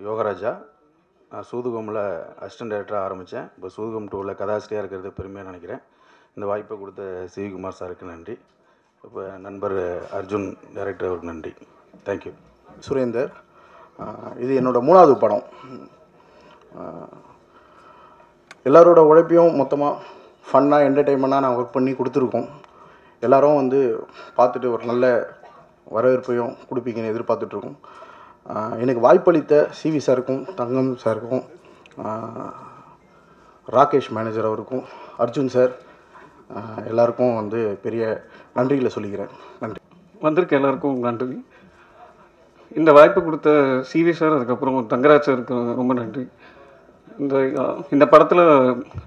யோகராஜா. நான் சூதுகமில் அசிஸ்டன்ட் டைரக்டராக ஆரம்பித்தேன். இப்போ சூதுகம் 2ல் கதாசிரியாக இருக்கிறது பெருமையாக நினைக்கிறேன். இந்த வாய்ப்பை கொடுத்த சிவிகுமார் சாருக்கு நன்றி. இப்போ நண்பர் அர்ஜுன் டைரக்டர் அவருக்கு நன்றி. தேங்க்யூ. சுரேந்தர். இது என்னோடய 3வது படம். எல்லாரோட உழைப்பையும் மொத்தமாக ஃபன்னாக என்டர்டெயின்மெண்ட்டாக நான் ஒர்க் பண்ணி கொடுத்துருக்கோம். எல்லோரும் வந்து பார்த்துட்டு ஒரு நல்ல வரவேற்பையும் கொடுப்பீங்கன்னு எதிர்பார்த்துட்ருக்கோம். எனக்கு வாய்ப்பளித்த சிவி சாருக்கும், தங்கம் சாருக்கும், ராகேஷ் மேனேஜர் அவருக்கும், அர்ஜுன் சார் எல்லாருக்கும் வந்து பெரிய நன்றிகளை சொல்லிக்கிறேன். நன்றி. வந்திருக்க எல்லாருக்கும் நன்றி. இந்த வாய்ப்பு கொடுத்த சிவி சார், அதுக்கப்புறம் தங்கராஜ் சாருக்கு ரொம்ப நன்றி. இந்த படத்தில்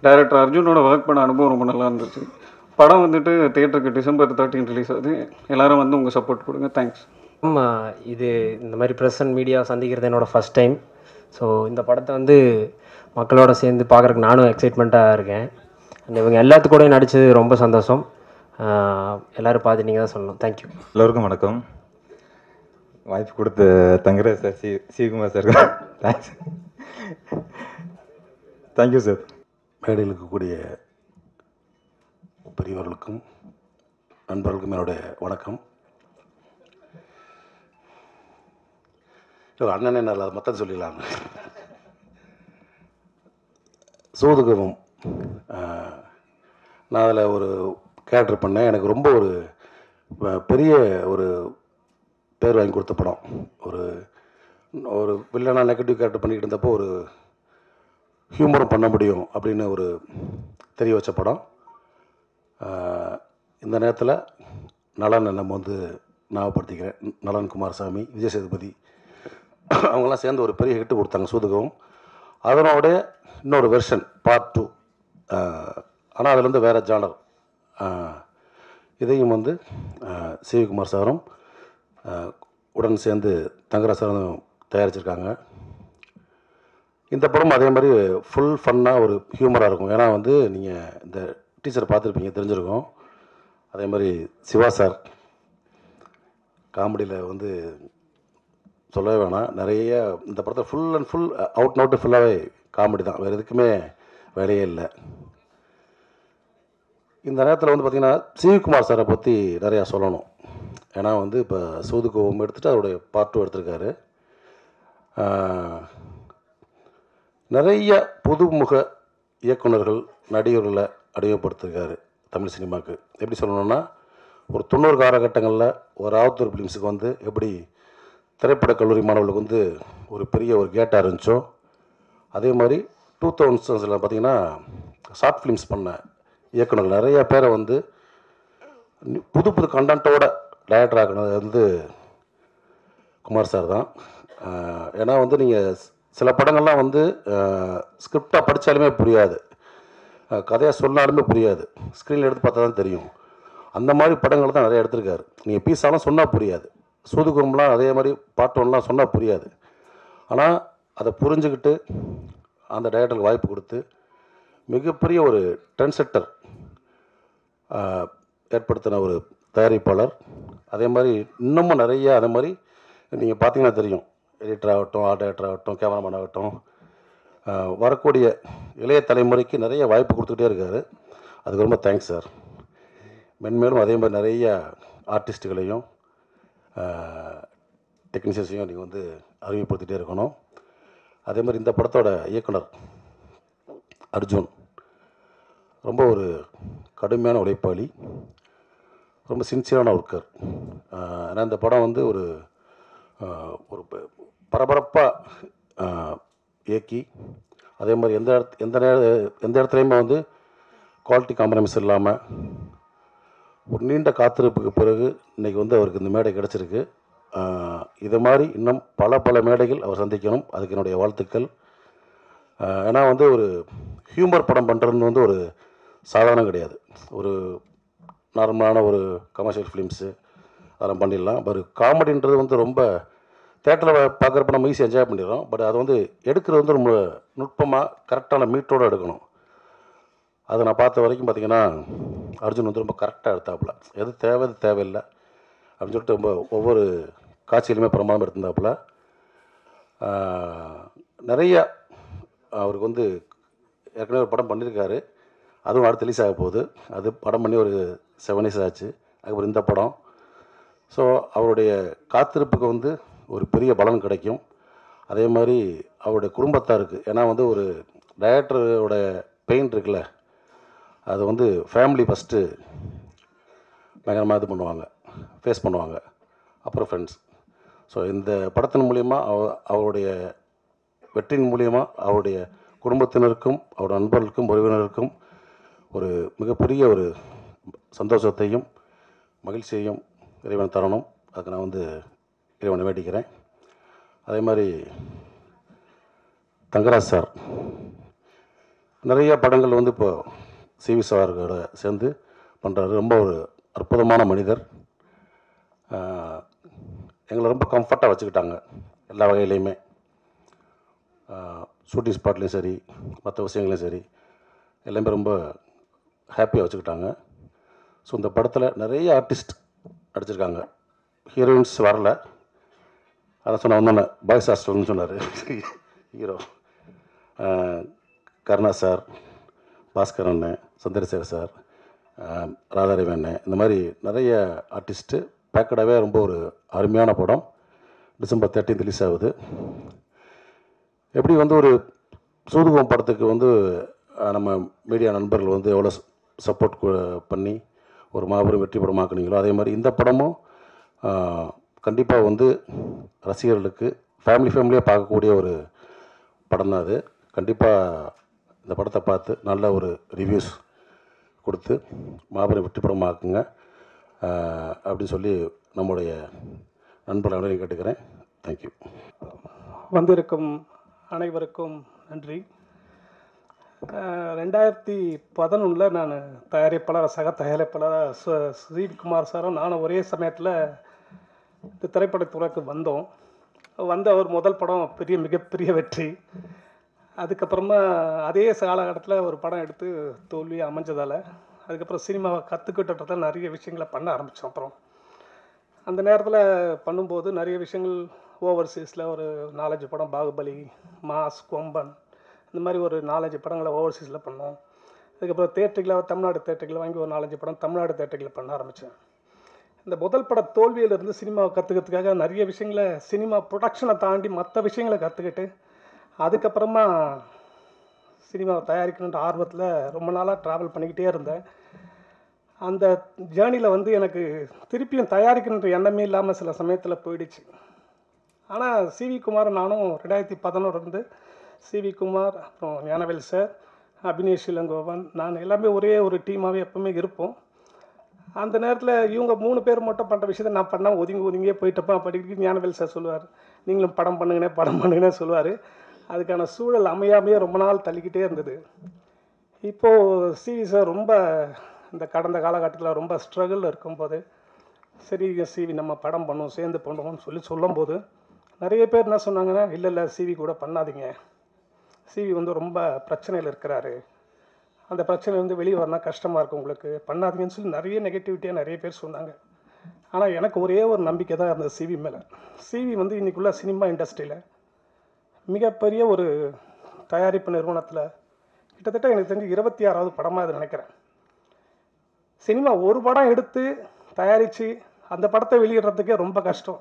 டைரக்டர் அர்ஜுனோட ஒர்க் பண்ண அனுபவம் ரொம்ப நல்லா இருந்துச்சு. படம் வந்துட்டு தியேட்டருக்கு December 13 ரிலீஸ் ஆகுது. எல்லோரும் வந்து உங்கள் சப்போர்ட் கொடுங்க. தேங்க்ஸ். இது இந்த மாதிரி ப்ரெஸ் அண்ட் மீடியா சந்திக்கிறது என்னோடய ஃபஸ்ட் டைம். ஸோ இந்த படத்தை வந்து மக்களோட சேர்ந்து பார்க்குறதுக்கு நானும் எக்ஸைட்மெண்ட்டாக இருக்கேன். அண்ட் இவங்க எல்லாத்துக்கூடையும் நடித்தது ரொம்ப சந்தோஷம். எல்லோரும் பார்த்து நீங்கள் தான் சொல்லணும். தேங்க்யூ. எல்லோருக்கும் வணக்கம். வாய்ப்பு கொடுத்த Thangaraj sir, Sivakumar sir thanks. Thank you sir. மேடையில் இருக்கக்கூடிய பெரியவர்களுக்கும் நண்பர்களுக்கும் என்னுடைய வணக்கம். அண்ணனே நல்லா மொத்தம் சொல்லிடலாம். சூதுகவும் நான் அதில் ஒரு கேரக்டர் பண்ணேன். எனக்கு ரொம்ப ஒரு பெரிய ஒரு பேர் வாங்கி கொடுத்த படம். ஒரு வில்லனாக நெகட்டிவ் கேரக்டர் பண்ணிக்கிட்டு இருந்தப்போ ஒரு ஹியூமரும் பண்ண முடியும் அப்படின்னு ஒரு தெரிய வச்ச படம். இந்த நேரத்தில் நலன் நம்ம வந்து ஞாபகப்படுத்திக்கிறேன். நலன் குமாரசாமி, விஜய் சேதுபதி அவங்களாம் சேர்ந்து ஒரு பெரிய ஹிட்டு கொடுத்தாங்க சூதுகவும். அதனோட இன்னொரு வெர்ஷன் பார்ட் 2, ஆனால் அதுலேருந்து வேறு ஜானர். இதையும் வந்து சிவகுமார் சாரும் உடன் சேர்ந்து தங்கராஜ் சாரும் தயாரிச்சிருக்காங்க. இந்த படம் அதே மாதிரி ஃபுல் ஃபன்னாக ஒரு ஹியூமராக இருக்கும். ஏன்னா வந்து நீங்கள் இந்த டீச்சரை பார்த்துருப்பீங்க, தெரிஞ்சிருக்கும். அதே மாதிரி சிவா சார் காமெடியில் வந்து சொல்லவே வேணாம். நிறைய இந்த படத்தில் full and full out note ஃபுல்லாகவே காமெடி தான், வேறு எதுக்குமே வேலையே இல்லை. இந்த நேரத்தில் வந்து பார்த்திங்கன்னா சிவகுமார் சாரை பற்றி நிறையா சொல்லணும். ஏன்னா வந்து இப்போ சூதுகோவம் எடுத்துகிட்டு அவருடைய பார்ட் 2 எடுத்திருக்காரு. நிறைய புதுமுக இயக்குநர்கள், நடிகர்களை அறிமுகப்படுத்திருக்காரு தமிழ் சினிமாவுக்கு. எப்படி சொல்லணுன்னா, ஒரு 90 காலகட்டங்களில் ஒரு ஆவத்தூர் ஃபிலிம்ஸுக்கு வந்து எப்படி திரைப்பட கல்லூரி மாணவர்களுக்கு வந்து ஒரு பெரிய ஒரு கேட்டாக இருந்துச்சோ, அதே மாதிரி 2000s பார்த்திங்கன்னா ஷார்ட் ஃபிலிம்ஸ் பண்ண இயக்குநர்கள் நிறைய பேரை வந்து புது புது கண்டென்ட்டோட டைரக்டர் ஆக்கினது வந்து குமார் சார் தான். ஏன்னா வந்து நீங்கள் சில படங்கள்லாம் வந்து ஸ்கிரிப்டாக படித்தாலுமே புரியாது, கதையாக சொன்னாலுமே புரியாது, ஸ்க்ரீனில் எடுத்து பார்த்தா தான் தெரியும். அந்த மாதிரி படங்கள் தான் நிறைய எடுத்திருக்காரு. நீங்கள் பீஸாலாம் சொன்னால் புரியாது. சூதுகும்லாம் அதே மாதிரி பார்ட் 1லாம் சொன்னால் புரியாது. ஆனால் அதை புரிஞ்சுக்கிட்டு அந்த டைரக்டருக்கு வாய்ப்பு கொடுத்து மிகப்பெரிய ஒரு ட்ரெண்ட் செட்டர் ஏற்படுத்தின ஒரு தயாரிப்பாளர். அதே மாதிரி இன்னமும் நிறைய அதே மாதிரி நீங்கள் பார்த்தீங்கன்னா தெரியும், எடிட்டர் ஆகட்டும், ஆர்ட் டைரக்டர் ஆகட்டும், கேமராமேன் ஆகட்டும், வரக்கூடிய இளைய தலைமுறைக்கு நிறைய வாய்ப்பு கொடுத்துக்கிட்டே இருக்கார். அதுக்கு ரொம்ப தேங்க்ஸ் சார். மென்மேலும் அதே மாதிரி நிறைய ஆர்டிஸ்ட்டுகளையும் டெக்னீஷியன்ஸையும் நீங்கள் வந்து அறிமுகப்படுத்திகிட்டே இருக்கணும். அதே மாதிரி இந்த படத்தோட இயக்குனர் அர்ஜுன் ரொம்ப ஒரு கடுமையான உழைப்பாளி, ரொம்ப சின்சியரான ஒர்க்கர். ஏன்னா இந்த படம் வந்து ஒரு ஒரு பரபரப்பாக இயக்கி, அதே மாதிரி எந்த இடத்துலையுமே வந்து குவாலிட்டி காம்ப்ரமைஸ் இல்லாமல் ஒரு நீண்ட காத்திருப்புக்கு பிறகு இன்றைக்கி வந்து அவருக்கு இந்த மேடை கிடச்சிருக்கு. இது மாதிரி இன்னும் பல மேடைகள் அவர் சந்திக்கணும். அதுக்கு என்னுடைய வாழ்த்துக்கள். ஏன்னா வந்து ஒரு ஹியூமர் படம் பண்ணுறதுன்னு வந்து ஒரு சாதாரணம் கிடையாது. ஒரு நார்மலான ஒரு கமர்ஷியல் ஃபிலிம்ஸு அதெல்லாம் பண்ணிடலாம். ஒரு காமெடின்றது வந்து ரொம்ப தேட்டரில் பார்க்குறப்ப நம்ம ஈஸியாக என்ஜாய் பண்ணிடுறோம். பட் அது வந்து எடுக்கிறது வந்து ரொம்ப நுட்பமாக கரெக்டான மீட்டோடு எடுக்கணும். அதை நான் பார்த்த வரைக்கும் பார்த்திங்கன்னா அர்ஜுன் வந்து ரொம்ப கரெக்டாக எடுத்தாப்புல. எது தேவை எது தேவையில்லை அப்படின்னு சொல்லிட்டு ரொம்ப ஒவ்வொரு காட்சியிலுமே பிரமாதம் எடுத்திருந்தாப்புல. நிறைய அவருக்கு வந்து ஏற்கனவே ஒரு படம் பண்ணியிருக்காரு, அதுவும் அடுத்து ரிலீஸ் ஆக போகுது. அது படம் பண்ணி ஒரு 7 இயர்ஸ் ஆச்சு. அதுக்கப்புறம் இந்த படம். ஸோ அவருடைய காத்திருப்புக்கு வந்து ஒரு பெரிய பலன் கிடைக்கும். அதே மாதிரி அவருடைய குடும்பத்தாருக்கு, ஏன்னா வந்து ஒரு டைரக்டரோட பெயின் இருக்குல்ல, அது வந்து ஃபேமிலி ஃபஸ்ட்டு பயங்கரமாக இது பண்ணுவாங்க, ஃபேஸ் பண்ணுவாங்க, அப்புறம் ஃப்ரெண்ட்ஸ். ஸோ இந்த படத்தின் மூலிமா அவருடைய வெற்றியின் மூலிமா அவருடைய குடும்பத்தினருக்கும் அவருடைய நண்பர்களுக்கும் உறவினருக்கும் ஒரு மிகப்பெரிய ஒரு சந்தோஷத்தையும் மகிழ்ச்சியையும் இறைவன் தரணும். அதுக்கு நான் வந்து இறைவனை வேண்டிக்கிறேன். அதே மாதிரி தங்கராஜ் சார் நிறைய படங்கள் வந்து இப்போ சிவி சாரோட சேர்ந்து பண்ணுறாரு. ரொம்ப ஒரு அற்புதமான மனிதர். எங்களை ரொம்ப கம்ஃபர்ட்டாக வச்சுக்கிட்டாங்க எல்லா வகையிலையுமே. ஷூட்டிங் ஸ்பாட்லேயும் சரி, மற்ற விஷயங்களையும் சரி, எல்லாமே ரொம்ப ஹாப்பியாக வச்சுக்கிட்டாங்க. ஸோ இந்த படத்தில் நிறைய ஆர்டிஸ்ட் நடிச்சிருக்காங்க. ஹீரோயின்ஸ் வரல, அதான் சொன்ன வந்தோன்னே பாய்ஸ் ஹாஸ்டல்னு சொன்னார் ஹீரோ. கருணா சார், பாஸ்கர் அண்ணன், சந்திரசேகர் சார், ராதாரவி அண்ணன், இந்த மாதிரி நிறைய ஆர்டிஸ்ட்டு பேக்கடாகவே ரொம்ப ஒரு அருமையான படம். டிசம்பர் 13 ரிலீஸ் ஆகுது. எப்படி வந்து ஒரு சூதுகம் படத்துக்கு வந்து நம்ம மீடியா நண்பர்கள் வந்து எவ்வளோ சப்போர்ட் பண்ணி ஒரு மாபெரும் வெற்றி படமாக்குனீங்களோ, அதே மாதிரி இந்த படமும் கண்டிப்பாக வந்து ரசிகர்களுக்கு ஃபேமிலியாக பார்க்கக்கூடிய ஒரு படம் தான் அது. கண்டிப்பாக இந்த படத்தை பார்த்து நல்ல ஒரு ரிவ்யூஸ் கொடுத்து மாபெரும் வெற்றி படமாக்குங்க அப்படின்னு சொல்லி நம்முடைய நண்பர்கள் அனைவரையும் கேட்டுக்கிறேன். தேங்க்யூ. வந்திருக்கும் அனைவருக்கும் நன்றி. 2011 நான் தயாரிப்பாளர், சக தயாரிப்பாளர் ஸ்ரீகுமார் சாரும் நானும் ஒரே சமயத்தில் இந்த திரைப்படத்துறைக்கு வந்தோம். வந்த ஒரு முதல் படம் மிகப்பெரிய வெற்றி. அதுக்கப்புறமா அதே காலகட்டத்தில் ஒரு படம் எடுத்து தோல்வி அமைஞ்சதால் அதுக்கப்புறம் சினிமாவை கற்றுக்கிட்டதில் நிறைய விஷயங்களை பண்ண ஆரம்பித்தோம். அப்புறம் அந்த நேரத்தில் பண்ணும்போது நிறைய விஷயங்கள் ஓவர்சீஸில் ஒரு 4-5 படம், பாகுபலி, மாஸ், கொம்பன், இந்த மாதிரி ஒரு 4-5 படங்களை ஓவர்சீஸில் பண்ணோம். அதுக்கப்புறம் தேட்டரில், தமிழ்நாடு தேட்டரில் வாங்கி ஒரு 4-5 படம் தமிழ்நாடு தேட்டரில் பண்ண ஆரம்பித்தேன். இந்த முதல் பட தோல்வியிலிருந்து சினிமாவை கற்றுக்கிறதுக்காக நிறைய விஷயங்களை, சினிமா ப்ரொடக்ஷனை தாண்டி மற்ற விஷயங்களை கற்றுக்கிட்டு அதுக்கப்புறமா சினிமாவை தயாரிக்கணுன்ற ஆர்வத்தில் ரொம்ப நாளாக ட்ராவல் பண்ணிக்கிட்டே இருந்தேன். அந்த ஜேர்னியில் வந்து எனக்கு திருப்பியும் தயாரிக்கணுன்ற எண்ணமே இல்லாமல் சில சமயத்தில் போயிடுச்சு. ஆனால் சிவி குமார் நானும் 2011 இருந்து சிவி குமார், அப்புறம் ஞானவேல் சார், அபினேஷ் இளங்கோவன், நான் எல்லாமே ஒரே ஒரு டீமாகவே எப்பவுமே இருப்போம். அந்த நேரத்தில் இவங்க 3 பேர் மட்டும் பண்ணுற விஷயத்தை நான் பண்ணால் ஒதுங்கியே போயிட்டப்போ படிக்க ஞானவேல் சார் சொல்லுவார், நீங்களும் படம் பண்ணுங்கன்னே சொல்லுவார். அதுக்கான சூழல் அமையாமையே ரொம்ப நாள் தள்ளிக்கிட்டே இருந்தது. இப்போது சிவி சார் ரொம்ப இந்த கடந்த காலகட்டத்தில் ரொம்ப ஸ்ட்ரகிளில் இருக்கும்போது, சரி சிவி நம்ம படம் பண்ணுவோம், சேர்ந்து பண்ணுவோம்னு சொல்லும்போது நிறைய பேர் என்ன சொன்னாங்கன்னா, இல்லை சிவி கூட பண்ணாதீங்க, சிவி வந்து ரொம்ப பிரச்சனையில் இருக்கிறாரு, அந்த பிரச்சனை வந்து வெளியே வரனா கஷ்டமாக இருக்கும் உங்களுக்கு, பண்ணாதீங்கன்னு சொல்லி நிறைய நெகட்டிவிட்டியாக நிறைய பேர் சொன்னாங்க. ஆனால் எனக்கு ஒரே ஒரு நம்பிக்கை தான் இருந்தது சிவி மேலே. சிவி வந்து இன்றைக்குள்ள சினிமா இண்டஸ்ட்ரியில் மிகப்பெரிய ஒரு தயாரிப்பு நிறுவனத்தில் கிட்டத்தட்ட எனக்கு தெரிஞ்சு 26வது படமாக அது நினைக்கிறேன். சினிமா ஒரு படம் எடுத்து தயாரித்து அந்த படத்தை வெளியிடுறதுக்கே ரொம்ப கஷ்டம்.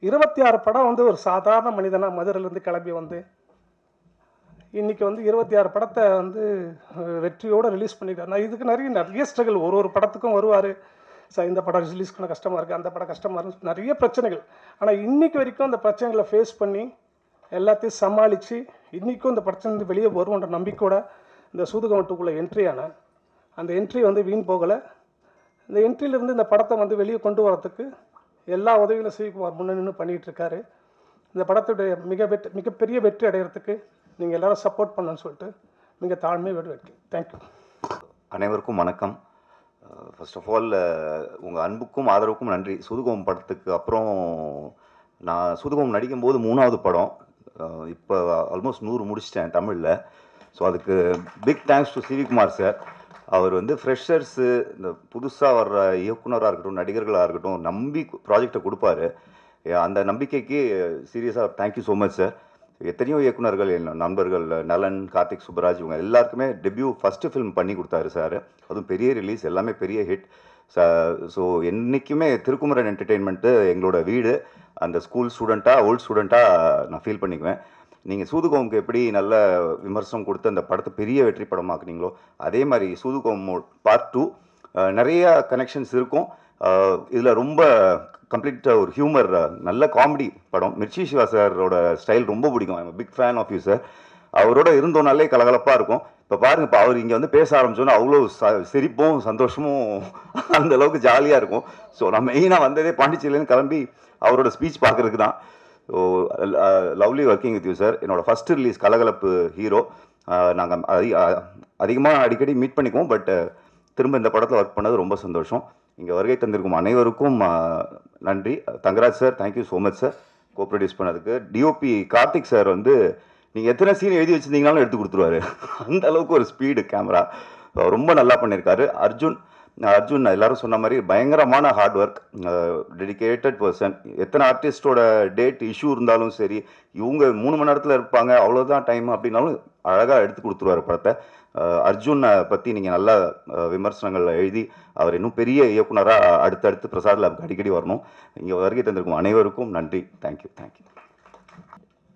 26 படம் வந்து ஒரு சாதாரண மனிதனாக மதுரையிலேருந்து கிளம்பி வந்து இன்றைக்கி வந்து 26 படத்தை வந்து வெற்றியோடு ரிலீஸ் பண்ணிட்டார். நான் இதுக்கு நிறைய ஸ்ட்ரகிள், ஒரு படத்துக்கும் வருவார், சார் இந்த படம் ரிலீஸ் பண்ண கஷ்டமாக இருக்குது, அந்த படம் கஷ்டமாக இருக்குது, நிறைய பிரச்சனைகள். ஆனால் இன்றைக்கி வரைக்கும் அந்த பிரச்சனைகளை ஃபேஸ் பண்ணி எல்லாத்தையும் சமாளித்து இன்றைக்கும் இந்த பிரச்சனை வெளியே வருவோன்ற நம்பிக்கையோட இந்த சூதுகம் 2க்குள்ளே என்ட்ரி ஆனேன். அந்த என்ட்ரி வந்து வீண் போகலை. இந்த என்ட்ரியிலேருந்து இந்த படத்தை வந்து வெளியே கொண்டு வரத்துக்கு எல்லா உதவிகளும் சிவகுமார் முன்னே நின்று பண்ணிகிட்ருக்காரு. இந்த படத்துடைய மிகப்பெரிய வெற்றி அடைகிறதுக்கு நீங்கள் எல்லோரும் சப்போர்ட் பண்ணணும்னு சொல்லிட்டு மிக தாழ்மையை வேண்டுகிறேன். தேங்க்யூ. அனைவருக்கும் வணக்கம். ஃபர்ஸ்ட் ஆஃப் ஆல் உங்கள் அன்புக்கும் ஆதரவுக்கும் நன்றி. சூதுகம் படத்துக்கு அப்புறம் நான் சூதுகம் நடிக்கும்போது 3வது படம், இப்போ ஆல்மோஸ்ட் 100 முடிச்சிட்டேன் தமிழில். ஸோ அதுக்கு big thanks to Sivakumar sir. அவர் வந்து ஃப்ரெஷர்ஸு, இந்த புதுசாக வர்ற இயக்குனராக இருக்கட்டும், நடிகர்களாக இருக்கட்டும், நம்பி ப்ராஜெக்டை கொடுப்பாரு. அந்த நம்பிக்கைக்கு சீரியஸாக தேங்க்யூ ஸோ மச் சார். எத்தனையோ இயக்குனர்கள் என் நண்பர்கள் நலன், கார்த்திக் சுப்பராஜ் இவங்க எல்லாருக்குமே டெபியூ ஃபஸ்ட்டு ஃபிலிம் பண்ணி கொடுத்தாரு சார். அதுவும் பெரிய ரிலீஸ், எல்லாமே பெரிய ஹிட். ஸோ என்றைக்குமே திருக்குமரன் என்டர்டெயின்மெண்ட்டு எங்களோட வீடு. அந்த ஸ்கூல் ஸ்டூடெண்ட்டாக, ஓல்டு ஸ்டூடெண்ட்டாக நான் ஃபீல் பண்ணிக்குவேன். நீங்கள் சூதுகோமுக்கு எப்படி நல்ல விமர்சனம் கொடுத்து அந்த படத்தை பெரிய வெற்றி படமாக்குனீங்களோ, அதே மாதிரி சூதுகோம் பார்ட் 2 நிறைய கனெக்ஷன்ஸ் இருக்கும். இதில் ரொம்ப கம்ப்ளீட்டாக ஒரு ஹியூமர், நல்ல காமெடி படம். மிர்ச்சி சிவா சாரோட ஸ்டைல் ரொம்ப பிடிக்கும். I'm big fan of you sir. அவரோட இருந்தோனாலே கலகலப்பாக இருக்கும். இப்போ பாருங்கள், இப்போ அவர் இங்கே வந்து பேச ஆரம்பிச்சோன்னா அவ்வளோ சிரிப்பும் சந்தோஷமும் அந்த அளவுக்கு ஜாலியாக இருக்கும். ஸோ நான் மெயினாக வந்ததே பாண்டிச்சேரியிலேருந்து கிளம்பி அவரோட ஸ்பீச் பார்க்குறதுக்கு தான். So lovely working with you sir. என்னோடய ஃபஸ்ட்டு ரிலீஸ் கலகலப்பு ஹீரோ. நாங்கள் அதிகமாக அடிக்கடி மீட் பண்ணிக்குவோம். பட் திரும்ப இந்த படத்தில் ஒர்க் பண்ணது ரொம்ப சந்தோஷம். இங்கே வருகை தந்திருக்கும் அனைவருக்கும் நன்றி. Thangaraj sir, thank you so much sir, கோ ப்ரொடியூஸ் பண்ணதுக்கு. டிஓபி கார்த்திக் சார் வந்து நீங்கள் எத்தனை சீன் எழுதி வச்சுருந்தீங்கனாலும் எடுத்து கொடுத்துருவாரு. அந்த அளவுக்கு ஒரு ஸ்பீடு கேமரா, ரொம்ப நல்லா பண்ணியிருக்காரு. அர்ஜுன் எல்லாரும் சொன்ன மாதிரி பயங்கரமான ஹார்ட் ஒர்க், டெடிகேட்டட் பர்சன். எத்தனை ஆர்டிஸ்டோட டேட் இஷ்யூ இருந்தாலும் சரி, இவங்க 3 மணி நேரத்தில் இருப்பாங்க, அவ்வளோதான் டைம் அப்படின்னாலும் அழகாக எடுத்து கொடுத்துருவாரு படத்தை. அர்ஜுனை பற்றி நீங்கள் நல்ல விமர்சனங்கள் எழுதி அவர் இன்னும் பெரிய இயக்குனராக அடுத்தடுத்து பிரசாத் லேப்க்கு அடிக்கடி வரணும். இங்கே வருகை தந்திருக்கும் அனைவருக்கும் நன்றி. தேங்க்யூ.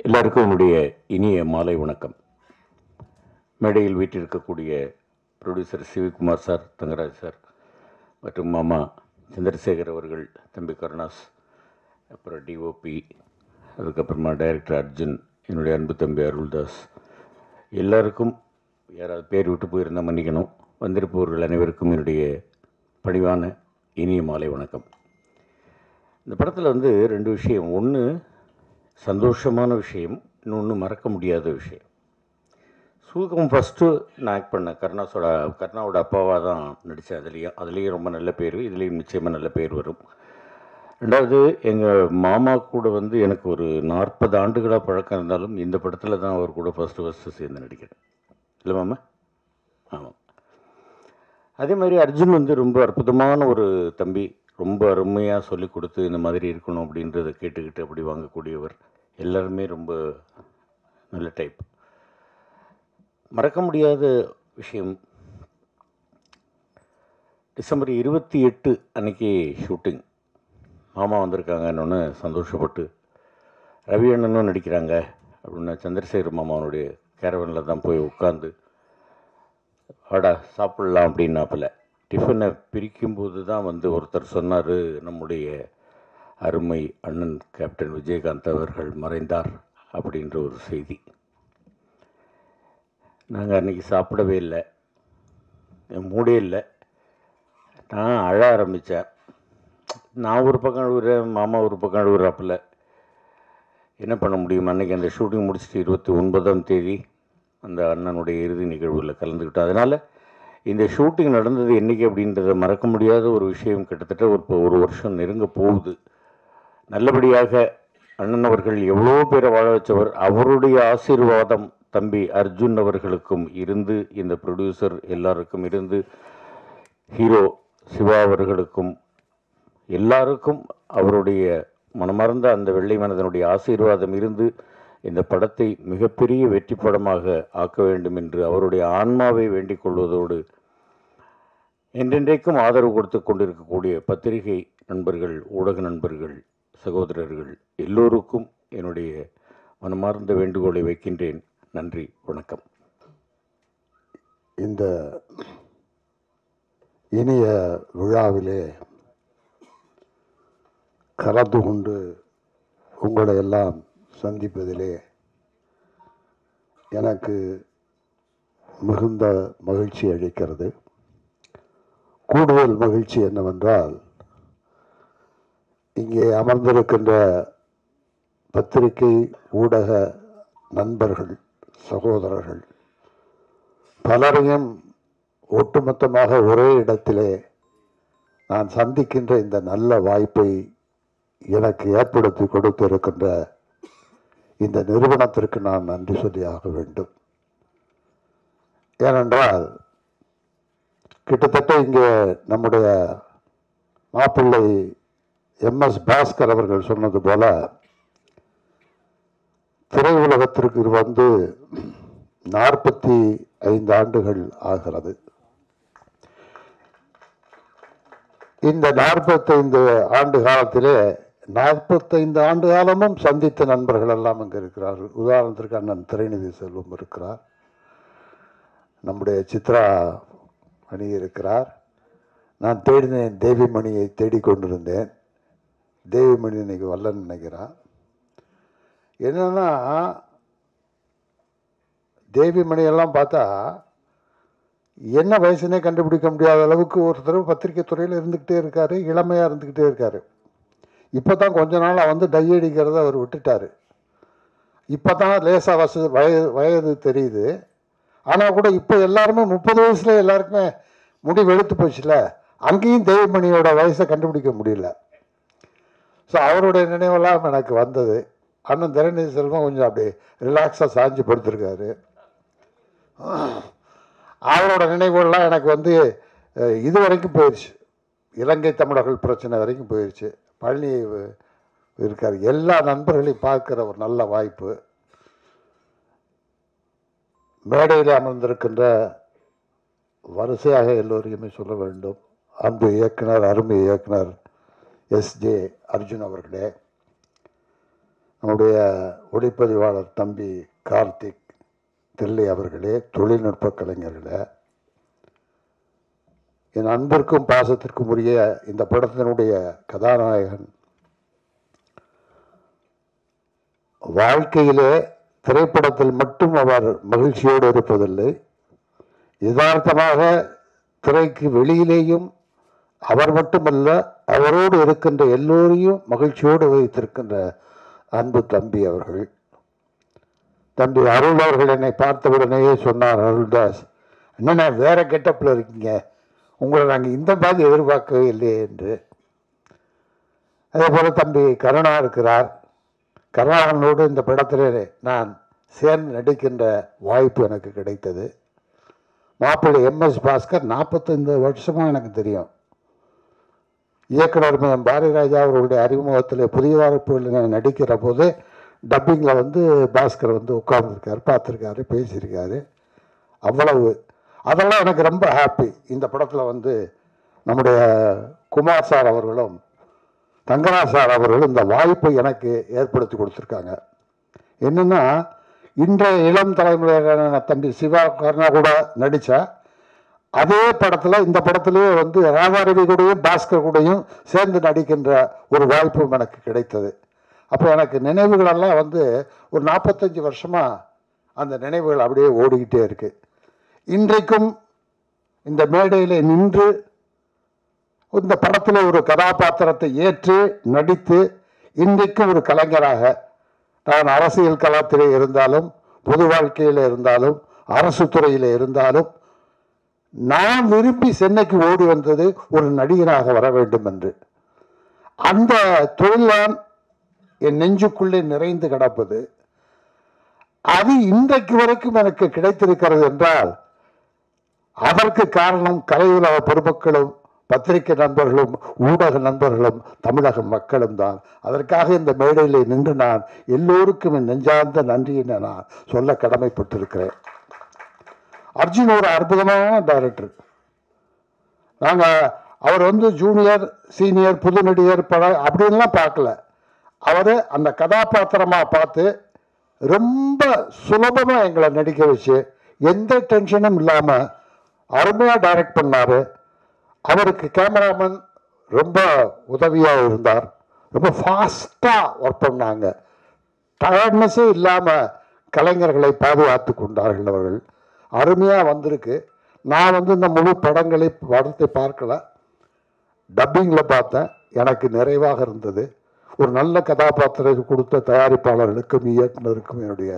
எல்லாருக்கும் என்னுடைய இனிய மாலை வணக்கம். மேடையில் வீட்டிருக்கக்கூடிய producer Sivakumar sir, Thangaraj sir மற்றும் மாமா சந்திரசேகர் அவர்கள், தம்பி கருணாஸ், அப்புறம் டிஓபி, அதுக்கப்புறமா டைரக்டர் அர்ஜுன், என்னுடைய அன்பு தம்பி அருள்தாஸ், எல்லாருக்கும் யாராவது பேர் விட்டு போயிருந்தால் மன்னிக்கணும். வந்திருப்பவர்கள் அனைவருக்கும் என்னுடைய பணிவான இனிய மாலை வணக்கம். இந்த படத்தில் வந்து 2 விஷயம். ஒன்று சந்தோஷமான விஷயம், இன்னொன்று மறக்க முடியாத விஷயம். சூதுகம் ஃபஸ்ட்டு நான் ஆக்ட் பண்ணேன். கருணாவோட அப்பாவாக தான் நடித்தேன். அதுலேயும் ரொம்ப நல்ல பேர், இதுலேயும் நிச்சயமாக நல்ல பேர் வரும். 2வது, எங்கள் மாமா கூட வந்து எனக்கு ஒரு 40 ஆண்டுகளாக பழக்கம் இருந்தாலும் இந்த படத்தில் தான் அவர் கூட ஃபஸ்ட்டு சேர்ந்து நடிக்கிறேன். இல்லை மாமா? ஆமாம். அதே மாதிரி அர்ஜுன் வந்து ரொம்ப அற்புதமான ஒரு தம்பி. ரொம்ப அருமையாக சொல்லி கொடுத்து இந்த மாதிரி இருக்கணும் அப்படின்றத கேட்டுக்கிட்டு அப்படி வாங்கக்கூடியவர். எல்லாருமே ரொம்ப நல்ல டைப். மறக்க முடியாத விஷயம், டிசம்பர் 28 அன்றைக்கி ஷூட்டிங். மாமா வந்திருக்காங்கன்னு சந்தோஷப்பட்டு, ரவி அண்ணனும் நடிக்கிறாங்க அப்படின்னு சந்திரசேகர் மாமாவனுடைய கேரவனில் தான் போய் உட்காந்து வாடா சாப்பிட்லாம் அப்படின்னாப்பில். டிஃபனை பிரிக்கும்போது தான் வந்து ஒருத்தர் சொன்னார், நம்முடைய அருமை அண்ணன் கேப்டன் விஜயகாந்த் அவர்கள் மறைந்தார் அப்படின்ற ஒரு செய்தி. நாங்கள் அன்றைக்கி சாப்பிடவே இல்லை, மூடே இல்லை. நான் அழ ஆரம்பித்தேன். நான் ஒரு பக்கம் அழுகுறேன், மாமா ஒரு பக்கம் அழுகுறாப்பில். என்ன பண்ண முடியும்? அன்றைக்கி அந்த ஷூட்டிங் முடிச்சுட்டு 29ஆம் தேதி அந்த அண்ணனுடைய இறுதி நிகழ்வில் கலந்துக்கிட்டோம். அதனால் இந்த ஷூட்டிங் நடந்தது என்றைக்கு அப்படின்றத மறக்க முடியாத ஒரு விஷயம். கிட்டத்தட்ட ஒரு வருஷம் நெருங்க போகுது. நல்லபடியாக அண்ணன் அவர்கள் எவ்வளோ பேரை வாழ வச்சவர். அவருடைய ஆசீர்வாதம் தம்பி அர்ஜுன் அவர்களுக்கும் இருந்து, இந்த ப்ரொடியூசர் எல்லாருக்கும் இருந்து, ஹீரோ சிவா அவர்களுக்கும் எல்லாருக்கும் அவருடைய மனமார்ந்த அந்த வெள்ளை மனதனுடைய ஆசீர்வாதம் இருந்து இந்த படத்தை மிகப்பெரிய வெற்றி படமாக ஆக்க வேண்டும் என்று அவருடைய ஆன்மாவை வேண்டிக் கொள்வதோடு, என்றென்றைக்கும் ஆதரவு கொடுத்து கொண்டிருக்கக்கூடிய பத்திரிகை நண்பர்கள், ஊடக நண்பர்கள், சகோதரர்கள் எல்லோருக்கும் என்னுடைய மனமார்ந்த வேண்டுகோளை வைக்கின்றேன். நன்றி, வணக்கம். இந்த இனிய விழாவிலே கலந்து கொண்டு உங்களை எல்லாம் சந்திப்பதிலே எனக்கு மிகுந்த மகிழ்ச்சி அளிக்கிறது. கூடுதல் மகிழ்ச்சி என்னவென்றால், இங்கே அமர்ந்திருக்கின்ற பத்திரிகை ஊடக நண்பர்கள், சகோதரர்கள் பலரையும் ஒட்டுமொத்தமாக ஒரே இடத்திலே நான் சந்திக்கின்ற இந்த நல்ல வாய்ப்பை எனக்கு ஏற்படுத்தி கொடுத்திருக்கின்ற இந்த நிறுவனத்திற்கு நான் நன்றி சொல்லியாக வேண்டும். ஏனென்றால் கிட்டத்தட்ட இங்கே நம்முடைய மாப்பிள்ளை MS பாஸ்கர் அவர்கள் சொன்னது போல, திரையுலகத்திற்கு வந்து 45 ஆண்டுகள் ஆகிறது. இந்த 45 ஆண்டு காலத்திலே 45 ஆண்டு காலமும் சந்தித்த நண்பர்கள் எல்லாம் அங்கே இருக்கிறார்கள். உதாரணத்திற்கு அண்ணன் திரைநிதி செல்வம் இருக்கிறார், நம்முடைய சித்ரா மணி இருக்கிறார். நான் தேடினேன், தேவிமணியை தேடிக்கொண்டிருந்தேன். தேவிமணி இன்னைக்கு வரலன்னு நினைக்கிறான். என்னன்னா தேவிமணியெல்லாம் பார்த்தா என்ன வயசுனே கண்டுபிடிக்க முடியாத அளவுக்கு ஒருத்தர் பத்திரிகை துறையில் இருந்துக்கிட்டே இருக்கார், இளமையாக இருந்துக்கிட்டே இருக்கார். இப்போ தான் கொஞ்ச நாளாக வந்து டை அடிக்கிறத அவர் விட்டுட்டார். இப்போ தான் லேசாக வயது தெரியுது. ஆனால் கூட இப்போ எல்லாருமே 30 வயசுல எல்லாருக்குமே முடி வெளுத்து போச்சுல, அங்கேயும் தேவிமணியோட வயசை கண்டுபிடிக்க முடியல. ஸோ அவருடைய நினைவெல்லாம் எனக்கு வந்தது. அண்ணன் திரைநிதி செல்வம் கொஞ்சம் அப்படி ரிலாக்ஸாக சாஞ்சு படுத்திருக்காரு. அவரோட நினைவுகள்லாம் எனக்கு வந்து இது வரைக்கும் போயிடுச்சு, இலங்கை தமிழர்கள் பிரச்சனை வரைக்கும் போயிடுச்சு. பழனி இருக்கார். எல்லா நண்பர்களையும் பார்க்குற ஒரு நல்ல வாய்ப்பு. மேடையில் அமர்ந்திருக்கின்ற வரிசையாக எல்லோரையுமே சொல்ல வேண்டும். அன்பு இயக்குனர், அருமை இயக்குனர் எஸ்ஜே அர்ஜுன் அவர்களே, நம்முடைய ஒளிப்பதிவாளர் தம்பி கார்த்திக் தில்லை அவர்களே, தொழில்நுட்ப கலைஞர்களே, என் அன்பிற்கும் பாசத்திற்கும் உரிய இந்த படத்தினுடைய கதாநாயகன் வாழ்க்கையிலே திரைப்படத்தில் மட்டும் அவர் மகிழ்ச்சியோடு இருப்பதில்லை, யதார்த்தமாக திரைக்கு வெளியிலேயும் அவர் மட்டுமல்ல, அவரோடு இருக்கின்ற எல்லோரையும் மகிழ்ச்சியோடு வைத்திருக்கின்ற அன்பு தம்பி அவர்கள். தம்பி அருள் அவர்கள் என்னை பார்த்தவுடனேயே சொன்னார், அருள்தாஸ் என்னென்ன வேற கெட்டப்பில் இருக்கீங்க, உங்களை நாங்கள் இந்த மாதிரி எதிர்பார்க்கவே இல்லையே என்று. அதே போல் தம்பி கருணா இருக்கிறார். கருணாகரனோடு இந்த படத்திலே நான் சேர்ந்து நடிக்கின்ற வாய்ப்பு எனக்கு கிடைத்தது. மாப்பிள்ளை MS பாஸ்கர் 45 வருஷமாக எனக்கு தெரியும். இயக்குனர் பாரதிராஜா அவர்களுடைய அறிமுகத்தில் புதிய வாய்ப்புகளில் நடிக்கிற போது டப்பிங்கில் வந்து பாஸ்கர் வந்து உட்கார்ந்துருக்காரு, பார்த்துருக்காரு, பேசியிருக்காரு. அவ்வளவு அதெல்லாம் எனக்கு ரொம்ப ஹாப்பி. இந்த படத்தில் வந்து நம்முடைய குமார் சார் அவர்களும் தங்கராஜ் சார் அவர்களும் இந்த வாய்ப்பை எனக்கு ஏற்படுத்தி கொடுத்துருக்காங்க. என்னென்னா இன்றைய இளம் தலைமுறையான தம்பி சிவா கருணா கூட நடித்தா அதே படத்தில் இந்த படத்துலேயே வந்து ராதாரவி கூடயும் பாஸ்கர் கூடயும் சேர்ந்து நடிக்கின்ற ஒரு வாய்ப்பும் எனக்கு கிடைத்தது. அப்போ எனக்கு நினைவுகளெல்லாம் வந்து ஒரு 45 வருஷமாக அந்த நினைவுகள் அப்படியே ஓடிக்கிட்டே இருக்கு. இன்றைக்கும் இந்த மேடையில் நின்று இந்த படத்தில் ஒரு கதாபாத்திரத்தை ஏற்று நடித்து இன்றைக்கும் ஒரு கலைஞராக நான் அரசியல் களத்திலே இருந்தாலும், பொது வாழ்க்கையில் இருந்தாலும், அரசு துறையில் இருந்தாலும் நான் விரும்பி சென்னைக்கு ஓடி வந்தது ஒரு நடிகராக வர வேண்டும் என்று. அந்த தொழில்தான் என் நெஞ்சுக்குள்ளே நிறைந்து கிடப்பது. அது இன்றைக்கு வரைக்கும் எனக்கு கிடைத்திருக்கிறது என்றால் அதற்கு காரணம் கலையுலக பொதுமக்களும், பத்திரிகை நண்பர்களும், ஊடக நண்பர்களும், தமிழக மக்களும் தான். அதற்காக இந்த மேடையில் நின்று நான் எல்லோருக்கும் என் நெஞ்சார்ந்த நன்றியை நான் சொல்ல கடமைப்பட்டிருக்கிறேன். அர்ஜுன் ஒரு அற்புதமான டைரக்டர். அவர் வந்து ஜூனியர், சீனியர், புது நடிகர் படம் அப்படின்லாம் பார்க்கல. அவர் அந்த கதாபாத்திரமாக பார்த்து ரொம்ப சுலபமாக எங்களை நடிக்க வச்சு எந்த டென்ஷனும் இல்லாமல் அருமையாக டைரக்ட் பண்ணார். அவருக்கு கேமராமேன் ரொம்ப உதவியாக இருந்தார். ரொம்ப ஃபாஸ்ட்டாக ஒர்க் பண்ணாங்க. டயர்ட்னஸே இல்லாமல் கலைஞர்களை பாதுகாத்து கொண்டார்கள் அவர்கள். அருமையாக வந்திருக்கு. நான் வந்து இந்த முழு படத்தை பார்க்கல, டப்பிங்கில் பார்த்தேன். எனக்கு நிறைவாக இருந்தது. ஒரு நல்ல கதாபாத்திரத்தை கொடுத்த தயாரிப்பாளர்களுக்கும் இயக்குனருக்கும் என்னுடைய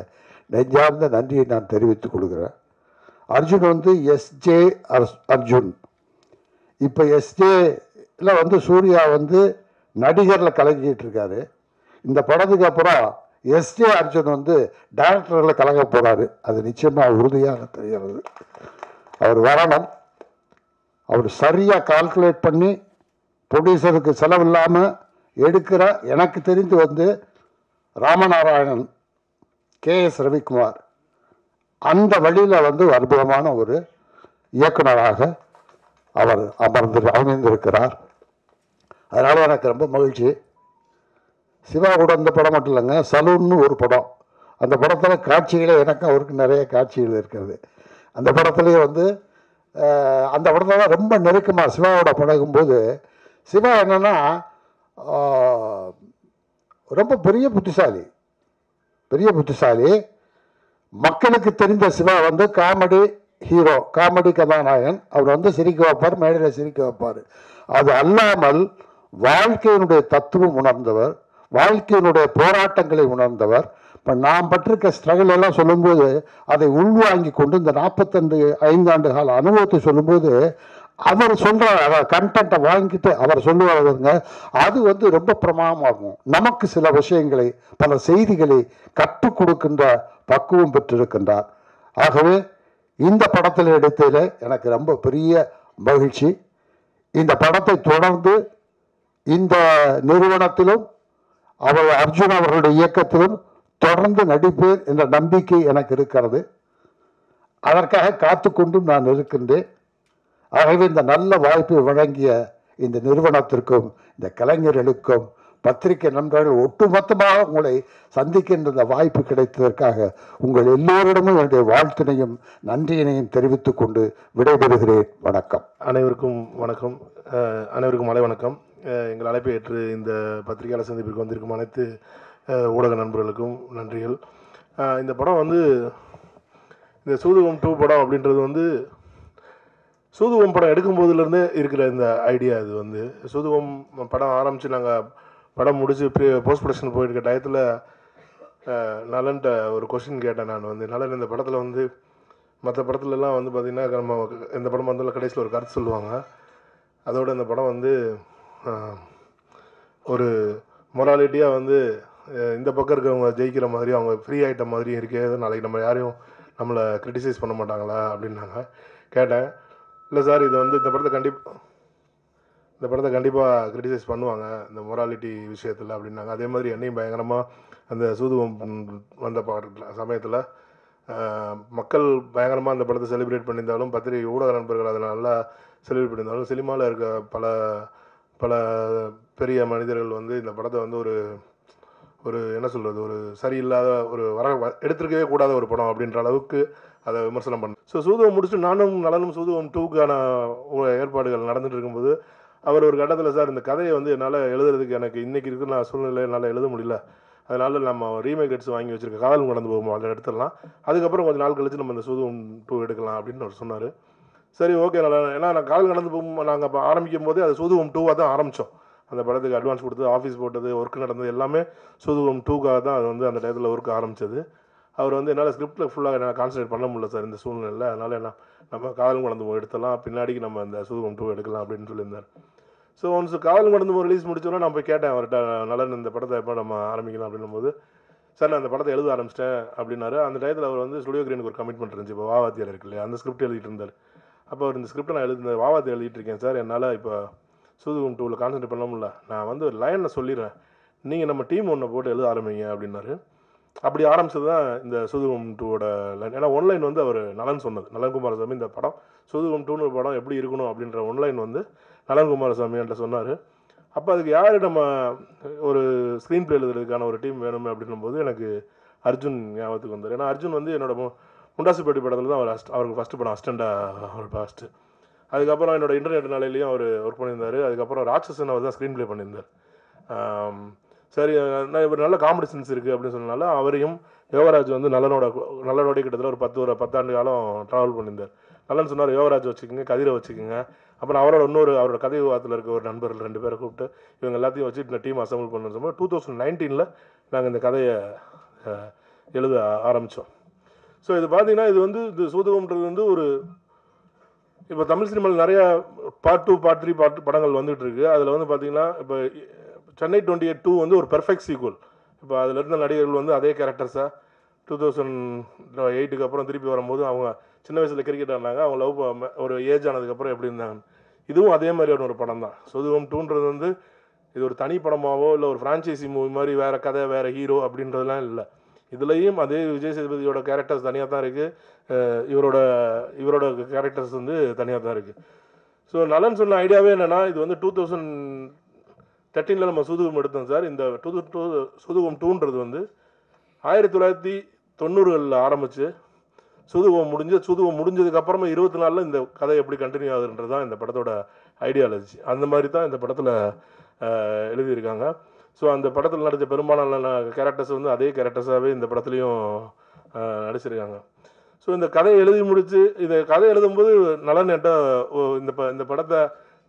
நெஞ்சார்ந்த நன்றியை நான் தெரிவித்துக் கொள்கிறேன். அர்ஜுன் வந்து எஸ்ஜே அர்ஜுன். இப்போ எஸ்ஜேல வந்து சூர்யா வந்து நடிகரில் கலங்கிட்டு இருக்காரு. இந்த படத்துக்கு அப்புறம் எஸ்ஜே அர்ஜுன் வந்து டைரக்டரில் கலங்க போகிறாரு. அது நிச்சயமாக உறுதியாக தெரிகிறது. அவர் வரணும். அவர் சரியாக கால்குலேட் பண்ணி ப்ரொடியூசருக்கு செலவில்லாமல் எடுக்கிற, எனக்கு தெரிந்து வந்து ராமநாராயணன் KS ரவிக்குமார் அந்த வழியில் வந்து அற்புதமான ஒரு இயக்குனராக அவர் அமைந்திருக்கிறார். அதனால் எனக்கு ரொம்ப மகிழ்ச்சி. சிவா கூட இந்த படம் மட்டும் இல்லைங்க, சலூன்னு ஒரு படம். அந்த படத்தில் காட்சிகளே எனக்கு அவருக்கு நிறைய காட்சிகள் இருக்கிறது. அந்த படத்துலேயே வந்து அந்த படத்தில் ரொம்ப நெருக்கமாக சிவாவோட பழகும்போது சிவா என்னென்னா ரொம்ப பெரிய புத்திசாலி. மக்களுக்கு தெரிந்த சிவா வந்து காமெடி ஹீரோ, காமெடி கதாநாயகன். அவர் வந்து சிரிக்க வைப்பார், மேடையில் சிரிக்க வைப்பார். அது அல்லாமல் வாழ்க்கையினுடைய தத்துவம் உணர்ந்தவர், வாழ்க்கையினுடைய போராட்டங்களை உணர்ந்தவர். இப்போ நாம் பட்டிருக்க ஸ்ட்ரகிள் எல்லாம் சொல்லும்போது அதை உள்வாங்கி கொண்டு இந்த 45 ஆண்டு கால அனுபவத்தை சொல்லும்போது அவர் சொல்கிற கண்டென்ட்டை வாங்கிட்டு அவர் சொல்லுவாருங்க, அது வந்து ரொம்ப பிரமாதமாகும். நமக்கு சில விஷயங்களை, பல செய்திகளை கற்றுக் கொடுக்கின்ற பக்குவம் பெற்றிருக்கின்றார். ஆகவே இந்த படத்தில் எடுத்ததில் எனக்கு ரொம்ப பெரிய மகிழ்ச்சி. இந்த படத்தை தொடர்ந்து இந்த நிறுவனத்திலும் அவர் அர்ஜுன் அவர்களுடைய இயக்கத்திலும் தொடர்ந்து நடிப்பேன் என்ற நம்பிக்கை எனக்கு இருக்கிறது. அதற்காக காத்து கொண்டும் நான் இருக்கின்றேன். ஆகவே இந்த நல்ல வாய்ப்பை வழங்கிய இந்த நிறுவனத்திற்கும் இந்த கலைஞர்களுக்கும் பத்திரிகை நண்பர்கள் ஒட்டுமொத்தமாக உங்களை சந்திக்கின்ற இந்த வாய்ப்பு கிடைத்ததற்காக உங்கள் எல்லோரிடமும் என்னுடைய வாழ்த்தினையும் நன்றியினையும் தெரிவித்துக் கொண்டு விடைபெறுகிறேன். வணக்கம். அனைவருக்கும் வணக்கம். அனைவருக்கும் மாலை வணக்கம். எங்கள் அழைப்பை ஏற்று இந்த பத்திரிகையாளர் சந்திப்பிற்கு வந்திருக்கும் அனைத்து ஊடக நண்பர்களுக்கும் நன்றிகள். இந்த படம் வந்து இந்த சூதுகம் 2 படம் அப்படின்றது வந்து சூதுகம் படம் எடுக்கும்போதுலேருந்தே இருக்கிற இந்த ஐடியா. இது வந்து சூதுகம் படம் ஆரம்பித்து நாங்கள் படம் முடித்து போஸ்ட் ப்ரொடக்ஷன் போயிருக்க டயத்தில் நலன்ட்ட ஒரு கொஸ்டின் கேட்டேன். நான் வந்து நலன் இந்த படத்தில் வந்து மற்ற படத்துலலாம் வந்து பார்த்திங்கன்னா நம்ம இந்த படம் வந்தாலும் கடைசியில் ஒரு கருத்து சொல்லுவாங்க. அதோடு இந்த படம் வந்து ஒரு மொராலிட்டியாக வந்து இந்த பக்கம் இருக்கிறவங்க ஜெயிக்கிற மாதிரி, அவங்க ஃப்ரீ ஆகிட்ட மாதிரி இருக்கே, நாளைக்கு நம்ம யாரையும் நம்மளை கிரிட்டிசைஸ் பண்ண மாட்டாங்களா அப்படின்னாங்க. கேட்டேன், இல்லை சார் இது வந்து இந்த படத்தை கண்டிப்பாக கிரிட்டிசைஸ் பண்ணுவாங்க இந்த மொராலிட்டி விஷயத்தில் அப்படின்னாங்க. அதே மாதிரி என்னையும் பயங்கரமாக அந்த சூதுகம் வந்த சமயத்தில் மக்கள் பயங்கரமாக அந்த படத்தை செலிப்ரேட் பண்ணியிருந்தாலும், பத்திரிகை ஊடக நண்பர்கள் அதை நல்லா செலிப்ரேட் பண்ணியிருந்தாலும், சினிமாவில் இருக்க பல பெரிய மனிதர்கள் வந்து இந்த படத்தை வந்து ஒரு என்ன சொல்கிறது, ஒரு சரியில்லாத ஒரு எடுத்திருக்கவே கூடாத ஒரு படம் அப்படின்ற அளவுக்கு அதை விமர்சனம் பண்ணேன். ஸோ சூதுகம் முடிச்சுட்டு நானும் நலனும் சூதுகம் 2க்கான ஏற்பாடுகள் நடந்துட்டு இருக்கும்போது அவர் ஒரு கட்டத்தில், சார் இந்த கதையை வந்து என்னால் எழுதுறதுக்கு எனக்கு இன்றைக்கி இருக்கிற நான் சூழ்நிலை என்னால் எழுத முடியல, அதனால் நம்ம ரீமேக் எடுத்து வாங்கி வச்சுருக்க காதல் கடந்து போகும் அதை எடுத்துடலாம், அதுக்கப்புறம் கொஞ்சம் நாள் கழித்து நம்ம இந்த சூதுகம் 2 எடுக்கலாம் அப்படின்னு அவர் சொன்னார். சரி ஓகே நல்லா. ஏன்னா நான் காதல் கடந்து போகும் நாங்கள் இப்போ ஆரம்பிக்கும் போதே அது சூதுகம் 2வாக தான் ஆரம்பித்தோம். அந்த படத்துக்கு அட்வான்ஸ் கொடுத்து ஆஃபீஸ் போட்டது, ஒர்க் நடந்தது எல்லாமே சூதுகம் 2க்காக தான் அது வந்து அந்த டயத்தில் ஒர்க் ஆரம்பித்தது. அவர் வந்து என்னால் ஸ்கிரிப்டில் ஃபுல்லாக என்னால் கான்சன்ட்ரேட் பண்ண முடியல சார் இந்த சூழ்நிலையில், அதனால் நம்ம காதல் கடந்து எடுத்தலாம், பின்னாடிக்கு நம்ம இந்த சூதுகம் 2 எடுக்கலாம் அப்படின்னு சொல்லியிருந்தார். ஸோ ஒன்ஸ் காதல் கடந்து ரிலீஸ் முடிச்சோன்னா நான் போய் கேட்டேன் அவர்கிட்ட, நலன் இந்த படத்தை எப்போ நம்ம ஆரம்பிக்கலாம் அப்படின்னும் போது, சார் நான் அந்த படத்தை எழுத ஆரம்பிச்சிட்டேன் அப்படின்னாரு. அந்த டயத்தில் அவர் வந்து ஸ்டுடியோ கிரீனுக்கு ஒரு கமிட்மெண்ட் இருந்துச்சு. இப்போ வாவாத்தியார் இருக்கு இல்லையா, அந்த ஸ்கிரிப்ட் எழுதிட்டு இருந்தார். அப்போ அவர் இந்த ஸ்கிரிப்டை நான் இந்த வாவாத்தி எழுதிட்டு இருக்கேன் சார், என்னால் இப்போ சூதுகம் 2ல் கான்சன்ட்ரேட் பண்ண முடியல, நான் வந்து ஒரு லைனை சொல்லிடுறேன், நீங்கள் நம்ம டீம் ஒன்றை போட்டு எழுத ஆரம்பிங்க அப்படின்னாரு. அப்படி ஆரம்பிச்சது தான் இந்த சூதுகம் 2வோட லைன். ஏன்னா ஒன்லைன் வந்து அவர் நலன் சொன்னது, நலன் குமாரசாமி இந்த படம் சூதுகம் 2ன்னு படம் எப்படி இருக்கணும் அப்படின்ற ஒன்லைன் வந்து நலன் குமாரசாமி என்கிட்ட சொன்னார். அப்போ அதுக்கு யார் நம்ம ஒரு ஸ்க்ரீன் பிளே எழுதுறதுக்கான ஒரு டீம் வேணுமே அப்படின்னும் போது எனக்கு அர்ஜுன் ஞாபகத்துக்கு வந்தார். ஏன்னா அர்ஜுன் வந்து என்னோட முண்டாசுப்பேட்டி படத்தில் தான் அவருக்கு ஃபஸ்ட்டு படம் அசிஸ்டண்டாக அவர் ஃபஸ்ட்டு. அதுக்கப்புறம் என்னோட இன்டர்நெட் நாளையிலையும் அவர் ஒர்க் பண்ணியிருந்தார். அதுக்கப்புறம் ராட்சசன் அவர் தான் ஸ்க்ரீன் ப்ளே பண்ணியிருந்தார். சரி நான் இப்போ நல்ல காமெடி சென்ஸ் இருக்குது அப்படின்னு சொன்னனால அவரையும் யோகராஜ் வந்து நல்லனோட கிட்டத்தட்ட ஒரு 10 ஆண்டு காலம் ட்ராவல் பண்ணியிருந்தார். நல்லன்னு சொன்னார், யோகராஜ் வச்சுக்கோங்க, கதிரை வச்சுக்கோங்க. அப்புறம் அவரோட கதை விவாதத்தில் இருக்க ஒரு நண்பர்கள் 2 பேரை கூப்பிட்டு இவங்க எல்லாத்தையும் வச்சு இந்த டீம் அசம்பிள் பண்ணணும்னு சொன்னோம். 2019 நாங்கள் இந்த கதையை எழுத ஆரம்பித்தோம். ஸோ இது பார்த்தீங்கன்னா இது வந்து இது சூதுகம்ன்றது வந்து ஒரு இப்போ தமிழ் சினிமாவில் நிறையா பார்ட் 2 பார்ட் 3 படங்கள் வந்துகிட்டு இருக்குது. அதில் வந்து பார்த்திங்கன்னா இப்போ சென்னை 28 வந்து ஒரு பெர்ஃபெக்ட் சீக்குவல். இப்போ அதில் இருந்த நடிகர்கள் வந்து அதே கேரக்டர்ஸாக 2008க்கு அப்புறம் திருப்பி வரும்போது அவங்க சின்ன வயசில் கிரிக்கெட் ஆடினாங்க, அவங்க லவ் ஒரு ஏஜ் ஆனதுக்கப்புறம் எப்படி இருந்தாங்க. இதுவும் அதே மாதிரியான ஒரு படம் தான். சூதுகம் 2ன்றது வந்து இது ஒரு தனி படமாவோ இல்லை ஒரு ஃப்ரான்ச்சைசி மூவி மாதிரி வேறு கதை வேறு ஹீரோ அப்படின்றதுலாம் இல்லை. இதுலேயும் அதே விஜய் சேதுபதியோட கேரக்டர்ஸ் தனியாக தான் இருக்குது, இவரோட கேரக்டர்ஸ் வந்து தனியாக தான் இருக்குது. ஸோ நலன் சொன்ன ஐடியாவே என்னென்னா, இது வந்து 2013 நம்ம சூதுகம் எடுத்தோம் சார். இந்த சூதுகம் 2ன்றது வந்து 1990களில் ஆரம்பித்து சூதுகம் முடிஞ்சதுக்கப்புறமா 24 இந்த கதை எப்படி கண்டினியூ ஆகுதுன்றது தான் இந்த படத்தோட ஐடியாலஜி. அந்த மாதிரி தான் இந்த படத்தில் எழுதியிருக்காங்க. ஸோ அந்த படத்தில் நடித்த பெரும்பாலான கேரக்டர்ஸ் வந்து அதே கேரக்டர்ஸாகவே இந்த படத்துலையும் நடிச்சிருக்காங்க. ஸோ இந்த கதையை எழுதி முடித்து கதை எழுதும்போது நலன் என்கிட்ட இந்த படத்தை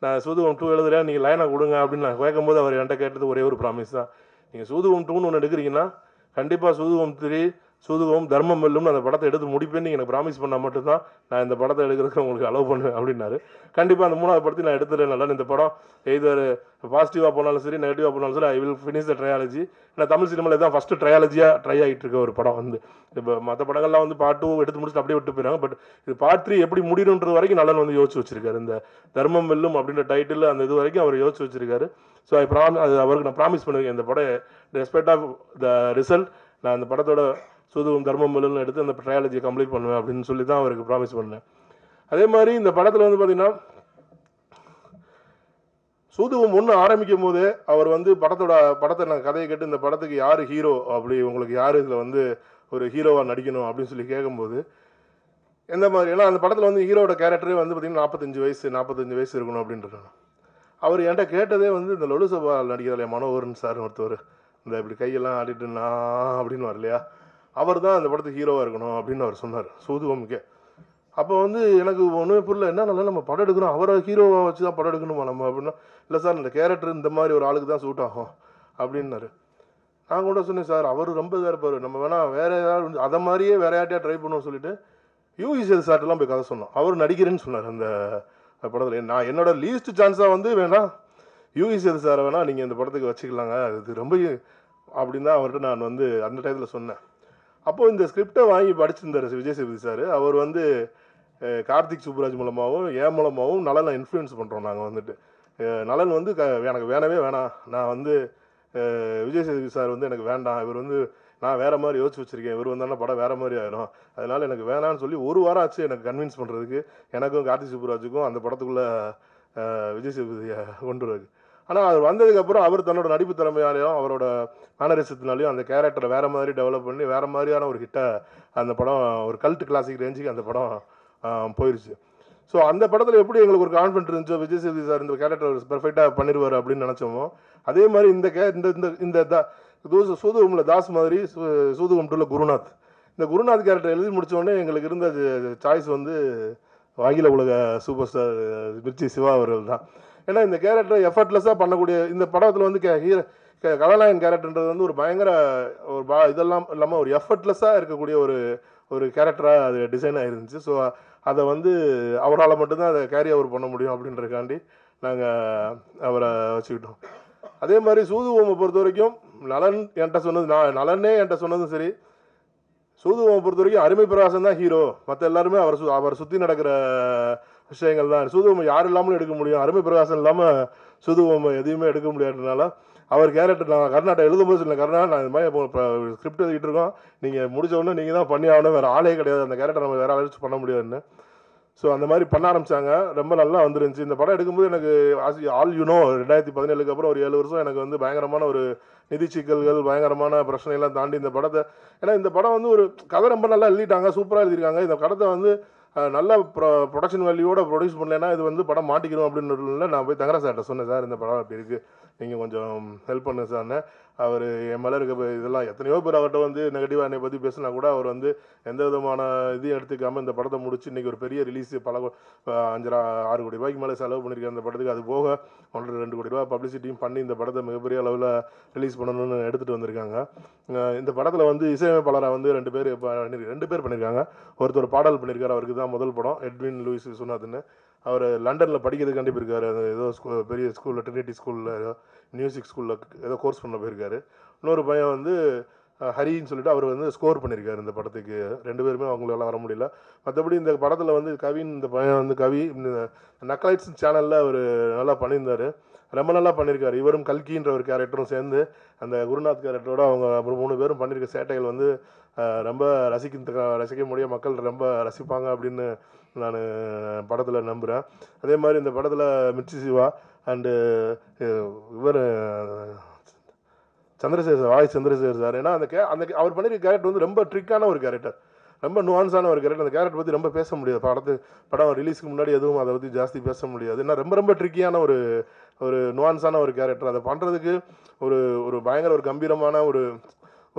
நான் சூதுகம் 2 எழுதுறேன், நீங்கள் லைனை கொடுங்க அப்படின்னு நான் கேட்கும்போது அவர் என்கிட்ட கேட்டது ஒரே ஒரு ப்ராமிஸ் தான். நீங்கள் சூதுகம் 2ன்னு ஒன்று எடுக்கிறீங்கன்னா கண்டிப்பாக சூதுகம் 3 சூதுகம் தர்மம் வெல்லும்னு அந்த படத்தை எடுத்து முடிப்பேன்னு நீங்கள் எனக்கு ப்ராமிஸ் பண்ணால் மட்டும்தான் நான் இந்த படத்தை எடுக்கிறதுக்கு உங்களுக்கு அலோவ் பண்ணுவேன் அப்படின்னாரு. கண்டிப்பாக அந்த 3வது படத்தை நான் எடுத்துகிறேன். நல்லா இந்த படம் எய்தர் பாசிட்டிவாக போனாலும் சரி நெகட்டிவாக போனாலும் சரி I will finish the trilogy. ஏன்னா தமிழ் சினிமாவில் தான் ஃபஸ்ட்டு ட்ரையாலஜியாக ட்ரை ஆகிட்டு இருக்க ஒரு படம் வந்து. இப்போ மற்ற படங்கள்லாம் வந்து பார்ட் 2 எடுத்து முடிச்சுட்டு அப்படியே விட்டு போயிடுறாங்க. பட் இது பார்ட் 3 எப்படி முடியணுன்றது வரைக்கும் நலன் வந்து யோசிச்சு வச்சிருக்காரு. இந்த தர்மம் வெல்லும் அப்படின்ற டைட்டில் அந்த இது வரைக்கும் அவர் யோசிச்சு வச்சிருக்காரு. ஸோ அது அவருக்கு நான் ப்ராமிஸ் பண்ணியிருக்கேன், இந்த படம் ரெஸ்பெக்ட் ஆஃப் த ரிசல்ட் நான் அந்த படத்தோட சூதுகம் தர்மம் வெல்லும்னு எடுத்து அந்த ட்ரையாலஜியை கம்ப்ளீட் பண்ணுவேன் அப்படின்னு சொல்லி தான் அவருக்கு ப்ராமிஸ் பண்ணேன். அதே மாதிரி இந்த படத்தில் வந்து பார்த்திங்கன்னா சூதுகம் 1 ஆரம்பிக்கும் போதே அவர் வந்து படத்தை நான் கதையை கேட்டு இந்த படத்துக்கு யார் ஹீரோ, அப்படி உங்களுக்கு யார் இதில் வந்து ஒரு ஹீரோவாக நடிக்கணும் அப்படின்னு சொல்லி கேட்கும்போது எந்த மாதிரி, ஏன்னா அந்த படத்தில் வந்து ஹீரோட கேரக்டரே வந்து பார்த்திங்கன்னா 45 வயசு இருக்கணும் அப்படின்றாங்க. அவர் என்கிட்ட கேட்டதே வந்து இந்த லொலு சபா நடிக்கிறார் இல்லையா மனோகரன் சார் ஒருத்தர், இந்த இப்படி கையெல்லாம் ஆடிட்டு நான் அப்படின்னு வர இல்லையா, அவர் தான் அந்த படத்துக்கு ஹீரோவாக இருக்கணும் அப்படின்னு அவர் சொன்னார் சூதுகமுக்கே. அப்போ வந்து எனக்கு ஒன்றுமே புரியல, என்ன நல்லா நம்ம படம் எடுக்கணும் அவரை ஹீரோவாக வச்சு தான் படம் எடுக்கணுமா நம்ம அப்படின்னா, இல்லை சார் இந்த கேரக்டர் இந்த மாதிரி ஒரு ஆளுக்கு தான் சூட் ஆகும் அப்படின்னாரு. நான் கூட சொன்னேன் சார் அவர் ரொம்ப இதாக இருப்பார், நம்ம வேணால் வேறு ஏதாவது அதை மாதிரியே வேற யார்ட்டையா ட்ரை பண்ணுவோம் சொல்லிட்டு யூவி சேது சார்ட்டெல்லாம் போய் கதை சொன்னோம். அவர் நடிக்கிறேன்னு சொன்னார் அந்த படத்தில். நான் என்னோட லீஸ்ட் சான்ஸாக வந்து வேணால் யூவி சேது சாரை வேணால் நீங்கள் இந்த படத்துக்கு வச்சுக்கலாங்க, அது ரொம்ப அப்படின்னு தான் அவர்கிட்ட நான் வந்து அந்த டைத்தில் சொன்னேன். அப்போது இந்த ஸ்கிரிப்டை வாங்கி படிச்சிருந்தார் விஜய் சேதுபதி சார். அவர் வந்து கார்த்திக் சுப்புராஜ் மூலமாகவும் என் மூலமாகவும் நலனை இன்ஃப்ளூயன்ஸ் பண்ணுறோம் நாங்கள் வந்துட்டு. நலன் வந்து எனக்கு வேணவே வேணாம், நான் வந்து விஜய் சேதுபதி சார் வந்து எனக்கு வேண்டாம், இவர் வந்து நான் வேறு மாதிரி யோசிச்சு வச்சுருக்கேன், இவர் வந்தாலும் படம் வேறு மாதிரி ஆகிடும், அதனால் எனக்கு வேணான்னு சொல்லி 1 வாரம் ஆச்சு எனக்கு கன்வின்ஸ் பண்ணுறதுக்கு, எனக்கும் கார்த்திக் சுப்புராஜுக்கும் அந்த படத்துக்குள்ளே விஜய் சேதுபதியை கொண்டு வருது. ஆனால் அவர் வந்ததுக்கப்புறம் அவர் தன்னோட நடிப்பு திறமையாலையும் அவரோட மேனரிசத்தினாலையும் அந்த கேரக்டரை வேறு மாதிரி டெவலப் பண்ணி வேறு மாதிரியான ஒரு ஹிட்டை அந்த படம் ஒரு கல்ட் கிளாசிக் ரேஞ்சுக்கு அந்த படம் போயிடுச்சு. ஸோ அந்த படத்தில் எப்படி எங்களுக்கு ஒரு கான்ஃபிடென்ட் இருந்துச்சோ விஜய் சேதுபதி சார் இந்த கேரக்டர் பெர்ஃபெக்டாக பண்ணிடுவார் அப்படின்னு நினச்சோமோ, அதே மாதிரி இந்த சூதுகமில் தாஸ் மாதிரி சூதுகம் 2ல குருநாத், இந்த குருநாத் கேரக்டர் எழுதி முடித்தோடனே எங்களுக்கு இருந்த சாய்ஸ் வந்து அகில உலக சூப்பர் ஸ்டார் மிர்ச்சி சிவா அவர்கள் தான். ஏன்னா இந்த கேரக்டர் எஃபர்ட்லெஸ்ஸாக பண்ணக்கூடிய இந்த படத்தில் வந்து கதாநாயகன் கேரக்டர்ன்றது வந்து ஒரு பயங்கர ஒரு இதெல்லாம் இல்லாமல் ஒரு எஃபர்ட்லெஸ்ஸாக இருக்கக்கூடிய ஒரு கேரக்டராக அது டிசைன் ஆகிருந்துச்சு. ஸோ அதை வந்து அவரால் மட்டும்தான் அதை கேரி ஓவர் பண்ண முடியும் அப்படின்றதுக்காண்டி நாங்கள் அவரை வச்சுக்கிட்டோம். அதே மாதிரி சூதுகோமை பொறுத்த வரைக்கும் நலனே என்கிட்ட சொன்னதும் சரி, சூதுகோமை பொறுத்த வரைக்கும் அருமை பிரகாசம் தான் ஹீரோ, மற்ற எல்லாருமே அவர் சுற்றி நடக்கிற விஷயங்கள் தான். சூதுகோமை யார் இல்லாமலும் எடுக்க முடியும், அருமை பிரகாசம் இல்லாமல் சூதுகோமை எதையுமே எடுக்க முடியாதுனால அவர் கேரக்டர் நான் கர்நாடகா எழுதும்போது சொன்னேன், கர்நாடகா நான் இந்த மாதிரி ஸ்கிரிப்ட் எழுதிட்டு இருக்கோம், நீங்கள் முடிச்ச உடனே நீங்கள் தான் பண்ணி ஆகணும், வேறு ஆளே கிடையாது, அந்த கேரக்டர் நம்ம வேறு ஆளு பண்ண முடியாதுன்னு. ஸோ அந்த மாதிரி பண்ண ஆரம்பித்தாங்க, ரொம்ப நல்லா வந்துருந்துச்சு. இந்த படம் எடுக்கும்போது எனக்கு ஆல் 2017க்கு அப்புறம் ஒரு 7 வருஷம் எனக்கு வந்து பயங்கரமான ஒரு நிதி சிக்கல்கள், பயங்கரமான பிரச்சனையெல்லாம் தாண்டி இந்த படத்தை, ஏன்னா இந்த படம் வந்து ஒரு கதை ரொம்ப நல்லா எழுதிட்டாங்க, சூப்பராக எழுதியிருக்காங்க. இந்த படத்தை வந்து நல்ல ப்ரொடக்ஷன் வேல்யூவோட ப்ரொடியூஸ் பண்ணலைன்னா இது வந்து படம் மாட்டிக்கணும் அப்படின்றதுல நான் போய் தங்கரா சார்கிட்ட சொன்னேன், சார் இந்த படம் அப்படி இருக்குது, நீங்கள் கொஞ்சம் ஹெல்ப் பண்ணுங்க சார்னு. அவர் என் மேலே இருக்க இதெல்லாம் எத்தனையோ பேர் அவர்கிட்ட வந்து நெகட்டிவாக என்னை பற்றி பேசினா கூட அவர் வந்து எந்த விதமான இதையும் எடுத்துக்காமல் இந்த படத்தை முடிச்சு இன்றைக்கி ஒரு பெரிய ரிலீஸ் 5-6 கோடி ரூபாய்க்கு மேலே செலவு பண்ணியிருக்கேன் அந்த படத்துக்கு. அது போக 1-2 கோடி ரூபா பப்ளிசிட்டியும் பண்ணி இந்த படத்தை மிகப்பெரிய அளவில் ரிலீஸ் பண்ணணும்னு எடுத்துகிட்டு வந்திருக்காங்க. இந்த படத்தில் வந்து இசையமைப்பாளராக வந்து 2 பேர் பண்ணியிருக்காங்க. ஒருத்தர் பாடல் பண்ணியிருக்காரு, அவருக்கு தான் முதல் படம், எட்வின் லூயிஸ் விஸ்வநாத்னு. அவர் லண்டனில் படிக்கிறதுக்காண்டி போயிருக்காரு, அது ஏதோ பெரிய ஸ்கூலில் ட்ரினிட்டி ஸ்கூலில் ஏதோ மியூசிக் ஸ்கூலில் ஏதோ கோர்ஸ் பண்ண போயிருக்காரு. இன்னொரு பையன் வந்து ஹரின்னு சொல்லிட்டு அவர் வந்து ஸ்கோர் பண்ணியிருக்காரு இந்த படத்துக்கு. 2 பேருமே அவங்களால வர முடியல. மற்றபடி இந்த படத்தில் வந்து கவின், இந்த பையன் வந்து கவி, இந்த நக்கலைட்ஸ் சேனலில் அவர் நல்லா பண்ணியிருந்தார். ரொம்ப நல்லா பண்ணியிருக்காரு. இவரும் கல்கின்ற ஒரு கேரக்டரும் சேர்ந்து அந்த குருநாத் கேரக்டரோட அவங்க 3 பேரும் பண்ணியிருக்க சேட்டைகள் வந்து ரொம்ப ரசிக்க முடிய மக்கள் ரொம்ப ரசிப்பாங்க அப்படின்னு நான் படத்தில் நம்புகிறேன். அதே மாதிரி இந்த படத்தில் மிர்ச்சி சிவா அண்டு இவர் சந்திரசேகர் சார், ஏன்னா அந்த அவர் பண்ணியிருக்க கேரக்டர் வந்து ரொம்ப ட்ரிக்கான ஒரு கேரக்டர், ரொம்ப நுவான்ஸான ஒரு கேரக்டர். அந்த கேரக்டர் பற்றி ரொம்ப பேச முடியாது. படம் ரிலீஸ்க்கு முன்னாடி எதுவும் அதை பற்றி ஜாஸ்தி பேச முடியாது. ஏன்னா ரொம்ப ட்ரிக்கியான ஒரு நுவான்ஸான ஒரு கேரக்டர். அதை பண்ணுறதுக்கு ஒரு பயங்கர ஒரு கம்பீரமான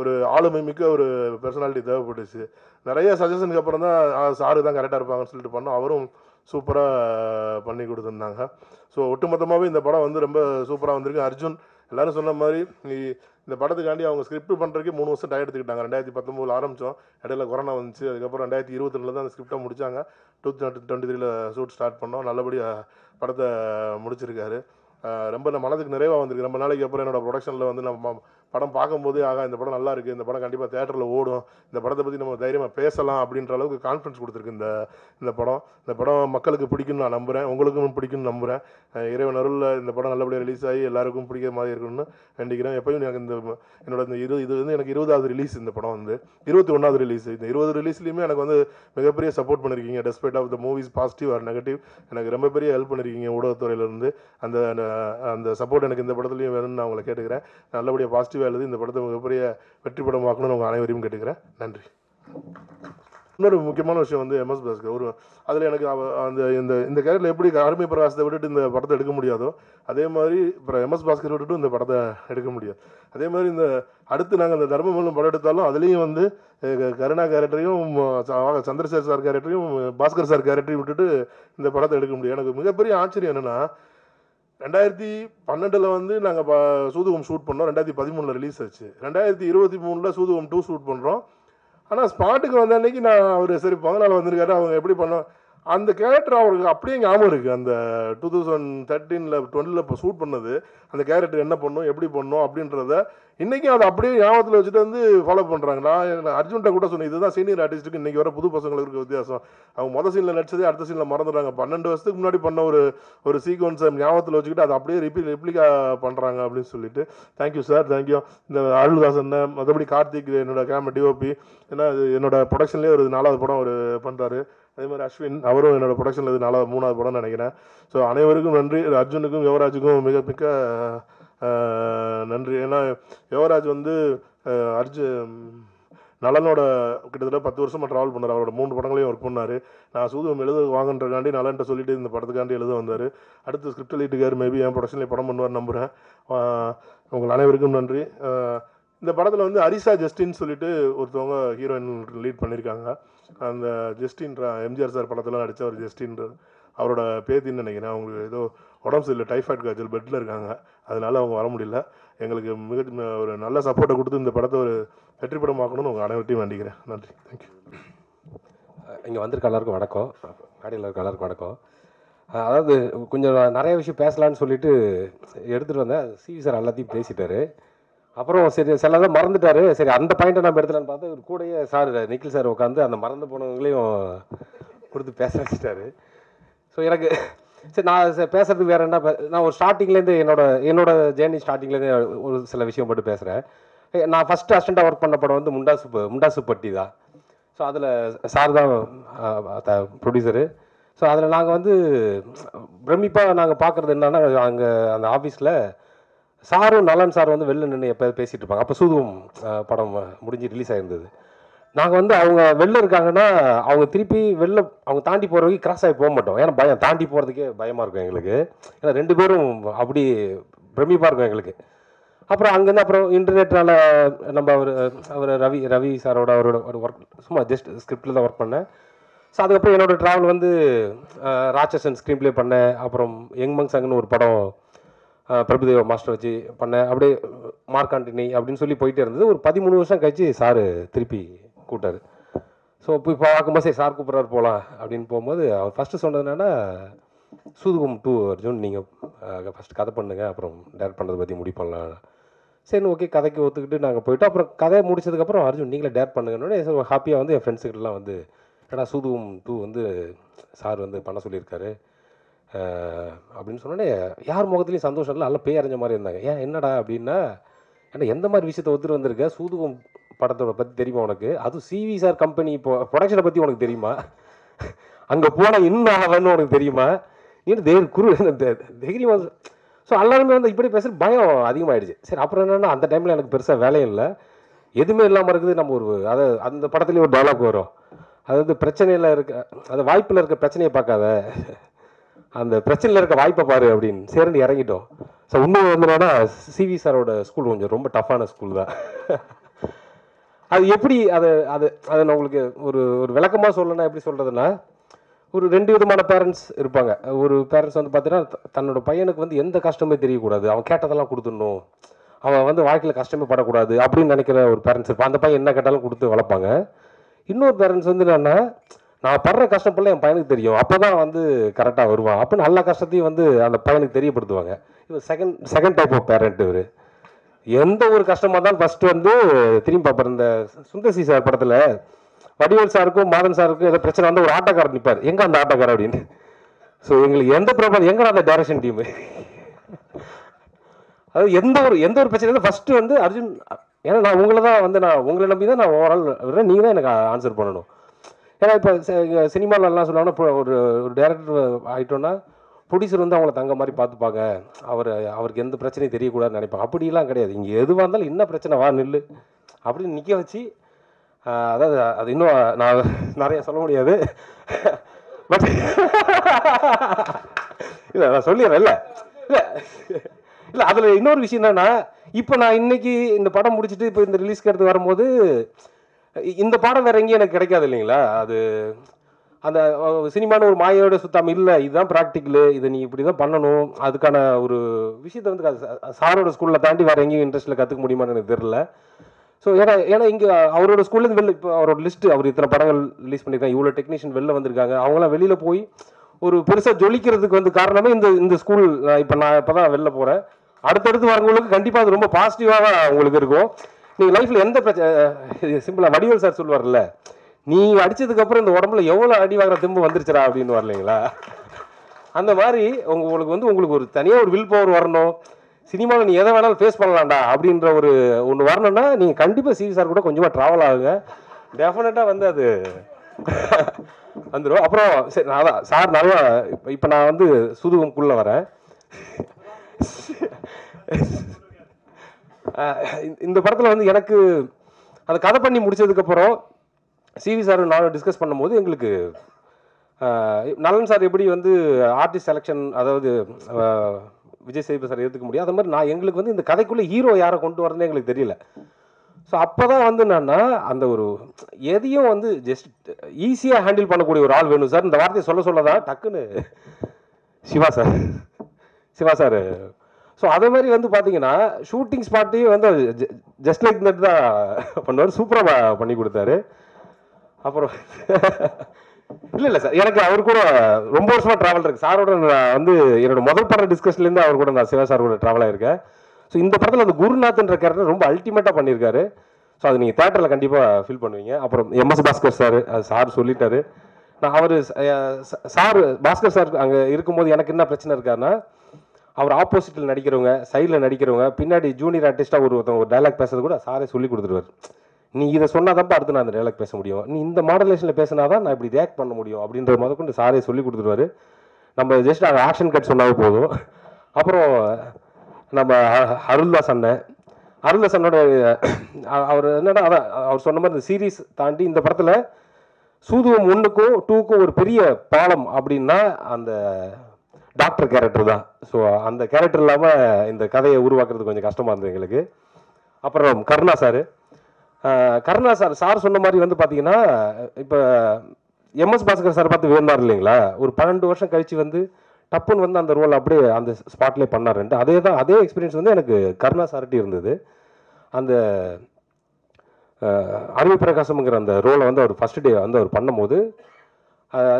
ஒரு ஆளுமை மிக்க ஒரு பர்சனாலிட்டி தேவைப்பட்டுச்சு. நிறைய சஜஷனுக்கு அப்புறம் தான் சாரு தான் கரெக்டாக இருப்பாங்கன்னு சொல்லிட்டு பண்ணோம். அவரும் சூப்பராக பண்ணி கொடுத்துருந்தாங்க. ஸோ ஒட்டுமொத்தமாகவே இந்த படம் வந்து ரொம்ப சூப்பராக வந்திருக்கு. அர்ஜுன் எல்லோரும் சொன்ன மாதிரி இந்த படத்துக்காண்டி அவங்க ஸ்கிரிப்ட் பண்ணுறதுக்கு 3 வருஷம் டைம் எடுத்துக்கிட்டாங்க. 2019 ஆரம்பித்தோம், இடையில கொரோனா வந்துச்சு. அதுக்கப்புறம் 2022 தான் அந்த ஸ்கிரிப்டை முடித்தாங்க. 2023 ஷூட் ஸ்டார்ட் பண்ணோம். நல்லபடியாக படத்தை முடிச்சிருக்காரு. ரொம்ப மனதுக்கு நிறைவாக வந்திருக்கு. ரொம்ப நாளைக்கு அப்புறம் என்னோடய ப்ரொடக்ஷனில் வந்து நம்ம படம் பார்க்கும்போதே இந்த படம் நல்லா இருக்குது, இந்த படம் கண்டிப்பாக தேட்டரில் ஓடும், இந்த படத்தை பற்றி நம்ம தைரியமாக பேசலாம் அப்படின்ற அளவுக்கு கான்ஃபிடன்ஸ் கொடுத்துருக்கு இந்த படம் மக்களுக்கு பிடிக்கும்னு நான் நம்புகிறேன், உங்களுக்கும் பிடிக்கும்னு நம்புகிறேன். இறைவன் அருளில் இந்த படம் நல்லபடியாக ரிலீஸ் ஆகி எல்லாருக்கும் பிடிக்கிற மாதிரி இருக்கணும்னு வேண்டிக்கிறேன். எப்பயும் எனக்கு என்னோட இது வந்து எனக்கு 20வது ரிலீஸ். இந்த படம் வந்து 21வது ரிலீஸ். இந்த 20 ரிலீஸ்லையுமே எனக்கு வந்து மிகப்பெரிய சப்போர்ட் பண்ணியிருக்கீங்க. Despite of the movies positive or negative எனக்கு ரொம்ப பெரிய ஹெல்ப் பண்ணியிருக்கீங்க ஊடகத்துறையிலேருந்து. அந்த சப்போர்ட் எனக்கு இந்த படத்துலையும் வேணும்னு நான் உங்களை கேட்டுக்கிறேன். நல்லபடியாக பாசிட்டிவாக எழுதி இந்த படத்தை மிகப்பெரிய வெற்றி படமாக்கணும்னு உங்கள் அனைவரையும் கேட்டுக்கிறேன். நன்றி. இன்னொரு முக்கியமான விஷயம் வந்து எம்எஸ் பாஸ்கர் அதில் எனக்கு இந்த கேரக்டரில் எப்படி அருமை பிரகாசத்தை விட்டுட்டு இந்த படத்தை எடுக்க முடியாதோ அதே மாதிரி அப்புறம் எம்எஸ் பாஸ்கர் விட்டுட்டு இந்த படத்தை எடுக்க முடியாது. அதே மாதிரி இந்த அடுத்து நாங்கள் இந்த தர்மமல்லம் படம் எடுத்தாலும் அதுலேயும் வந்து கருணா கேரக்டரையும் சந்திரசேகர் சார் கேரக்டரையும் பாஸ்கர் சார் கேரக்டரையும் விட்டுட்டு இந்த படத்தை எடுக்க முடியும். எனக்கு மிகப்பெரிய ஆச்சரியம் என்னென்னா 2012 வந்து நாங்கள் சூதுகம் ஷூட் பண்ணோம். 2013 ரிலீஸ் ஆச்சு. 2023 சூதுகம் 2 ஷூட் பண்ணுறோம். ஆனால் ஸ்பாட்டுக்கு வந்த அன்னைக்கு நான் அவர் சரி 14 வந்திருக்காரு, அவங்க எப்படி பண்ணோம் அந்த கேரக்டர் அவருக்கு அப்படியே ஞாபகம் இருக்குது. அந்த 2013-12 இப்போ ஷூட் பண்ணது அந்த கேரக்டர் என்ன பண்ணும் எப்படி பண்ணும் அப்படின்றத இன்றைக்கும் அதை அப்படியே ஞாபகத்தில் வச்சுட்டு வந்து ஃபாலோ பண்ணுறாங்க. நான் அர்ஜுன்கிட்ட கூட சொன்னேன், இதுதான் சீனியர் ஆர்டிஸ்ட்டுக்கு இன்றைக்கி வர புது பசங்களுக்கு இருக்க வித்தியாசம். அவங்க மொதல் சீனில் நடிச்சதே அடுத்த சீனில் மறந்துடுறாங்க. 12 வருஷத்துக்கு முன்னாடி பண்ண ஒரு சீக்வன்ஸை ஞாபகத்தில் வச்சுக்கிட்டு அதை அப்படியே ரெப்ளிகா பண்ணுறாங்க அப்படின்னு சொல்லிட்டு தேங்க்யூ சார், தேங்க்யூ. இந்த அருள்தாசன் மற்றபடி கார்த்திக் என்னோட கேமரா டிஓபி, ஏன்னா என்னோட ப்ரொடக்ஷன்லேயே ஒரு 4வது படம் அவர் பண்ணுறாரு. அதே மாதிரி அஸ்வின் அவரும் என்னோட ப்ரொடக்ஷனில் இது 3வது படம்னு நினைக்கிறேன். ஸோ அனைவருக்கும் நன்றி. அர்ஜுனுக்கும் யுவராஜுக்கும் மிக நன்றி. ஏன்னா யுவராஜ் வந்து நலனோட கிட்டத்தட்ட 10 வருஷமாக ட்ராவல் பண்ணார். அவரோட 3 படங்களையும் ஒர்க் பண்ணார். நான் சூதுகம் எழுத வாங்கன்றக்காண்டி நலன்ட்ட சொல்லிட்டு இந்த படத்துக்காண்டி எழுத வந்தார். அடுத்து ஸ்கிரிப்ட் எழுதிட்டுக்கார். மேபி என் ப்ரொடக்ஷன்லேயே படம் பண்ணுவார் நம்புகிறேன். உங்கள் அனைவருக்கும் நன்றி. இந்த படத்தில் வந்து அரிசா ஜஸ்டின்னு சொல்லிட்டு ஒருத்தவங்க ஹீரோயின் லீட் பண்ணியிருக்காங்க. அந்த ஜஸ்டின்ற எம்ஜிஆர் சார் படத்தில் நடித்த ஒரு ஜஸ்டின்ற அவரோட பேத்தின்னு நினைக்கிறேன். அவங்களுக்கு ஏதோ உடம்பு சரியில்லை, டைஃபாய்டு காய்ச்சல், பெட்டில் இருக்காங்க. அதனால அவங்க வர முடியல. எங்களுக்கு ஒரு நல்ல சப்போர்ட்டை கொடுத்து இந்த படத்தை ஒரு வெற்றி படமாக்கணும்னு உங்கள் அனைவர்ட்டையும் வேண்டிக்கிறேன். நன்றி, தேங்க்யூ. இங்கே வந்திருக்க எல்லாருக்கும் வணக்கம், காடியில் இருக்க எல்லாருக்கும் வணக்கம். அதாவது கொஞ்சம் நிறைய விஷயம் பேசலான்னு சொல்லிட்டு எடுத்துகிட்டு வந்தேன். சிவி சார் எல்லாத்தையும் பேசிட்டாரு. அப்புறம் சரி சிலதான் மறந்துட்டார். சரி அந்த பாயிண்ட்டை நம்ம எடுத்துலான்னு பார்த்தா ஒரு கூடயே சார் நிக்கில் சார் உட்காந்து அந்த மறந்து போனவங்களையும் கொடுத்து பேச வச்சுட்டாரு. ஸோ எனக்கு சரி நான் பேசுறதுக்கு வேறு என்ன நான் ஒரு ஸ்டார்டிங்லேருந்து என்னோட ஜேர்னி ஸ்டார்டிங்லேருந்து ஒரு சில விஷயம் மட்டும் பேசுகிறேன். நான் ஃபஸ்ட்டு அசிஸ்டண்ட்டாக ஒர்க் பண்ண படம் வந்து முண்டாசு பட்டி தான். ஸோ அதில் சார் தான் ப்ரொடியூசரு. ஸோ அதில் நாங்கள் வந்து பிரமிப்பாக நாங்கள் பார்க்குறது என்னன்னா அங்கே அந்த ஆஃபீஸில் சாரும் நலன் சார் வந்து வெளில நின்று எப்போ பேசிகிட்டு இருப்பாங்க. அப்போ சூதுகம் படம் முடிஞ்சு ரிலீஸ் ஆகிருந்தது. நாங்கள் வந்து அவங்க வெளில இருக்காங்கன்னா அவங்க திருப்பி வெளில அவங்க தாண்டி போகிற வரைக்கும் கிராஸ் ஆகி போக மாட்டோம். ஏன்னா பயம், தாண்டி போகிறதுக்கே பயமாக இருக்கும் எங்களுக்கு. ஏன்னா 2 பேரும் அப்படி பிரமிப்பாக இருக்கும் எங்களுக்கு. அப்புறம் அங்கேருந்து அப்புறம் இன்டர்நெட்னால் நம்ம அவர் ரவி சாரோட அவரோட ஒரு ஒர்க் சும்மா ஜஸ்ட் ஸ்கிரிப்டில் தான் ஒர்க் பண்ணேன். ஸோ அதுக்கப்புறம் என்னோடய ட்ராவல் வந்து ராட்சசன் ஸ்க்ரீன் ப்ளே பண்ணேன். அப்புறம் யங் மங்ஸாங்கன்னு ஒரு படம் பிரபுதேவா மாஸ்டர் வச்சு பண்ணேன். அப்படியே மார்க்காண்டினி அப்படின்னு சொல்லி போயிட்டே இருந்தது. ஒரு 13 வருஷம் கழிச்சு சார் திருப்பி கூட்டார். ஸோ இப்போ பார்க்கும்போது சரி சார் கூப்பிட்றாரு போகலாம் அப்படின்னு போகும்போது அவர் ஃபஸ்ட்டு சொன்னது என்னென்னா சூதுகம் 2 அர்ஜுன் நீங்கள் ஃபஸ்ட்டு கதை பண்ணுங்க, அப்புறம் டேரக்ட் பண்ணுறதை பற்றி முடிவு பண்ணலாம். சரி ஓகே கதைக்கு ஒத்துக்கிட்டு நாங்கள் போய்ட்டோம். அப்புறம் கதையை முடிச்சதுக்கப்புறம் அர்ஜுன் நீங்களே டேரக்ட் பண்ணுங்கன்னு ஹாப்பியாக வந்து என் ஃப்ரெண்ட்ஸுக்கிட்டலாம் வந்து ஏன்னா சூதுகம் 2 வந்து சார் வந்து பண்ண சொல்லியிருக்காரு. அப்படின்னு சொன்னோடனே யார் முகத்துலையும் சந்தோஷம் இல்லை, நல்லா பேய் அரைஞ்ச மாதிரி இருந்தாங்க. ஏன் என்னடா அப்படின்னா, ஏன்னா எந்த மாதிரி விஷயத்தை ஒத்துட்டு வந்திருக்க, சூதுகம் படத்தோட பற்றி தெரியுமா உனக்கு, அதுவும் சிவி சார் கம்பெனி இப்போ ப்ரொடக்ஷனை பற்றி உனக்கு தெரியுமா, அங்கே போனால் இன்னும் ஆகலன்னு உனக்கு தெரியுமா, இன்னும் தைரியம். ஸோ எல்லாருமே வந்து இப்படி பேசுகிற பயம் அதிகமாகிடுச்சு. சரி அப்புறம் என்னென்னா அந்த டைமில் எனக்கு பெருசாக வேலையும் இல்லை, எதுவுமே இல்லாமல் இருக்குது. நம்ம ஒரு அதை அந்த படத்துலேயும் ஒரு டயலாக் வரும், அதாவது பிரச்சனையில் இருக்க அந்த வாய்ப்பில் இருக்க பிரச்சனையை பார்க்காத, அந்த பிரச்சனையில் இருக்க வாய்ப்பை பாரு அப்படின்னு சேர்ந்து இறங்கிட்டோம். ஸோ இன்னும் வந்துன்னா சிவி சாரோட ஸ்கூல் கொஞ்சம் ரொம்ப டஃப்பான ஸ்கூல் தான். அது எப்படி அதை அதை அதை நான் உங்களுக்கு ஒரு ஒரு விளக்கமாக சொல்லணும்னா எப்படி சொல்கிறதுனா, ஒரு 2 விதமான பேரண்ட்ஸ் இருப்பாங்க. ஒரு பேரண்ட்ஸ் வந்து பார்த்தீங்கன்னா தன்னோட பையனுக்கு வந்து எந்த கஷ்டமே தெரியக்கூடாது, அவன் கேட்டதெல்லாம் கொடுத்துடணும், அவன் வந்து வாழ்க்கையில் கஷ்டமே படக்கூடாது அப்படின்னு நினைக்கிற ஒரு பேரண்ட்ஸ் இருப்பான். அந்த பையன் என்ன கேட்டாலும் கொடுத்து வளர்ப்பாங்க. இன்னொரு பேரண்ட்ஸ் வந்து என்னன்னா, நான் படுற கஷ்டப்படல என் பையனுக்கு தெரியும், அப்போ தான் வந்து கரெக்டாக வருவான் அப்படின்னு எல்லா கஷ்டத்தையும் வந்து அந்த பையனுக்கு தெரியப்படுத்துவாங்க. இவர் செகண்ட் டைப் ஆஃப் பேரண்ட். இவர் எந்த ஒரு கஷ்டமாக இருந்தாலும் ஃபஸ்ட்டு வந்து திரும்பி பார்ப்பார். இந்த சுந்தர்சி சார் படத்தில் வடிவேல் சாருக்கும் மாதன் சாருக்கும் ஏதோ பிரச்சனை வந்து ஒரு ஆட்டோக்காரர் நிற்பார், எங்கே அந்த ஆட்டோக்காரர் அப்படின்னு. ஸோ எங்களுக்கு எந்த ப்ராப்ளம், எங்கே அந்த டைரக்ஷன் டீமு, அது எந்த ஒரு பிரச்சனை ஃபஸ்ட்டு வந்து அர்ஜுன், ஏன்னா நான் உங்களை தான் வந்து நான் உங்களை நம்பி தான் நான் ஓவரால் விடுறேன், நீங்கள் தான் எனக்கு ஆன்சர் பண்ணணும். ஏன்னா இப்போ சினிமாவிலலாம் சொல்லுவாங்கன்னா இப்போ ஒரு டேரக்டர் ஆகிட்டோன்னா ப்ரொடியூசர் வந்து அவங்கள தங்க மாதிரி பார்த்துப்பாங்க, அவருக்கு எந்த பிரச்சனையும் தெரியக்கூடாதுன்னு நினைப்பாங்க. அப்படிலாம் கிடையாது. இங்கே எதுவாக இருந்தாலும் என்ன பிரச்சனை வா நில்லு அப்படின்னு நிற்க வச்சு, அதாவது அது இன்னும் நான் நிறைய சொல்ல முடியாது, பட் இல்லை நான் சொல்லிடுறேன். இல்லை இல்லை இல்லை அதில் இன்னொரு விஷயம் என்னன்னா, இப்போ நான் இன்னைக்கு இந்த படம் முடிச்சுட்டு இப்போ இந்த ரிலீஸ்க்கு எடுத்து வரும்போது இந்த பாடம் வேற எங்கேயும் எனக்கு கிடைக்காது இல்லைங்களா. அது அந்த சினிமான ஒரு மாயோட சுத்தாமல் இல்லை, இதுதான் ப்ராக்டிக்கலு, இதை நீ இப்படி தான் பண்ணணும், அதுக்கான ஒரு விஷயத்தை வந்து சாரோட ஸ்கூலில் தாண்டி வேறு எங்கேயும் இன்ட்ரெஸ்ட்டில் கற்றுக்க முடியுமான்னு எனக்கு தெரியல. ஸோ ஏன்னா இங்கே அவரோட ஸ்கூல்லேருந்து வெளில இப்போ அவரோட லிஸ்ட்டு, அவர் இத்தனை படங்கள் ரிலீஸ் பண்ணியிருக்காங்க, இவ்வளோ டெக்னீஷியன் வெளில வந்திருக்காங்க, அவங்களாம் வெளியில் போய் ஒரு பெருசாக ஜொலிக்கிறதுக்கு வந்து காரணமே இந்த ஸ்கூல். நான் இப்போ தான் வெளில போகிறேன், அடுத்தடுத்து வரவங்களுக்கு கண்டிப்பாக அது ரொம்ப பாசிட்டிவாக தான் உங்களுக்கு இருக்கும். நீங்கள் லைஃப்பில் எந்த பிரச்சனை, சிம்பிளாக வடிவேல் சார் சொல்லுவார்ல, நீங்கள் அடித்ததுக்கப்புறம் இந்த உடம்புல எவ்வளோ அடி வாங்குற திரும்ப வந்துருச்சுரா அப்படின்னு வரலைங்களா, அந்த மாதிரி உங்களுக்கு ஒரு தனியாக ஒரு வில் பவர் வரணும், சினிமாவில் நீ எதை வேணாலும் ஃபேஸ் பண்ணலாம்டா அப்படின்ற ஒன்று வரணும்னா நீங்கள் கண்டிப்பாக சிவி சார் கூட கொஞ்சமாக ட்ராவல் ஆகுங்க, டெஃபினட்டாக வந்து அது வந்துடும். அப்புறம் சரி நான் தான் சார் நிறையா இப்போ நான் வந்து சூதுகம்குள்ளே வரேன். இந்த படத்தில் வந்து எனக்கு அந்த கதை பண்ணி முடிச்சதுக்கப்புறம் சிவி சார் நானும் டிஸ்கஸ் பண்ணும்போது எங்களுக்கு நலன் சார் எப்படி வந்து ஆர்டிஸ்ட் செலெக்ஷன், அதாவது விஜய் சேதுபதி சார் எடுத்துக்க முடியும், அது மாதிரி எங்களுக்கு வந்து இந்த கதைக்குள்ளே ஹீரோ யாரை கொண்டு வரதுன்னு எங்களுக்கு தெரியல. ஸோ அப்போ தான் வந்து என்னன்னா அந்த ஒரு எதையும் வந்து ஜஸ்ட் ஈஸியாக ஹேண்டில் பண்ணக்கூடிய ஒரு ஆள் வேணும் சார். இந்த வார்த்தையை சொல்ல தான் டக்குன்னு சிவா சார். ஸோ அதே மாதிரி வந்து பார்த்தீங்கன்னா ஷூட்டிங் ஸ்பாட்டையும் வந்து ஜஸ்ட் லைக் தட் தான் பண்ணுவார், சூப்பராக பண்ணி கொடுத்தாரு. அப்புறம் இல்லை சார், எனக்கு அவர் கூட ரொம்ப வருஷமாக ட்ராவல் இருக்குது சாரோட. நான் வந்து என்னோட முதல் படம் டிஸ்கஷன்லேருந்து அவர் கூட நான் சிவா சார் கூட ட்ராவல் ஆகிருக்கேன். ஸோ இந்த படத்தில் அந்த குருநாத்ன்ற கேரக்டர் ரொம்ப அல்டிமேட்டாக பண்ணியிருக்காரு. ஸோ அது நீங்கள் தேட்டரில் கண்டிப்பாக ஃபீல் பண்ணுவீங்க. அப்புறம் MS பாஸ்கர் சார், அது சார் சொல்லிட்டாரு. நான் சார் பாஸ்கர் சார் அங்கே இருக்கும்போது எனக்கு என்ன பிரச்சனை இருக்காருன்னா, அவர் ஆப்போசிட்டில் நடிக்கிறவங்க, சைடில் நடிக்கிறவங்க, பின்னாடி ஜூனியர் ஆர்டிஸ்ட்டாக ஒருத்தவங்க ஒரு டைலாக் பேசுறது கூட சாரே சொல்லி கொடுத்துருவார். நீ இதை சொன்னாதான் அடுத்து நான் அந்த டைலாக் பேச முடியும், நீ இந்த மாடலேஷனில் பேசினா தான் நான் இப்படி ரியாக்ட் பண்ண முடியும் அப்படின்ற முதற்கொண்டு சாரே சொல்லி கொடுத்துருவாரு. நம்ம ஜஸ்ட் அங்கே ஆக்ஷன் கட் சொன்னாவே போதும். அப்புறம் நம்ம அருள்தாஸ் அண்ணனோட அவர் என்னன்னா அதான் அவர் சொன்ன மாதிரி இந்த சீரீஸ் தாண்டி இந்த படத்தில் சூதுவம் 1க்கும் 2க்கும் ஒரு பெரிய பாலம் அப்படின்னா அந்த டாக்டர் கேரக்டர் தான். ஸோ அந்த கேரக்டர் இல்லாமல் இந்த கதையை உருவாக்குறது கொஞ்சம் கஷ்டமாக இருந்தது எங்களுக்கு. அப்புறம் கருணா சார் சொன்ன மாதிரி வந்து பார்த்தீங்கன்னா இப்போ MS பாஸ்கர் சார் பார்த்து வேண்டார் இல்லைங்களா, ஒரு 12 வருஷம் கழிச்சு வந்து டப்புன்னு வந்து அந்த ரோல் அப்படியே அந்த ஸ்பாட்லேயே பண்ணாருன்ட்டு அதே எக்ஸ்பீரியன்ஸ் வந்து எனக்கு கருணா சார்ட்டி இருந்தது. அந்த அருமை பிரகாசம்ங்கிற அந்த ரோலை வந்து அவர் ஃபஸ்ட் டே வந்து அவர் பண்ணும்போது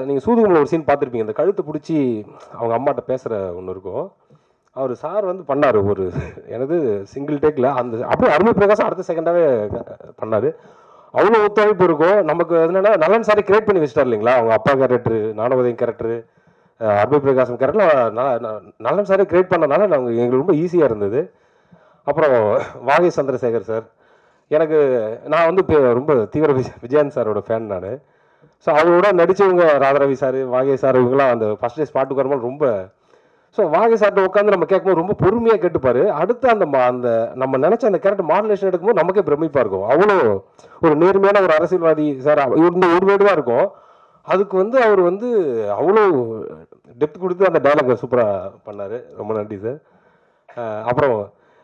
நீங்கள் சூதுகமில் ஒரு சீன் பார்த்துருப்பீங்க, அந்த கழுத்தை பிடிச்சி அவங்க அம்மாட்ட பேசுகிற ஒன்று இருக்கும். அவர் சார் வந்து பண்ணார் ஒரு எனது சிங்கிள் டேக்கில் அந்த அப்படியே அருமை பிரகாசம் அடுத்த செகண்டாகவே பண்ணார். அவ்வளோ ஒத்துழைப்பு இருக்கும் நமக்கு. என்னென்னா நலன் சாரை கிரியேட் பண்ணி வச்சிட்டார் இல்லைங்களா, அவங்க அப்பா கேரக்டரு, நானவதையும் கேரக்டரு, அர்பை பிரகாசம் கேரக்டரில் நலன் சாரே கிரியேட் பண்ணனால நாங்கள் எங்களுக்கு ரொம்ப ஈஸியாக இருந்தது. அப்புறம் வாகை சந்திரசேகர் சார், எனக்கு நான் வந்து ரொம்ப தீவிர விஜயன் சாரோட ஃபேன் நான். ஸோ அவரோட நடித்தவங்க ராதாரவி சார், வாகை சார், இவங்களாம் அந்த ஃபஸ்ட் டே ஸ்பாட்டுக்கு வரும்போது ரொம்ப, ஸோ வாகை சார்ட்ட உட்காந்து நம்ம கேட்கும்போது ரொம்ப பொறுமையாக கேட்டுப்பார். அடுத்து அந்த நம்ம நினச்ச அந்த கேரக்டர் மாடுலேஷன் எடுக்கும்போது நமக்கே பிரமிப்பாக இருக்கும். அவ்வளோ ஒரு நேர்மையான ஒரு அரசியல்வாதி சார். இந்த ஒரு வேர்டு தான் இருக்கும், அதுக்கு வந்து அவர் வந்து அவ்வளோ டெப்த் கொடுத்து அந்த டைலாக் சூப்பராக பண்ணார். ரொம்ப நன்றி சார். அப்புறம்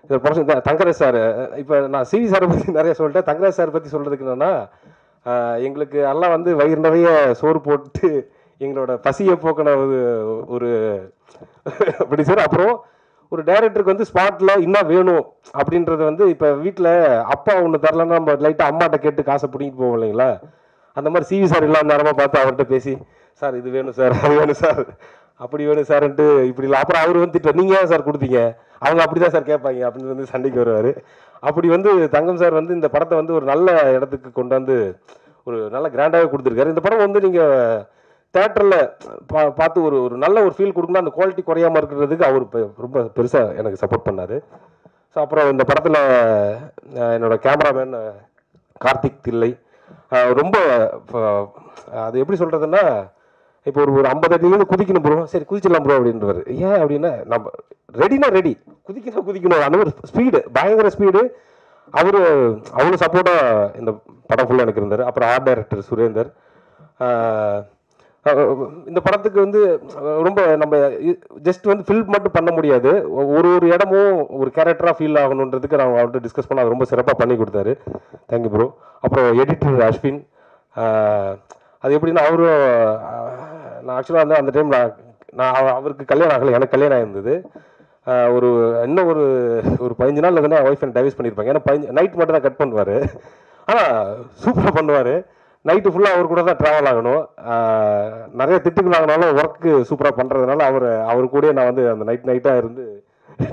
இந்த ப்ரொஃபஷன் தங்கராஜ் சார், இப்போ நான் சிவி சாரை பற்றி நிறைய சொல்லிட்டேன். தங்கராஜ் சார் பற்றி சொல்கிறதுக்கு என்னென்னா, எங்களுக்கு எல்லாம் வந்து வயிறு நிறைய சோறு போட்டு எங்களோட பசியை போக்கின ஒரு அப்படி சார். அப்புறம் ஒரு டைரக்டருக்கு வந்து ஸ்பாட்டில் இன்னும் வேணும் அப்படின்றது வந்து, இப்போ வீட்டில் அப்பா ஒன்று தரலன்னா நம்ம லைட்டாக அம்மாட்ட கேட்டு காசை பிடிக்கிட்டு போவோம் இல்லைங்களா, அந்த மாதிரி சிவி சார் இல்லாத நேரமாக பார்த்து அவர்கிட்ட பேசி, சார் இது வேணும் சார், அது வேணும் சார், அப்படி வேணும் சார்ன்ட்டு இப்படி இல்லை. அப்புறம் அவர் வந்துட்டு நீங்கள் ஏன் சார் கொடுத்தீங்க, அவங்க அப்படி தான் சார் கேட்பாங்க அப்படின்னு வந்து சண்டைக்கு வருவார். அப்படி வந்து தங்கம் சார் வந்து இந்த படத்தை வந்து ஒரு நல்ல இடத்துக்கு கொண்டு வந்து ஒரு நல்ல கிராண்டாகவே கொடுத்துருக்காரு. இந்த படம் வந்து நீங்கள் தேட்டரில் பார்த்து ஒரு நல்ல ஒரு ஃபீல் கொடுக்கணும், அந்த குவாலிட்டி குறையாமல் இருக்கிறதுக்கு அவர் ரொம்ப பெருசாக எனக்கு சப்போர்ட் பண்ணார். ஸோ அப்புறம் இந்த படத்தில் என்னோடய கேமராமேன் கார்த்திக் தில்லை ரொம்ப, அது எப்படி சொல்கிறதுன்னா, இப்போ ஒரு 50 அடியிலேருந்து குதிக்கணும் ப்ரோ, சரி குதிச்சிடலாம் ப்ரோ அப்படின்றவர். ஏன் அப்படின்னா, நம்ம ரெடினா ரெடி, குதிக்கணும் அந்த ஒரு ஸ்பீடு, பயங்கர ஸ்பீடு. அவர் அவ்வளோ சப்போர்ட்டாக இந்த படம் ஃபுல்லாக எனக்கு இருந்தார். அப்புறம் ஆர்ட் டைரக்டர் சுரேந்தர். இந்த படத்துக்கு வந்து ரொம்ப நம்ம ஜஸ்ட் வந்து ஃபில் மட்டும் பண்ண முடியாது, ஒரு இடமும் ஒரு கேரக்டராக ஃபீல் ஆகணுன்றதுக்கு நான் அவர்கிட்ட டிஸ்கஸ் பண்ண, அது ரொம்ப சிறப்பாக பண்ணி கொடுத்தாரு. Thank you bro. அப்புறம் எடிட்டர் அஸ்வின், அது எப்படின்னா அவரும், நான் ஆக்சுவலாக வந்து அந்த டைம் நான் அவருக்கு கல்யாணம் ஆகலை, எனக்கு கல்யாணம் ஆகிருந்தது. இன்னும் ஒரு 15 நாள் எதுனா ஒய்ஃப் அண்ட் டைவர்ஸ் பண்ணியிருப்பாங்க. ஏன்னா நைட் மட்டும் தான் கட் பண்ணுவார், ஆனால் சூப்பராக பண்ணுவார். நைட்டு ஃபுல்லாக அவர் கூட தான் ட்ராவல் ஆகணும். நிறைய திட்டுகள் ஆகினாலும் ஒர்க்கு சூப்பராக பண்ணுறதுனால அவர் கூட நான் வந்து அந்த நைட்டாக இருந்து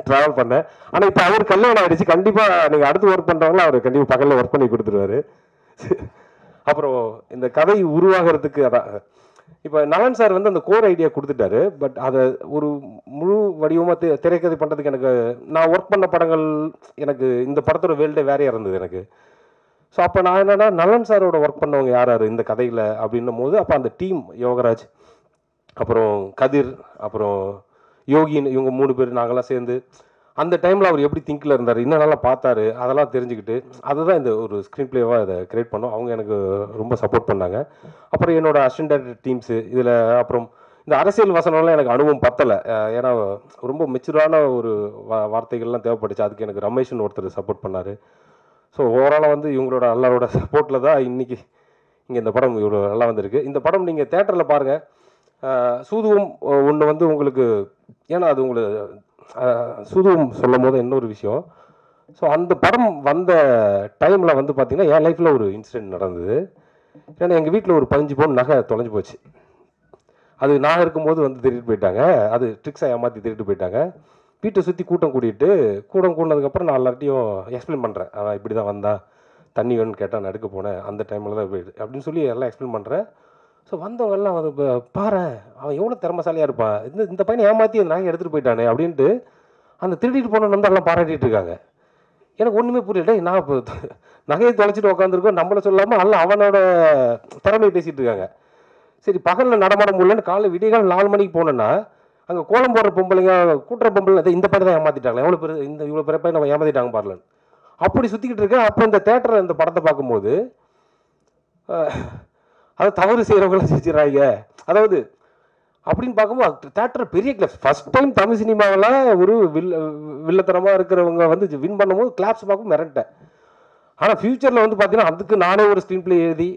ட்ராவல் பண்ணேன். ஆனால் இப்போ அவர் கல்யாணம் ஆகிடுச்சு, கண்டிப்பாக நீங்கள் அடுத்து ஒர்க் பண்ணுறவங்களும் அவர் கண்டிப்பாக பகலில் ஒர்க் பண்ணி கொடுத்துருவாரு. அப்புறம் இந்த கதை உருவாகிறதுக்கு அதான், இப்போ நலன் சார் வந்து அந்த கோர் ஐடியா கொடுத்துட்டாரு. பட் அதை ஒரு முழு வடிவமாக திரைக்கதை பண்ணுறதுக்கு எனக்கு, நான் ஒர்க் பண்ண படங்கள் எனக்கு இந்த படத்தோட வேல்டே வேறையாக இருந்தது எனக்கு. ஸோ அப்போ நான் என்னென்னா, நலன் சாரோட ஒர்க் பண்ணவங்க யார் இந்த கதையில் அப்படின்னும் போது, அப்போ அந்த டீம் யோகராஜ், அப்புறம் கதிர், அப்புறம் யோகின், இவங்க 3 பேர் நாங்களாம் சேர்ந்து அந்த டைமில் அவர் எப்படி திங்கில் இருந்தார், இன்னும் நல்லா பார்த்தாரு, அதெல்லாம் தெரிஞ்சுக்கிட்டு அதுதான் இந்த ஒரு ஸ்க்ரீன் பிளேவாக இதை கிரியேட் பண்ணோம். அவங்க எனக்கு ரொம்ப சப்போர்ட் பண்ணாங்க. அப்புறம் என்னோடய அசிஸ்டன்ட் டைரக்டர் டீம்ஸு இதில், அப்புறம் இந்த அரசியல் வசனம்லாம் எனக்கு அனுபவம் பத்தலை, ஏன்னா ரொம்ப மெச்சூரான ஒரு வார்த்தைகள்லாம் தேவைப்பட்டுச்சு. அதுக்கு எனக்கு ரமேஷ்னு ஒருத்தர் சப்போர்ட் பண்ணார். ஸோ ஓவராலாக வந்து இவங்களோட எல்லாரோட சப்போர்ட்டில் தான் இன்றைக்கி இங்கே இந்த படம் இவ்வளோ நல்லா வந்திருக்கு. இந்த படம் நீங்கள் தேட்டரில் பாருங்கள். சூதுவம் ஒன்று வந்து உங்களுக்கு, ஏன்னா அது உங்களுக்கு சூதுவம் சொல்லும் போது இன்னொரு விஷயம். ஸோ அந்த படம் வந்த டைமில் வந்து பார்த்திங்கன்னா என் லைஃப்பில் ஒரு இன்சிடென்ட் நடந்தது. ஏன்னா எங்கள் வீட்டில் ஒரு 15 பவுன் நகை தொலைஞ்சு போச்சு. அது நான் இருக்கும்போது வந்து திருட்டு போயிட்டாங்க, அது ட்ரிக்ஸாக ஏமாற்றி திருட்டு போயிட்டாங்க. வீட்டை சுற்றி கூட்டம் கூட்டினதுக்கப்புறம் நான் எல்லார்ட்டையும் எக்ஸ்பிளைன் பண்ணுறேன், அவன் இப்படி தான் வந்தான், தண்ணி வேணும்னு கேட்டால் நான் எடுக்க போனேன், அந்த டைமில் தான் போயிடுது அப்படின்னு சொல்லி எல்லாம் எக்ஸ்பிளைன் பண்ணுறேன். ஸோ வந்தவங்கெல்லாம் வந்து பாரு அவன் எவ்வளோ திறமசாலியாக இருப்பான், இந்த பையனை ஏமாற்றி அந்த நகையை எடுத்துகிட்டு போயிட்டானே அப்படின்ட்டு அந்த திருடிட்டு போனவன் வந்து எல்லாம் பாராட்டிகிட்டு இருக்காங்க. எனக்கு ஒன்றுமே புரியல. நான் இப்போ நகையை தொலைச்சிட்டு உட்காந்துருக்கோம், நம்மளை சொல்லாமல் எல்லாம் அவனோட திறமையை பேசிகிட்டு இருக்காங்க. சரி பகலில் நடமாட முடியலன்னு காலையில் விடியகாலம் 4 மணிக்கு போனேன்னா, அங்கே கோலம் போடுற பொம்பளைங்க, கூட்டுற பொம்பளை, இந்த பையன் தான் ஏமாற்றிட்டாங்களே, எவ்வளோ பேர் இவ்வளோ பேர் பையன் நம்ம ஏமாற்றிட்டாங்க பாருலன்னு அப்படி சுற்றிக்கிட்டு இருக்கேன். அப்போ இந்த தேட்டரில் இந்த படத்தை பார்க்கும்போது அதை தவறு செய்கிறவங்களாம் செஞ்சிடறாங்க. அதாவது அப்படின்னு பார்க்கும்போது தேட்டர் பெரிய கிளாப்ஸ். ஃபஸ்ட் டைம் தமிழ் சினிமாவில் ஒரு வில்லத்தனமாக இருக்கிறவங்க வந்து வின் பண்ணும்போது கிளாப்ஸ் பார்க்கும் மிரட்டேன். ஆனால் ஃப்யூச்சரில் வந்து பார்த்தீங்கன்னா அதுக்கு நானே ஒரு ஸ்க்ரீன் பிளே எழுதி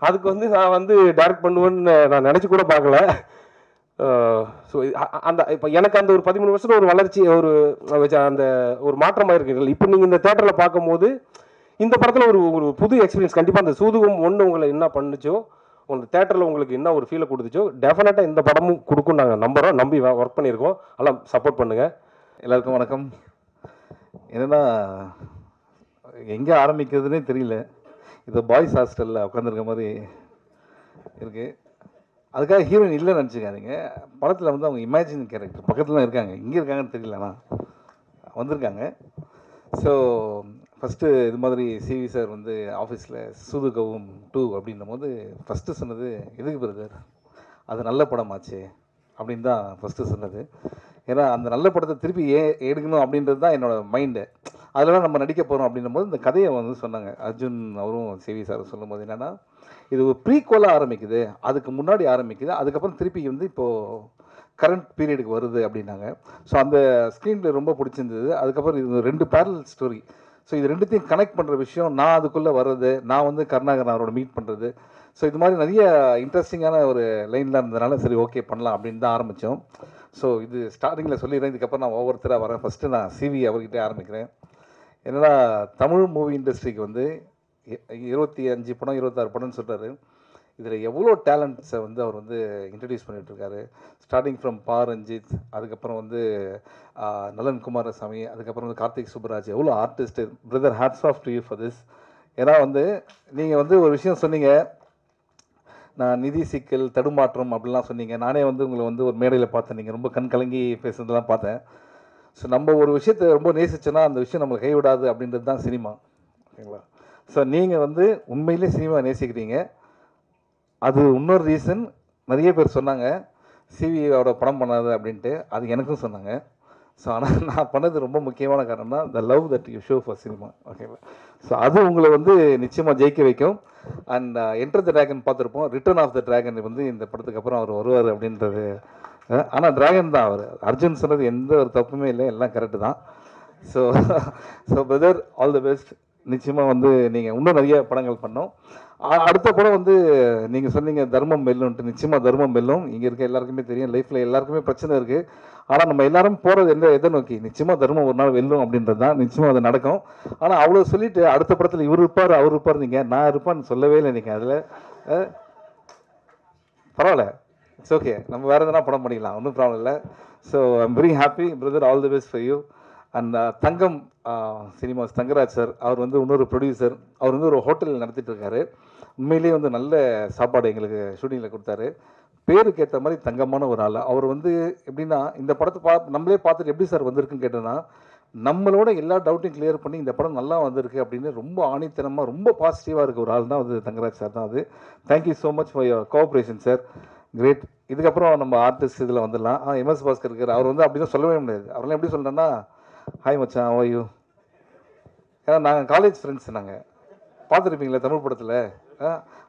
அதுக்கு வந்து நான் வந்து டைரக்ட் பண்ணுவேன்னு நான் நினச்சி கூட பார்க்கல. ஸோ அந்த இப்போ எனக்கு அந்த ஒரு 13 வருஷத்தில் ஒரு வளர்ச்சி, அந்த ஒரு மாற்றமாக இருக்குங்க. இப்போ நீங்கள் இந்த தேட்டரில் பார்க்கும்போது இந்த படத்தில் ஒரு புது எக்ஸ்பீரியன்ஸ். கண்டிப்பாக அந்த சூதுகம் ஒன்று உங்களை என்ன பண்ணுச்சோ, உங்கள் தேட்டரில் உங்களுக்கு என்ன ஒரு ஃபீலை கொடுத்துச்சோ, டெஃபினட்டாக இந்த படமும் கொடுக்கும் நாங்கள் நம்புகிறோம், நம்பி ஒர்க் பண்ணியிருக்கோம். எல்லாம் சப்போர்ட் பண்ணுங்கள். எல்லாருக்கும் வணக்கம். என்னென்னா எங்கே ஆரம்பிக்கிறதுனே தெரியல. இது பாய்ஸ் ஹாஸ்டலில் உட்காந்துருக்க மாதிரி இருக்குது. அதுக்காக ஹீரோயின் இல்லைன்னு நினச்சிக்காதீங்க. படத்தில் வந்து அவங்க இமேஜின் கேரக்டர் பக்கத்தில் இருக்காங்க, இங்கே இருக்காங்கன்னு தெரியலண்ணா வந்திருக்காங்க. ஸோ ஃபஸ்ட்டு இது மாதிரி சிவி சார் வந்து ஆஃபீஸில் சூதுகவும் 2 அப்படின்னும் போது ஃபஸ்ட்டு சொன்னது எதுக்கு பிரதர், அது நல்ல படமாச்சு அப்படின்னு தான் ஃபஸ்ட்டு சொன்னது. ஏன்னா அந்த நல்ல படத்தை திருப்பி எடுக்கணும் அப்படின்றது தான் என்னோடய மைண்டு. அதெல்லாம் நம்ம நடிக்க போகிறோம் அப்படின்னும் போது இந்த கதையை வந்து சொன்னாங்க அர்ஜுன் அவரும் சிவி சார் சொல்லும் போது என்னென்னா, இது ஒரு ப்ரீக்வலாக ஆரம்பிக்குது, அதுக்கு முன்னாடி ஆரம்பிக்குது, அதுக்கப்புறம் திருப்பி வந்து இப்போது கரண்ட் பீரியடுக்கு வருது அப்படின்னாங்க. ஸோ அந்த ஸ்க்ரீன் பிளே ரொம்ப பிடிச்சிருந்தது. அதுக்கப்புறம் இது 2 பேரல் ஸ்டோரி. ஸோ இது ரெண்டுத்தையும் கனெக்ட் பண்ணுற விஷயம், நான் அதுக்குள்ளே வர்றது, நான் வந்து கருணாகரன் அவரோட மீட் பண்ணுறது, ஸோ இது மாதிரி நிறைய இன்ட்ரெஸ்டிங்கான ஒரு லைன்லாம் இருந்ததுனால சரி ஓகே பண்ணலாம் அப்படின்னு தான் ஆரம்பித்தோம். ஸோ இது ஸ்டார்டிங்கில் சொல்லிடுறேன், இதுக்கப்புறம் நான் ஒவ்வொருத்தராக வரேன். ஃபஸ்ட்டு நான் சிவி அவர்கிட்டே ஆரம்பிக்கிறேன். என்னன்னா தமிழ் மூவி இண்டஸ்ட்ரிக்கு வந்து 25 படம் 26 படம்னு சொல்கிறாரு. இதில் எவ்வளோ டேலண்ட்ஸை வந்து அவர் வந்து இன்ட்ரடியூஸ் பண்ணிகிட்ருக்காரு. ஸ்டார்டிங் ஃப்ரம் பா ரஞ்சித், அதுக்கப்புறம் வந்து நலன் குமாரசாமி, அதுக்கப்புறம் வந்து கார்த்திக் சுப்பராஜ், எவ்வளோ artist. Brother, hats off to you for this. ஏன்னா வந்து நீங்கள் வந்து ஒரு விஷயம் சொன்னீங்க, நான் நிதி சிக்கல் தடுமாற்றம் அப்படிலாம் சொன்னீங்க. நானே வந்து உங்களை வந்து ஒரு மேடையில் பார்த்தேன், நீங்கள் ரொம்ப கண் கலங்கி பேசுனதெல்லாம் பார்த்தேன். ஸோ நம்ம ஒரு விஷயத்தை ரொம்ப நேசிச்சோன்னா அந்த விஷயம் நம்மளை கைவிடாது அப்படின்றது தான் சினிமா, ஓகேங்களா? ஸோ நீங்கள் வந்து உண்மையிலே சினிமா நேசிக்கிறீங்க. அது இன்னொரு ரீசன், நிறைய பேர் சொன்னாங்க சிவியோட படம் பண்ணாது அப்படின்ட்டு, அது எனக்கும் சொன்னாங்க. ஸோ ஆனால் நான் பண்ணது ரொம்ப முக்கியமான காரணம் தான் the love that you show for cinema, ஓகேவா? ஸோ அது உங்களை வந்து நிச்சயமாக ஜெயிக்க வைக்கும். அண்ட் என்டர் த ட்ராகன் பார்த்துருப்போம், ரிட்டர்ன் ஆஃப் த ட்ராகன் வந்து இந்த படத்துக்கு அப்புறம் அவர் வருவார் அப்படின்றது. ஆனால் ட்ராகன் தான் அவர். அர்ஜுன் சொன்னது எந்த ஒரு தப்புமே இல்லை, எல்லாம் கரெக்டு தான். So brother, all the best. நிச்சயமாக வந்து நீங்கள் இன்னும் நிறைய படங்கள் பண்ணோம். அடுத்த படம் வந்து நீங்கள் சொன்னீங்க தர்மம் வெல்லும்ன்ட்டு. நிச்சயமாக தர்மம் வெல்லும். இங்கே இருக்க எல்லாருக்குமே தெரியும், லைஃப்பில் எல்லாருக்குமே பிரச்சனை இருக்குது. ஆனால் நம்ம எல்லாரும் போகிறது எதை நோக்கி? நிச்சயமாக தர்மம் ஒரு நாள் வெல்லும் அப்படின்றது தான். நிச்சயமாக அது நடக்கும். ஆனால் அவ்வளோ சொல்லிவிட்டு அடுத்த படத்தில் இவர் இருப்பார் அவர் இருப்பார், நீங்கள் நான் இருப்பான்னு சொல்லவே இல்லை. நீங்கள் அதில் பரவாயில்ல, இட்ஸ் ஓகே, நம்ம வேறு எதனா படம் பண்ணிக்கலாம், ஒன்றும் ப்ராப்ளம் இல்லை. So I'm very happy brother, all the best for you. And Thangam cinemas Thangaraj sir, அவர் வந்து இன்னொரு ப்ரொடியூசர். அவர் வந்து ஒரு ஹோட்டல் நடத்திட்டு இருக்காரு. உண்மையிலேயே வந்து நல்ல சாப்பாடு எங்களுக்கு ஷூட்டிங்கில் கொடுத்தாரு. பேருக்கு ஏற்ற மாதிரி தங்கமான ஒரு ஆள். அவர் வந்து எப்படின்னா, இந்த படத்தை நம்மளே பார்த்துட்டு எப்படி சார் வந்திருக்குன்னு கேட்டோன்னா, நம்மளோட எல்லா டவுட்டையும் கிளியர் பண்ணி இந்த படம் நல்லா வந்திருக்கு அப்படின்னு ரொம்ப ஆணித்தனமாக ரொம்ப பாசிட்டிவாக இருக்க ஒரு ஆள் தான் வந்து தங்கராஜ் சார் தான். அது thank you so much for your cooperation sir, great. இதுக்கப்புறம் நம்ம ஆர்டிஸ்ட் இதில் வந்துடலாம். எம்எஸ் பாஸ்கர் இருக்கார். அவர் வந்து அப்படி தான் சொல்லவே முடியாது. அவரெல்லாம் எப்படி சொல்கிறேன்னா, ஹாய் மச்சான், ஹவ் ஆர் யூ? ஏன்னா நாங்கள் காலேஜ் ஃப்ரெண்ட்ஸ். நாங்கள் பார்த்துருப்பீங்களே தமிழ் படத்தில்,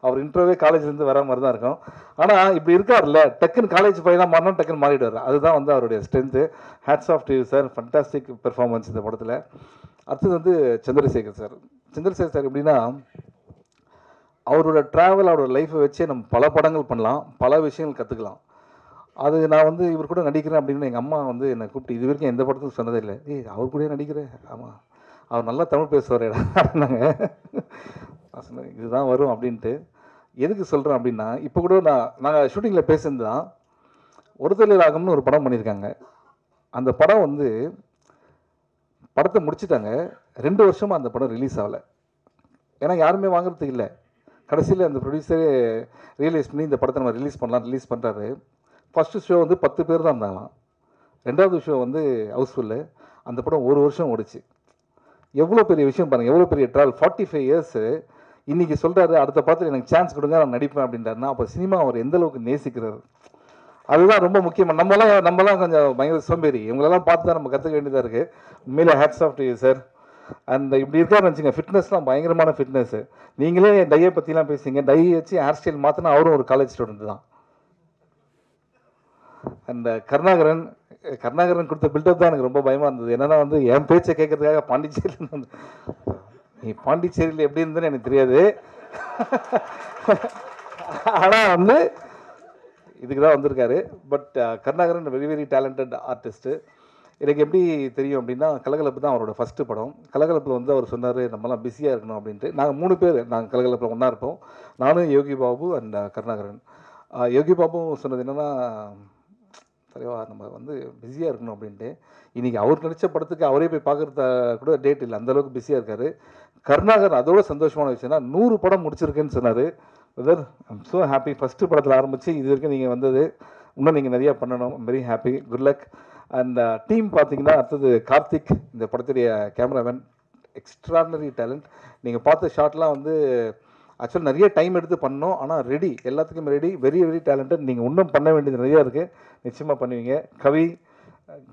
அவர் இன்ட்ரோவே காலேஜ்லேருந்து வர மாதிரி தான் இருக்கும். ஆனால் இப்படி இருக்கார்ல, டக்குன்னு காலேஜ் பையனாக மாறினா டக்குன்னு மாறிடுவார். அதுதான் வந்து அவருடைய strength. Hats off to you sir, fantastic performance இந்த படத்தில். அடுத்தது வந்து சந்திரசேகர் சார். சந்திரசேகர் சார் எப்படின்னா, அவரோட ட்ராவல், அவரோட லைஃப்பை வச்சே நம்ம பல படங்கள் பண்ணலாம், பல விஷயங்கள் கற்றுக்கலாம். அது நான் வந்து இவர் கூட நடிக்கிறேன் அப்படின்னு எங்கள் அம்மா வந்து என்னை கூப்பிட்டு இது வரைக்கும் எந்த படத்துக்கும் சொன்னதே இல்லை. அவர் கூட நடிக்கிறேன், ஆமாம் அவர் நல்லா தமிழ் பேசுவார் அப்படின்னாங்க. நான் சொன்னேன் இதுதான் வரும் அப்படின்ட்டு. எதுக்கு சொல்கிறேன் அப்படின்னா, இப்போ கூட நாங்கள் ஷூட்டிங்கில் பேசுனது தான். ஒருத்தலை ராகம்னு ஒரு படம் பண்ணியிருக்காங்க. அந்த படம் வந்து படத்தை முடிச்சுட்டாங்க, 2 வருஷமாக அந்த படம் ரிலீஸ் ஆகலை. ஏன்னா யாருமே வாங்குறதுக்கு இல்லை. கடைசியில் அந்த ப்ரொடியூசரே ரியலைஸ் பண்ணி இந்த படத்தை நம்ம ரிலீஸ் பண்ணுறாரு. ஃபஸ்ட்டு ஷோ வந்து 10 பேர் தான் இருந்தாங்களாம். 2வது ஷோ வந்து ஹவுஸ்ஃபுல்லு. அந்த படம் 1 வருஷம் ஓடிச்சு. எவ்வளோ பெரிய விஷயம் பாருங்கள், எவ்வளோ பெரிய ட்ராவல். 45 இயர்ஸு. இன்றைக்கி சொல்கிறாரு அடுத்த படத்தில் எனக்கு சான்ஸ் கொடுங்க, நான் நடிப்பேன் அப்படின்றாருன்னா, அப்போ சினிமா அவர் எந்த அளவுக்கு நேசிக்கிறாரு, அதுதான் ரொம்ப முக்கியமாக. நம்மலாம் கொஞ்சம் பயங்கர சோம்பேறி. இவங்களெல்லாம் பார்த்து தான் நம்ம கற்றுக்க வேண்டியதாக இருக்குது. உண்மையிலே hats off to you sir. அந்த இப்படி இருக்காருன்னு வச்சுங்க, ஃபிட்னஸ்லாம் பயங்கரமான ஃபிட்னஸ்ஸு. நீங்களே டையை பற்றிலாம் பேசுங்க, டை வச்சு ஹேர் ஸ்டைல் மாற்றினா அவரும் ஒரு காலேஜ் ஸ்டூடெண்ட் தான். அந்த கருணாகரன் கொடுத்த பில்டப் தான் எனக்கு ரொம்ப பயமாக இருந்தது. என்னென்னா வந்து என் பேச்சை கேட்கறதுக்காக பாண்டிச்சேரியில் வந்து, நீ பாண்டிச்சேரியில் எப்படி இருந்ததுன்னு எனக்கு தெரியாது, ஆனால் வந்து இதுக்கு தான் வந்திருக்காரு. But Karunakaran very very talented artist. எனக்கு எப்படி தெரியும் அப்படின்னா, கலகலப்பு தான் அவரோட ஃபஸ்ட்டு படம். கலகலப்பில் வந்து அவர் சொன்னார் நம்மலாம் பிஸியாக இருக்கணும் அப்படின்ட்டு. நாங்கள் 3 பேர் நாங்கள் கலகலப்பில் ஒன்றா இருப்போம். நானும் யோகி பாபு அண்ட் கருணாகரன். யோகி பாபு சொன்னது என்னென்னா, சரிவா நம்ம வந்து பிஸியாக இருக்கணும் அப்படின்ட்டு. இன்றைக்கி அவர் நடித்த படத்துக்கு அவரே போய் பார்க்குறத கூட டேட் இல்லை, அந்தளவுக்கு பிஸியாக இருக்கார். கருணாகரன் அதோட சந்தோஷமான விஷயம்னா 100 படம் முடிச்சிருக்கேன்னு சொன்னார். Brother I'm so happy. First படத்தில் ஆரம்பித்து இது வரைக்கும் நீங்கள் வந்தது இன்னும் நீங்கள் நிறையா பண்ணணும். Very happy, good luck. And team பார்த்தீங்கன்னா அடுத்தது கார்த்திக், இந்த படத்துடைய கேமராமேன், எக்ஸ்ட்ராடனரி டேலண்ட். நீங்கள் பார்த்த ஷாட்லாம் வந்து ஆக்சுவலாக நிறைய டைம் எடுத்து பண்ணோம், ஆனால் ரெடி, எல்லாத்துக்குமே ரெடி, வெரி வெரி டேலண்டட். நீங்கள் இன்னும் பண்ண வேண்டியது நிறையா இருக்குது, நிச்சயமாக பண்ணுவீங்க. Kavi,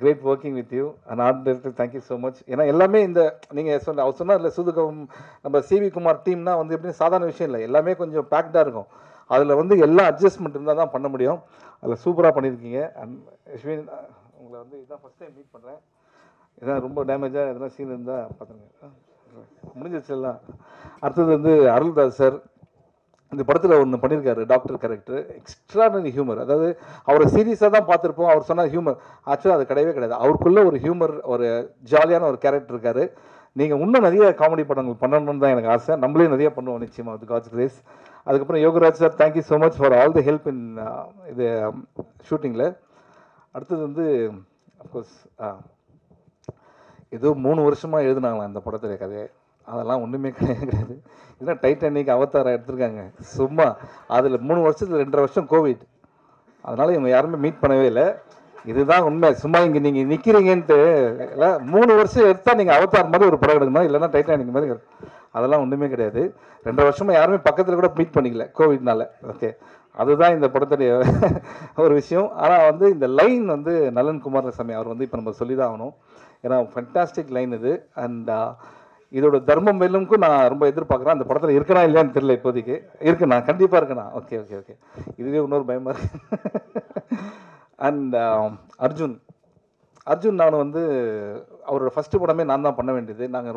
great working with you and art director, thank you so much. ஏன்னா எல்லாமே இந்த நீங்கள் அவர் சொன்னார் இல்லை, சூதுகம் நம்ம சிவி குமார் டீம்னா வந்து எப்படின்னு சாதாரண விஷயம் இல்லை, எல்லாமே கொஞ்சம் பேக்டாக இருக்கும். அதில் வந்து எல்லா அட்ஜஸ்ட்மெண்ட் இருந்தால் தான் பண்ண முடியும். அதில் சூப்பராக பண்ணியிருக்கீங்க. அண்ட் யஸ்வின், உங்களை வந்து இதுதான் ஃபஸ்ட் டைம் மீட் பண்ணுறேன். இதான் ரொம்ப டேமேஜாக எதனா சீன் இருந்தால் பார்த்துருங்க, முடிஞ்சிச்சுலாம். அடுத்தது வந்து அருள்தாஸ் சார், இந்த படத்தில் ஒன்று பண்ணியிருக்காரு, டாக்டர் கேரக்டர், எக்ஸ்ட்ராடனரி ஹியூமர். அதாவது அவரை சீரியஸாக தான் பார்த்துருப்போம், அவர் சொன்ன ஹியூமர் ஆக்சுவலாக அது கிடையவே கிடையாது. அவருக்குள்ளே ஒரு ஹியூமர், ஒரு ஜாலியான ஒரு கேரக்டர் இருக்கார். நீங்கள் இன்னும் நிறைய காமெடி படங்கள் பண்ணணும்னு தான் எனக்கு ஆசை. நம்மளே நிறைய பண்ணுவோம் நிச்சயமாக, வித் காட்ஸ் கிரேஸ். அதுக்கப்புறம் Yogaraj sir, thank you so much for all the help in இது ஷூட்டிங்கில். அடுத்தது வந்து அஃப்கோர்ஸ் ஏதோ 3 வருஷமாக எழுதுனாங்களாம் இந்த படத்தில் கதையை, அதெல்லாம் ஒன்றுமே கிடையாது. இதெல்லாம் டைட்டானிக், அவதாரம் எடுத்திருக்காங்க சும்மா. அதில் 3 வருஷத்தில் 2.5 வருஷம் கோவிட், அதனால் இவங்க யாருமே மீட் பண்ணவே இல்லை. இதுதான் உண்மை. சும்மா இங்கே நீங்கள் நிற்கிறீங்கன்ட்டு இல்லை, 3 வருஷம் எடுத்தால் நீங்கள் அவதார் மாதிரி ஒரு படம் எடுக்கணும், இல்லைன்னா டைட்டானிக் மாதிரி. அதெல்லாம் ஒன்றுமே கிடையாது. 2.5 வருஷமாக யாருமே பக்கத்தில் கூட மீட் பண்ணிக்கல கோவிட்னால. ஓகே, அதுதான் இந்த படத்துடைய ஒரு விஷயம். ஆனால் வந்து இந்த லைன் வந்து நலன் குமாரசாமி அவர் வந்து இப்போ நம்ம சொல்லி தான் ஆகணும், ஏன்னா ஃபண்டாஸ்டிக் லைன் இது. அண்ட் இதோட தர்மம் வெல்லும்க்கும் நான் ரொம்ப எதிர்பார்க்குறேன். அந்த படத்தில் இருக்கனா இல்லையான்னு தெரியல, இப்போதைக்கு இருக்கு, நான் கண்டிப்பாக இருக்கேண்ணா. ஓகே ஓகே ஓகே, இதுவே இன்னொரு பயமாக இருக்கு. அண்ட் அர்ஜுன் நான் வந்து அவரோட ஃபஸ்ட்டு படமே நான் தான் பண்ண வேண்டியது. நாங்கள்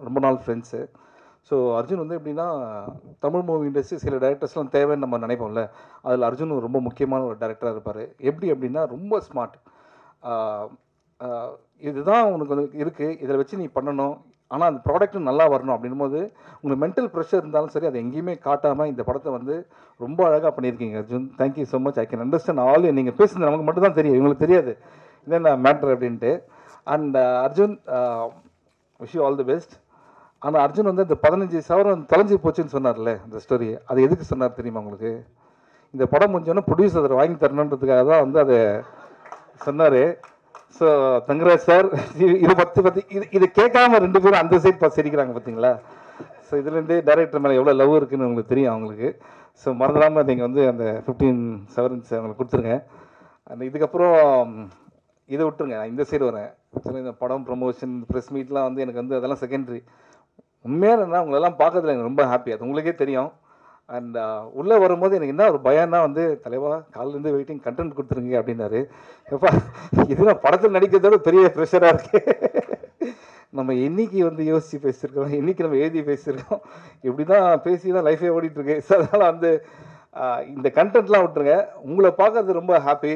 ரொம்ப நாள் ஃப்ரெண்ட்ஸு. ஸோ அர்ஜுன் வந்து எப்படின்னா, தமிழ் மூவி இண்டஸ்ட்ரி சில டேரக்டர்ஸ்லாம் தேவைன்னு நம்ம நினைப்போம்ல, அதில் அர்ஜுன் ரொம்ப முக்கியமான ஒரு டேரக்டராக இருப்பார். எப்படி அப்படின்னா, ரொம்ப ஸ்மார்ட். இதுதான் உனக்கு வந்து இருக்குது, இதில் வச்சு நீ பண்ணணும், ஆனால் அந்த ப்ராடக்ட்டும் நல்லா வரணும் அப்படின்னும் போது உங்களுக்கு மென்டல் ப்ரெஷர் இருந்தாலும் சரி, அதை எங்கேயுமே காட்டாமல் இந்த படத்தை வந்து ரொம்ப அழகாக பண்ணியிருக்கீங்க Arjun. Thank you so much. I can understand all. நீங்கள் பேசுகிறது நமக்கு மட்டும் தான் தெரியும், இவங்களுக்கு தெரியாது என்னென்ன மேட்ரு அப்படின்ட்டு. And Arjun, wish you all the best. ஆனால் அர்ஜுன் வந்து இந்த 15 சவரம் தொலைஞ்சி போச்சுன்னு சொன்னார்ல, அந்த ஸ்டோரி, அது எதுக்கு சொன்னார் தெரியுமா உங்களுக்கு? இந்த படம் முடிஞ்சோன்னா ப்ரொடியூசர் வாங்கி தரணுன்றதுக்காக தான் வந்து அதை சொன்னார். ஸோ தங்கராஜ் சார், இதை பற்றி இது கேட்காம 2 பேரும் அந்த சைட் பார்த்து சிரிக்கிறாங்க பார்த்தீங்களா? ஸோ இதுலேருந்தே டைரக்டர் மேலே எவ்வளோ லவ் இருக்குதுன்னு உங்களுக்கு தெரியும் அவங்களுக்கு. ஸோ மறந்துடாமல் நீங்கள் வந்து அந்த 15 சவரன்ஸ் அவங்களுக்கு கொடுத்துருங்க. அந்த இதுக்கப்புறம் இதை விட்டுருங்க, நான் இந்த சைடு வரேன். ஆக்சுவலாக இந்த படம் ப்ரொமோஷன், ப்ரெஸ் மீட்லாம் வந்து எனக்கு வந்து அதெல்லாம் செகண்டரி. உண்மையாக என்ன, உங்களெல்லாம் பார்க்கறதுல எனக்கு ரொம்ப ஹாப்பி, அது உங்களுக்கே தெரியும். அண்ட் உள்ளே வரும்போது எனக்கு என்ன ஒரு பயம்னா வந்து, தலைவா காலிலேருந்து வெயிட்டிங், கண்டென்ட் கொடுத்துருங்க அப்படின்னாரு. எப்பா, இது நான் படத்தில் நடிக்கிறதோட பெரிய ப்ரெஷராக இருக்கு. நம்ம என்னைக்கு வந்து யோசித்து பேசியிருக்கோம், என்னைக்கு நம்ம எழுதி பேசியிருக்கோம், இப்படி தான் பேசி தான் லைஃபே ஓடிட்டுருக்கு. ஸோ அதனால் வந்து இந்த கண்டென்ட்லாம் விட்டுருங்க. உங்களை பார்க்கறது ரொம்ப ஹாப்பி.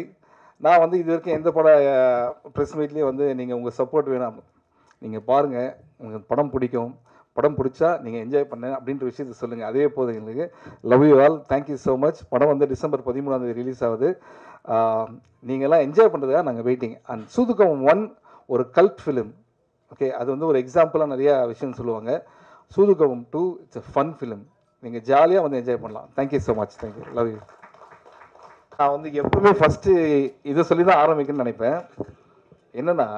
நான் வந்து இது வரைக்கும் எந்த ப்ரெஸ் மீட்லேயும் வந்து நீங்கள் உங்கள் சப்போர்ட் வேணும், நீங்கள் பாருங்கள், உங்களுக்கு படம் பிடிக்கும், படம் பிடிச்சா நீங்கள் என்ஜாய் பண்ண அப்படின்ற விஷயத்தை சொல்லுங்கள், அதே போதும் எங்களுக்கு. Love you all, thank you so much. படம் வந்து டிசம்பர் 13 ரிலீஸ் ஆகுது. நீங்கள்லாம் என்ஜாய் பண்ணுறதுக்காக நாங்கள் வெயிட்டிங். அண்ட் சூதுகம் 1 ஒரு கல்ட் ஃபிலிம். ஓகே, அது வந்து ஒரு எக்ஸாம்பிளாக நிறையா விஷயம் சொல்லுவாங்க. சூதுகம் 2 இட்ஸ் அ ஃபன் ஃபிலிம். நீங்கள் ஜாலியாக வந்து என்ஜாய் பண்ணலாம். Thank you so much. Thank you, love you. நான் வந்து எப்பவுமே ஃபஸ்ட்டு இதை சொல்லி தான் ஆரம்பிக்கணும்னு நினைப்பேன். என்னென்னா,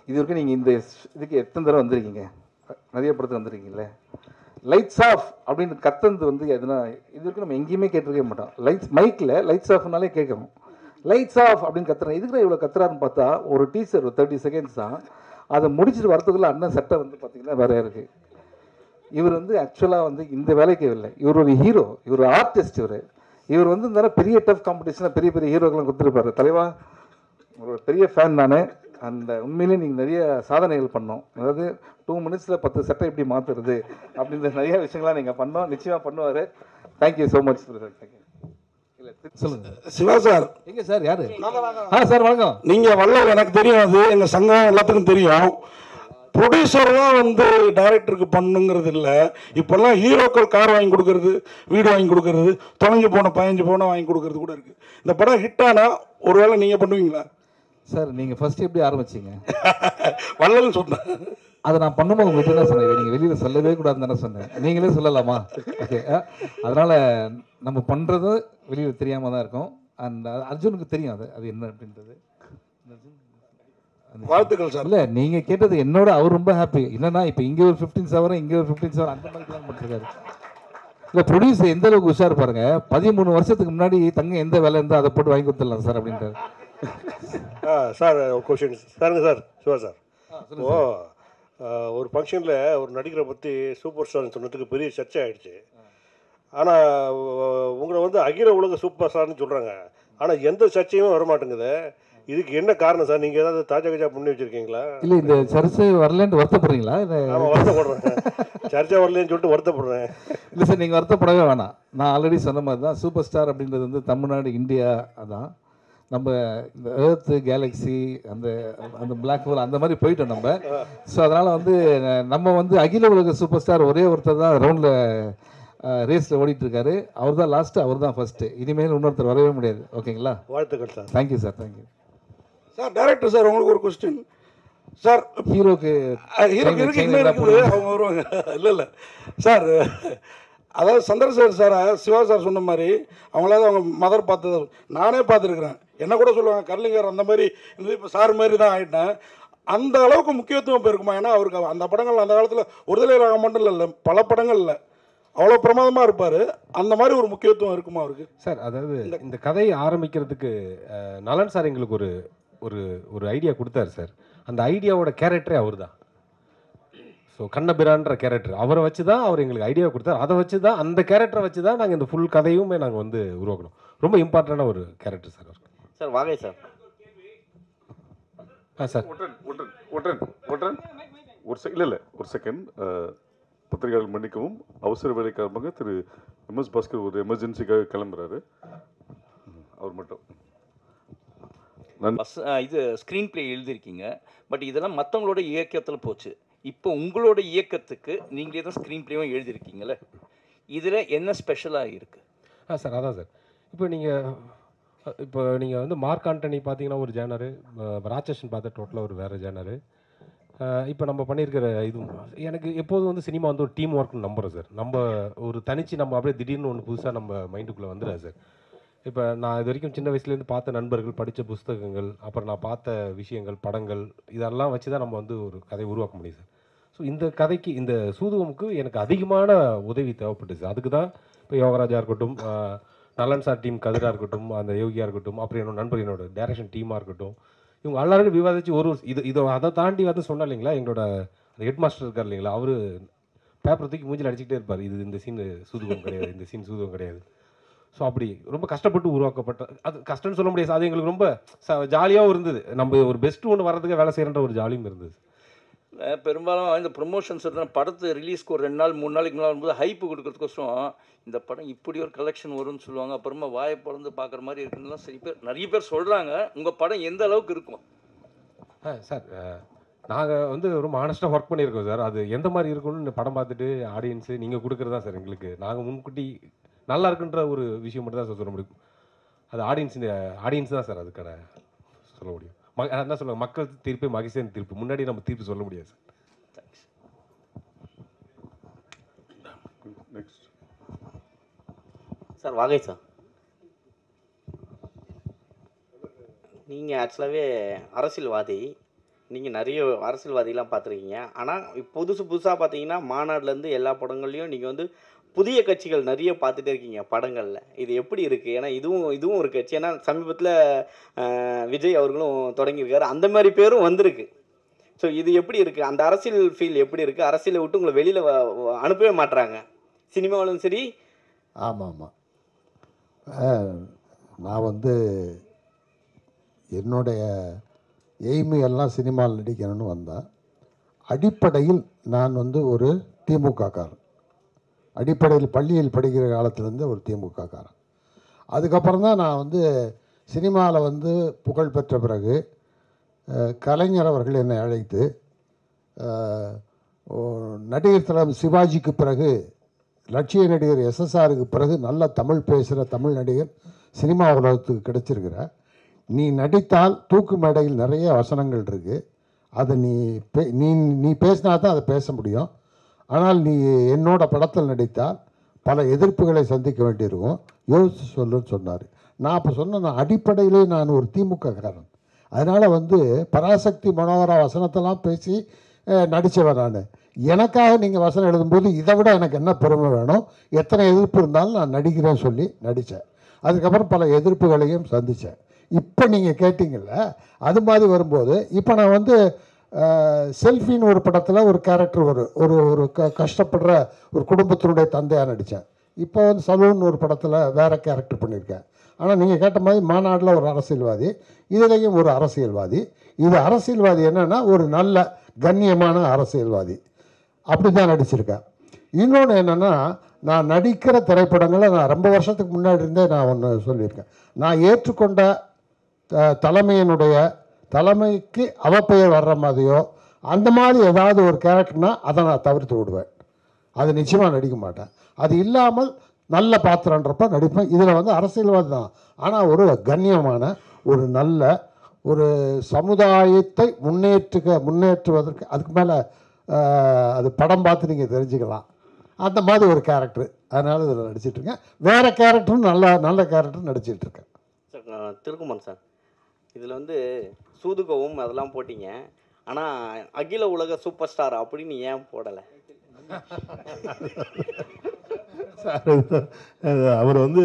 இது வரைக்கும் நீங்கள் இந்த இதுக்கு எத்தனை தடவை வந்திருக்கீங்க? நிறைய படத்துக்கு வந்திருக்கீங்களே. லைட்ஸ் ஆஃப் அப்படின்னு கத்துறது வந்து எதுனா இது வரைக்கும் நம்ம எங்கேயுமே கேட்டிருக்கவே மாட்டோம். மைக்கில் லைட்ஸ் ஆஃப்னாலே கேட்கணும். லைட்ஸ் ஆஃப் அப்படின்னு கத்துறேன். இதுக்கு இவ்வளோ கத்துறாருன்னு பார்த்தா ஒரு டீசர், ஒரு 30 செகண்ட்ஸ் தான். அதை முடிச்சுட்டு வரத்துக்குள்ளே அண்ணன் சட்டை வந்து பார்த்திங்கன்னா வேறையா இருக்குது. இவர் வந்து ஆக்சுவலாக வந்து இந்த வேலைக்கே இல்லை, இவர் ஒரு ஹீரோ, இவர் ஆர்டிஸ்ட். இவர் வந்து இந்த பெரிய டஃப் காம்படிஷனில் பெரிய பெரிய ஹீரோக்கெல்லாம் கொடுத்துருப்பாரு. தலைவா, ஒரு பெரிய ஃபேன் நான். அந்த உண்மையிலே நீங்கள் நிறைய சாதனைகள் பண்ணோம். அதாவது 2 மினிட்ஸில் 10 சட்டை எப்படி மாற்றுறது அப்படின்ற நிறைய விஷயங்கள்லாம் நீங்கள் பண்ணோம். நிச்சயமாக பண்ணுவார். Thank you so much sir. Thank you. சொல்லுங்க சிவா சார். எங்க சார்? யாரு? சார் வணக்கம். நீங்கள் வல்லவர் எனக்கு தெரியும், அது எங்கள் சங்கம் எல்லாத்துக்கும் தெரியும். ப்ரொடியூசர் தான் வந்து டைரக்டருக்கு பண்ணுங்கிறது இல்லை. இப்போல்லாம் ஹீரோக்கள் கார் வாங்கி கொடுக்கறது, வீடு வாங்கி கொடுக்கறது, தொலைஞ்சு போன 15 பவுனை வாங்கி கொடுக்கறது கூட இருக்குது. இந்த படம் ஹிட் ஆனால் ஒருவேளை நீங்கள் பண்ணுவீங்களா சார்? நீங்கள் ஃபர்ஸ்ட் எப்படி ஆரம்பிச்சிங்க? வள்ளல்னு சொன்னேன். அதை நான் பண்ணும்போது உங்கள்கிட்ட என்ன சொன்னேன், நீங்கள் வெளியில் சொல்லவே கூடாதுன்னு தானே சொன்னேன். நீங்களே சொல்லலாமா? ஓகே. அதனால் நம்ம பண்ணுறது வெளியில் தெரியாமல் தான் இருக்கும். அண்ட் அர்ஜுனுக்கு தெரியும் அது என்ன அப்படின்றது. வாழ்த்துக்கள் சார். இல்லை, நீங்கள் கேட்டது என்னோட அவர் ரொம்ப ஹாப்பி. என்னன்னா இப்போ இங்கே ஒரு 15 ஹவர் இங்கே ஒரு 15 ஹவர் அந்த மாதிரி தான் பண்ணிருக்காரு. இல்லை, ப்ரொடியூசர் எந்த அளவுக்கு உஷார் பாருங்க. 13 வருஷத்துக்கு முன்னாடி தங்க எந்த வேலை இருந்தால் அதை போட்டு வாங்கி கொடுத்துடலாம் சார் அப்படின்றாரு. சார் கொஷின் சாருங்க சார், சிவா சார். ஓ, ஒரு ஃபங்க்ஷனில் ஒரு நடிகரை பற்றி சூப்பர் ஸ்டார்னு சொன்னதுக்கு பெரிய சர்ச்சை ஆகிடுச்சு. ஆனால் உங்களை வந்து அகில உலக சூப்பர் ஸ்டார்னு சொல்கிறாங்க. ஆனால் எந்த சர்ச்சையுமே வரமாட்டேங்குது. இதுக்கு என்ன காரணம் சார்? நீங்கள் ஏதாவது தாஜா கஜா பண்ணி வச்சுருக்கீங்களா? இல்லை, இந்த சர்ச்சை வரலன்னு வருத்தப்படுறீங்களா? ஆமாம், வருத்தப்படுறேன். சர்ச்சை வரலன்னு சொல்லிட்டு வருத்தப்படுறேன். இல்லை சார், நீங்கள் வருத்தப்படவே வேணாம். நான் ஆல்ரெடி சொன்ன மாதிரி தான் சூப்பர் ஸ்டார் அப்படின்றது வந்து தமிழ்நாடு, இந்தியா அதான். நம்ம இந்த எர்த்து கேலக்ஸி அந்த அந்த பிளாக் ஹோல் அந்த மாதிரி போயிட்டோம் நம்ம. ஸோ அதனால் வந்து நம்ம வந்து அகில உலக சூப்பர் ஸ்டார் ஒரே ஒருத்தர் தான் ரவுண்டில் ரேஸில் ஓடிட்டுருக்காரு. அவர் தான் லாஸ்ட்டு, அவர் தான் ஃபஸ்ட்டு. இனிமேல் இன்னொருத்தர் வரவே முடியாது. ஓகேங்களா? வாழ்த்துக்கள் sir. Thank you sir. Thank you sir. Director sir, உங்களுக்கு ஒரு கொஸ்டின் சார். ஹீரோக்கு இருக்குது, அவங்க வருவாங்க. இல்லை சார், அதாவது சந்திரசேகர் சாரை சிவா சார் சொன்ன மாதிரி அவங்களாவது அவங்க மதர் பார்த்தது நானே பார்த்துருக்குறேன். என்ன கூட சொல்லுவாங்க கர்லிங்கர் அந்த மாதிரி இந்த இப்போ சார் மாதிரி தான் ஆகிட்டேன். அந்த அளவுக்கு முக்கியத்துவம் இப்போ இருக்குமா? ஏன்னா அவருக்கு அந்த படங்கள் அந்த காலத்தில் ஒருதலை ராகம் மட்டும் இல்லை, பல படங்களில் அவ்வளோ பிரமாதமாக இருப்பார். அந்த மாதிரி ஒரு முக்கியத்துவம் இருக்குமா அவருக்கு? சார், அதாவது இந்த கதையை ஆரம்பிக்கிறதுக்கு நலன் சார் எங்களுக்கு ஒரு ஒரு ஒரு ஐடியா கொடுத்தாரு சார். அந்த ஐடியாவோட கேரக்டரே அவர் தான். ஸோ கண்ணபிரான்ற கேரக்டர் அவரை வச்சு தான் அவர் எங்களுக்கு ஐடியா கொடுத்தாரு. அதை வச்சு தான், அந்த கேரக்டரை வச்சு தான் நாங்கள் இந்த ஃபுல் கதையுமே நாங்கள் வந்து உருவாக்கணும். ரொம்ப இம்பார்ட்டண்டான ஒரு கேரக்டர் சார் அவர். சார் வாகை சார். சார் இல்லை ஒரு செகண்ட். பத்திரிகையாளர்கள் மன்னிக்கவும், அவசர வேலை காரணமாக திரு MS பாஸ்கர் ஒரு எமர்ஜென்சிக்காக கிளம்புறாரு. அவர் மட்டும் இது ஸ்க்ரீன் பிளே எழுதியிருக்கீங்க. பட் இதெல்லாம் மற்றவங்களோட இயக்கத்தில் போச்சு. இப்போ உங்களோட இயக்கத்துக்கு நீங்களே தான் ஸ்க்ரீன் பிளேவும் எழுதியிருக்கீங்களே, இதில் என்ன ஸ்பெஷலாக இருக்குது? சார் அதான் சார், இப்போ நீங்கள் வந்து மார்க் ஆண்டனி பார்த்தீங்கன்னா ஒரு ஜேனரு, ராட்சசன் பார்த்தா டோட்டலாக ஒரு வேறு ஜேனரு. இப்போ நம்ம பண்ணியிருக்கிற இதுவும் எனக்கு எப்போதும் வந்து சினிமா வந்து ஒரு டீம் ஒர்க்னு நம்புகிறேன் சார். நம்ம ஒரு தனிச்சு நம்ம அப்படியே திடீர்னு ஒன்று புதுசாக நம்ம மைண்டுக்குள்ளே வந்துடாது சார். இப்போ நான் இது வரைக்கும் சின்ன வயசுலேருந்து பார்த்த நண்பர்கள், படித்த புஸ்தகங்கள், அப்புறம் நான் பார்த்த விஷயங்கள், படங்கள், இதெல்லாம் வச்சு தான் நம்ம வந்து ஒரு கதை உருவாக்க முடியும் சார். ஸோ இந்த கதைக்கு, இந்த சூதுவமுக்கு எனக்கு அதிகமான உதவி தேவைப்பட்டுச்சு. அதுக்கு தான் இப்போ யோகராஜா இருக்கட்டும், நலன் சார் டீம் கதிராக இருக்கட்டும், அந்த யோகியாக இருக்கட்டும், அப்புறம் என்னோட நண்பர், என்னோட டைரக்ஷன் டீமாக இருக்கட்டும், இவங்க எல்லாருக்கும் விவாதிச்சு ஒரு இதை அதை தாண்டி வந்து சொன்னா இல்லைங்களா, எங்களோட அந்த ஹெட் மாஸ்டர் இருக்கார் இல்லைங்களா, அவர் பேப்பரை தூக்கி மூஞ்சில் அடிச்சுக்கிட்டே இருப்பார். இந்த சீன் சூதுவம் கிடையாது, இந்த சீன் சூதுவம் கிடையாது. ஸோ அப்படி ரொம்ப கஷ்டப்பட்டு உருவாக்கப்பட்ட, அது கஷ்டம்னு சொல்ல முடியாது, அது எங்களுக்கு ரொம்ப ஜாலியாகவும் இருந்தது. நம்ம ஒரு பெஸ்ட்டு ஒன்று வர்றதுக்கு வேலை செய்கிற ஒரு ஜாலியும் இருந்தது. பெரும்பாலும் இந்த ப்ரொமோஷன்ஸ் படத்து ரிலீஸ்க்கு ஒரு 2 நாள் 3 நாளைக்கு முன்னாடி வரும்போது ஹைப்பு கொடுக்கறதுக்கோசரம் இந்த படம் இப்படி ஒரு கலெக்ஷன் வரும்னு சொல்லுவாங்க. அப்புறமா வாயை பிறந்து பார்க்குற மாதிரி இருக்குன்னு நிறைய பேர் சொல்கிறாங்க. உங்கள் படம் எந்த அளவுக்கு இருக்கும்? சார், நாங்கள் வந்து ரொம்ப ஆனஸ்ட்டாக ஒர்க் பண்ணியிருக்கோம் சார். அது எந்த மாதிரி இருக்குன்னு படம் பார்த்துட்டு ஆடியன்ஸு நீங்கள் கொடுக்குறது தான் சார் எங்களுக்கு. நாங்கள் முன்கூட்டி நல்லா இருக்குன்ற ஒரு விஷயம் மட்டும் தான் சார் சொல்ல முடியும். அது ஆடியன்ஸ் தான் சார் அதுக்கான சொல்ல முடியும். என்ன சொல்லுவாங்க, மக்கள் தீர்ப்பு மகிழ்ச்சியான தீர்ப்பு, முன்னாடி நம்ம தீர்ப்பு சொல்ல முடியாது சார். தேங்க்ஸ். நெக்ஸ்ட் சார் வாகை சார், நீங்கள் ஆக்சுவலாகவே அரசியல்வாதி, நீங்கள் நிறைய அரசியல்வாதிலாம் பார்த்துருக்கீங்க. ஆனால் புதுசாக பார்த்தீங்கன்னா மாநாடுலேருந்து எல்லா படங்கள்லையும் நீங்கள் வந்து புதிய கட்சிகள் நிறைய பார்த்துட்டே இருக்கீங்க படங்களில். இது எப்படி இருக்குது? ஏன்னா இதுவும் ஒரு கட்சி. ஏன்னா சமீபத்தில் விஜய் அவர்களும் தொடங்கியிருக்காரு, அந்த மாதிரி பேரும் வந்திருக்கு. ஸோ இது எப்படி இருக்குது? அந்த அரசியல் ஃபீல் எப்படி இருக்குது? அரசியலை விட்டு உங்களை வெளியில் அனுப்பவே மாட்டுறாங்க, சினிமாவிலும் சரி. ஆமாம், நான் வந்து என்னுடைய எய்மு எல்லாம் சினிமாவில் நடிக்கணும்னு வந்தேன். அடிப்படையில் நான் வந்து ஒரு திமுககாரன். அடிப்படையில் பள்ளியில் படிக்கிற காலத்துலேருந்து ஒரு திமுககாரன். அதுக்கப்புறம் தான் நான் வந்து சினிமாவில் வந்து புகழ் பெற்ற பிறகு கலைஞர் அவர்கள் என்னை அழைத்து நடிகர் தலம் சிவாஜிக்கு பிறகு லட்சிய நடிகர் SSRக்கு பிறகு நல்ல தமிழ் பேசுகிற தமிழ் நடிகர் சினிமா உலகத்துக்கு கிடைச்சிருக்கிற, நீ நடித்தால் தூக்கு மேடையில் நிறைய வசனங்கள் இருக்குது, அதை நீ பேசினா தான் அதை பேச முடியும். ஆனால் நீ என்னோட படத்தில் நடித்தால் பல எதிர்ப்புகளை சந்திக்க வேண்டியிருக்கும், யோசித்து சொல்லுன்னு சொன்னார். நான் அப்போ சொன்னேன், அடிப்படையிலே நான் ஒரு திமுககாரன். அதனால் வந்து பராசக்தி மனோகரா வசனத்தெல்லாம் பேசி நடித்தவன் நான். எனக்காக நீங்கள் வசனம் எழுதும்போது இதை விட எனக்கு என்ன பெருமை வேணும், எத்தனை எதிர்ப்பு இருந்தாலும் நான் நடிக்கிறேன்னு சொல்லி நடித்தேன். அதுக்கப்புறம் பல எதிர்ப்புகளையும் சந்தித்தேன். இப்போ நீங்கள் கேட்டிங்கல்ல, அது மாதிரி வரும்போது இப்போ நான் வந்து செல்ஃபின்னு ஒரு படத்தில் ஒரு கேரக்டர் ஒரு கஷ்டப்படுற ஒரு குடும்பத்தினுடைய தந்தையாக நடித்தேன். இப்போ வந்து சலூன் ஒரு படத்தில் வேறு கேரக்டர் பண்ணியிருக்கேன். ஆனால் நீங்கள் கேட்ட மாதிரி மாநாட்டில் ஒரு அரசியல்வாதி, இதுலேயும் ஒரு அரசியல்வாதி. இது அரசியல்வாதி என்னென்னா ஒரு நல்ல கண்ணியமான அரசியல்வாதி, அப்படி தான் நடிச்சிருக்கேன். இன்னொன்று என்னென்னா, நான் நடிக்கிற திரைப்படங்களை நான் ரொம்ப வருஷத்துக்கு முன்னாடி இருந்தே நான் ஒன்று சொல்லியிருக்கேன். நான் ஏற்றுக்கொண்ட தலைமைக்கு அவப்பெயர் வர்ற மாதிரியோ அந்த மாதிரி ஏதாவது ஒரு கேரக்டர்னால் அதை நான் தவிர்த்து விடுவேன். அது நிச்சயமாக நடிக்க மாட்டேன். அது இல்லாமல் நல்ல பாத்திரன்றப்ப நடிப்பேன். இதில் வந்து அரசியல்வாதி தான், ஆனால் ஒரு கண்ணியமான ஒரு நல்ல ஒரு சமுதாயத்தை முன்னேற்றுவதற்கு, அதுக்கு மேலே அது படம் பார்த்து நீங்கள் தெரிஞ்சுக்கலாம், அந்த மாதிரி ஒரு கேரக்டர். அதனால் இதில் நடிச்சிட்ருக்கேன். வேறு கேரக்டரும் நல்ல கேரக்டர் நடிச்சிட்ருக்கேன். சார் திருக்குமார் சார், இதில் வந்து சூதுகவும் அதெல்லாம் போட்டிங்க, ஆனால் அகில உலக சூப்பர் ஸ்டார் அப்படின்னு ஏன் போடலை? அவர் வந்து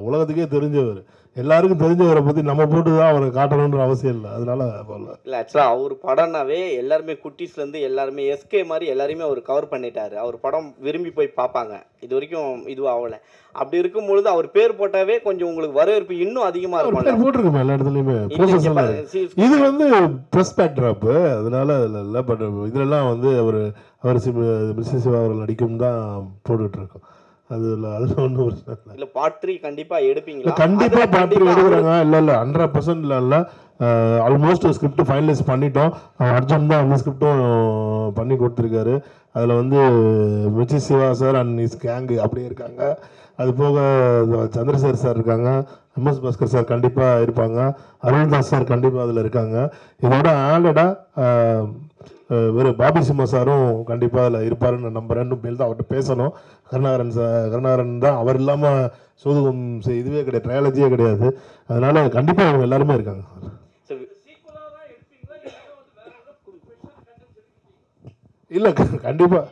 உலகத்துக்கே தெரிஞ்சவர், எல்லாருக்கும் தெரிஞ்சவரை பற்றி நம்ம போட்டு தான் அவரை காட்டணுன்ற அவசியம் இல்லை, அதனால போடல. இல்லை, ஆக்சுவலாக அவர் படம்னாவே எல்லாருமே குட்டீஸ்லேருந்து எல்லாருமே எஸ்கே மாதிரி எல்லாருமே அவர் கவர் பண்ணிட்டாரு. அவர் படம் விரும்பி போய் பார்ப்பாங்க. இது வரைக்கும் இதுவும் ஆகலை. அப்படி இருக்கும்பொழுது அவர் பேர் போட்டாவே கொஞ்சம் உங்களுக்கு வரவேற்பு இன்னும் அதிகமாக இருக்கும். போட்டிருக்கோம் எல்லா இடத்துலையுமே. இது வந்து ப்ரெஸ் பேக்ட்ராப்பு, அதனால அதில் இல்லை. பட் இதுலலாம் வந்து அவர் மிஸ்ஸஸ் சிவா அவர்கள் நடிக்கும் தான் போட்டுட்டு இருக்கோம். அதில் ஒன்றும் பிரச்சனை இல்லை. இல்லை, பார்ட் 3 கண்டிப்பாக எடுப்பீங்களா? கண்டிப்பாக பார்ட் 3 எடுக்கிறாங்க. இல்லை 100% இல்லை. ஆல்மோஸ்ட் ஸ்கிரிப்ட் ஃபைனலைஸ் பண்ணிட்டோம். அர்ஜுன் தான் அந்த ஸ்கிரிப்டும் பண்ணி கொடுத்துருக்காரு. அதில் வந்து Mrs Siva sir and his gang அப்படியே இருக்காங்க. அது போக சந்திரசேகர் சார் இருக்காங்க, எம்எஸ் பாஸ்கர் சார் கண்டிப்பாக இருப்பாங்க, அருள்தாஸ் சார் கண்டிப்பாக அதில் இருக்காங்க. இதோட ஆல்ரெடாக வேறு பாபி சிம்மா சாரும் கண்டிப்பாக அதில் இருப்பாருன்னு நான் நம்புறேன். மேல் தான் அவர்கிட்ட பேசணும். கருணாகரன் தான், அவர் இல்லாமல் சோதுகம் இதுவே கிடையாது, ட்ரையாலஜியே கிடையாது. அதனால கண்டிப்பாக அவங்க எல்லாருமே இருக்காங்க. இல்லை கண்டிப்பாக